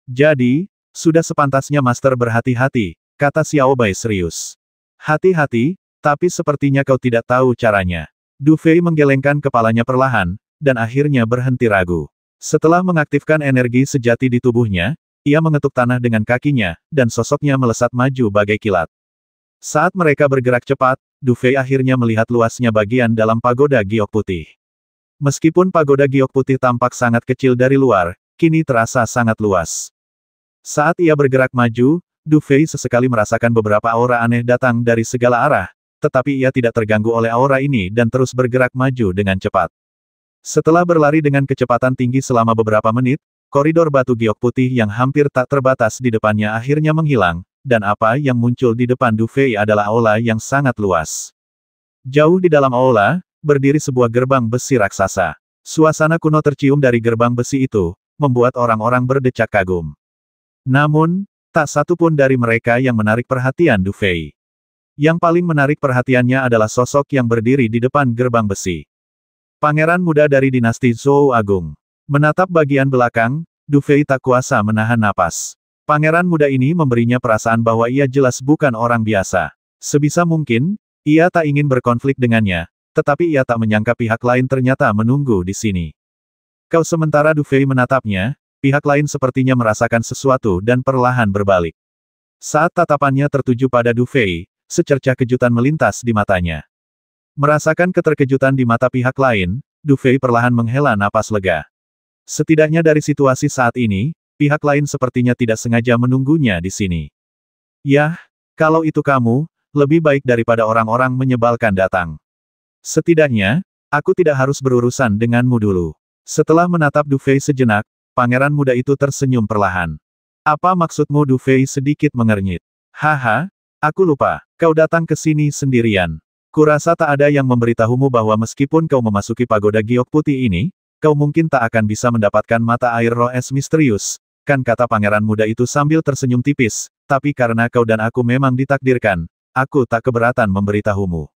Jadi, sudah sepantasnya Master berhati-hati, kata Xiao Bai serius. Hati-hati, tapi sepertinya kau tidak tahu caranya. Du Fei menggelengkan kepalanya perlahan, dan akhirnya berhenti ragu. Setelah mengaktifkan energi sejati di tubuhnya, ia mengetuk tanah dengan kakinya, dan sosoknya melesat maju bagai kilat. Saat mereka bergerak cepat, Du Fei akhirnya melihat luasnya bagian dalam pagoda giok putih. Meskipun pagoda giok putih tampak sangat kecil dari luar, kini terasa sangat luas. Saat ia bergerak maju, Du Fei sesekali merasakan beberapa aura aneh datang dari segala arah, tetapi ia tidak terganggu oleh aura ini dan terus bergerak maju dengan cepat. Setelah berlari dengan kecepatan tinggi selama beberapa menit, koridor batu giok putih yang hampir tak terbatas di depannya akhirnya menghilang, dan apa yang muncul di depan Du Fei adalah aula yang sangat luas. Jauh di dalam aula, berdiri sebuah gerbang besi raksasa. Suasana kuno tercium dari gerbang besi itu, membuat orang-orang berdecak kagum. Namun, tak satu pun dari mereka yang menarik perhatian Du Fei. Yang paling menarik perhatiannya adalah sosok yang berdiri di depan gerbang besi. Pangeran muda dari dinasti Zhou Agung. Menatap bagian belakang, Du Fei tak kuasa menahan napas. Pangeran muda ini memberinya perasaan bahwa ia jelas bukan orang biasa. Sebisa mungkin, ia tak ingin berkonflik dengannya, tetapi ia tak menyangka pihak lain ternyata menunggu di sini. Sementara Du Fei menatapnya, pihak lain sepertinya merasakan sesuatu dan perlahan berbalik. Saat tatapannya tertuju pada Du Fei, secercah kejutan melintas di matanya. Merasakan keterkejutan di mata pihak lain, Du Fei perlahan menghela napas lega. Setidaknya dari situasi saat ini, pihak lain sepertinya tidak sengaja menunggunya di sini. Yah, kalau itu kamu, lebih baik daripada orang-orang menyebalkan datang. Setidaknya, aku tidak harus berurusan denganmu dulu. Setelah menatap Du Fei sejenak, pangeran muda itu tersenyum perlahan. Apa maksudmu? Du Fei sedikit mengernyit. Haha, aku lupa, kau datang ke sini sendirian. Kurasa tak ada yang memberitahumu bahwa meskipun kau memasuki pagoda giok putih ini, kau mungkin tak akan bisa mendapatkan mata air roh es misterius. Kan, kata pangeran muda itu sambil tersenyum tipis, tapi karena kau dan aku memang ditakdirkan, aku tak keberatan memberitahumu.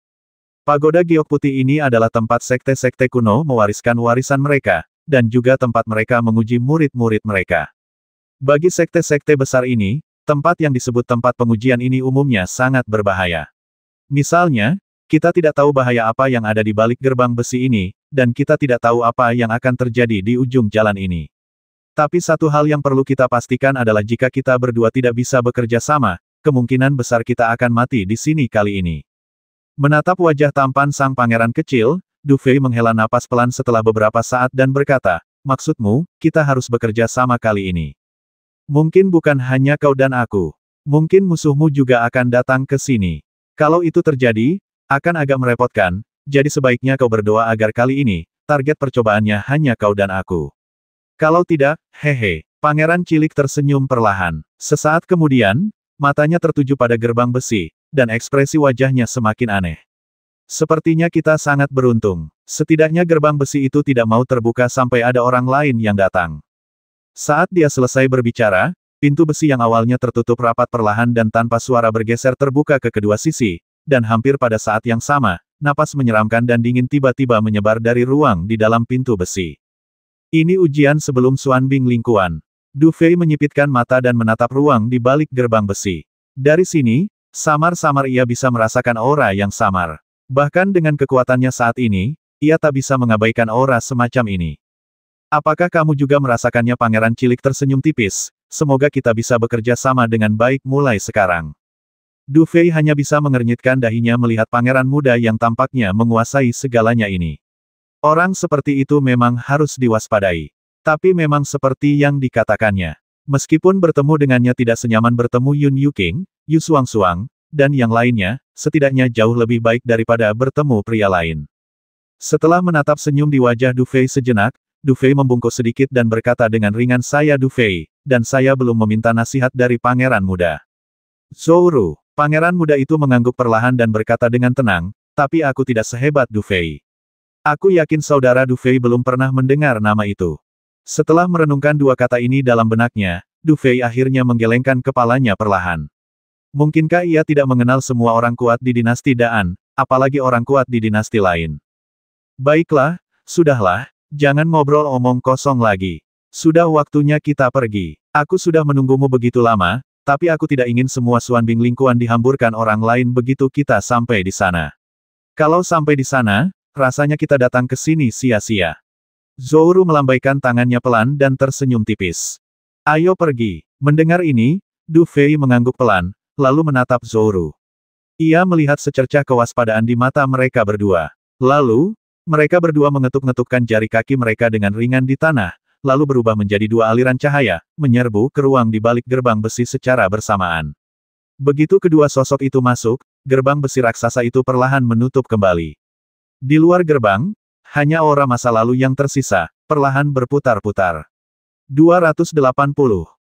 Pagoda giok putih ini adalah tempat sekte-sekte kuno mewariskan warisan mereka, dan juga tempat mereka menguji murid-murid mereka. Bagi sekte-sekte besar ini, Tempat yang disebut tempat pengujian ini umumnya sangat berbahaya. Misalnya, kita tidak tahu bahaya apa yang ada di balik gerbang besi ini, dan kita tidak tahu apa yang akan terjadi di ujung jalan ini. Tapi satu hal yang perlu kita pastikan adalah jika kita berdua tidak bisa bekerja sama, kemungkinan besar kita akan mati di sini kali ini. Menatap wajah tampan sang pangeran kecil, Du Fei menghela napas pelan setelah beberapa saat dan berkata, "Maksudmu, kita harus bekerja sama kali ini. Mungkin bukan hanya kau dan aku. Mungkin musuhmu juga akan datang ke sini. Kalau itu terjadi, akan agak merepotkan, jadi sebaiknya kau berdoa agar kali ini, target percobaannya hanya kau dan aku. Kalau tidak, hehe." Pangeran cilik tersenyum perlahan. Sesaat kemudian, matanya tertuju pada gerbang besi, dan ekspresi wajahnya semakin aneh. "Sepertinya kita sangat beruntung. Setidaknya gerbang besi itu tidak mau terbuka sampai ada orang lain yang datang." Saat dia selesai berbicara, pintu besi yang awalnya tertutup rapat perlahan dan tanpa suara bergeser terbuka ke kedua sisi, dan hampir pada saat yang sama, napas menyeramkan dan dingin tiba-tiba menyebar dari ruang di dalam pintu besi. Ini ujian sebelum Xuanbing Lingkuan. Du Fei menyipitkan mata dan menatap ruang di balik gerbang besi. Dari sini, samar-samar ia bisa merasakan aura yang samar. Bahkan dengan kekuatannya saat ini, ia tak bisa mengabaikan aura semacam ini. "Apakah kamu juga merasakannya?" Pangeran cilik tersenyum tipis, "Semoga kita bisa bekerja sama dengan baik mulai sekarang." Du Fei hanya bisa mengernyitkan dahinya melihat pangeran muda yang tampaknya menguasai segalanya ini. Orang seperti itu memang harus diwaspadai. Tapi memang seperti yang dikatakannya. Meskipun bertemu dengannya tidak senyaman bertemu Yun Yuking, Yu Suang-Suang, dan yang lainnya, setidaknya jauh lebih baik daripada bertemu pria lain. Setelah menatap senyum di wajah Du Fei sejenak, Du Fei membungkuk sedikit dan berkata dengan ringan, "Saya Du Fei, dan saya belum meminta nasihat dari pangeran muda." "Zhou." Pangeran muda itu mengangguk perlahan dan berkata dengan tenang, "Tapi aku tidak sehebat Du Fei. Aku yakin saudara Du Fei belum pernah mendengar nama itu." Setelah merenungkan dua kata ini dalam benaknya, Du Fei akhirnya menggelengkan kepalanya perlahan. Mungkinkah ia tidak mengenal semua orang kuat di dinasti Daan, apalagi orang kuat di dinasti lain? "Baiklah, sudahlah. Jangan ngobrol omong kosong lagi. Sudah waktunya kita pergi. Aku sudah menunggumu begitu lama, tapi aku tidak ingin semua Xuanbing Lingkuan dihamburkan orang lain begitu kita sampai di sana. Kalau sampai di sana, rasanya kita datang ke sini sia-sia." Zhou melambaikan tangannya pelan dan tersenyum tipis. "Ayo pergi." Mendengar ini, Du Fei mengangguk pelan, lalu menatap Zhou. Ia melihat secercah kewaspadaan di mata mereka berdua. Lalu, mereka berdua mengetuk-ngetukkan jari kaki mereka dengan ringan di tanah, lalu berubah menjadi dua aliran cahaya, menyerbu ke ruang di balik gerbang besi secara bersamaan. Begitu kedua sosok itu masuk, gerbang besi raksasa itu perlahan menutup kembali. Di luar gerbang, hanya aura masa lalu yang tersisa, perlahan berputar-putar. 280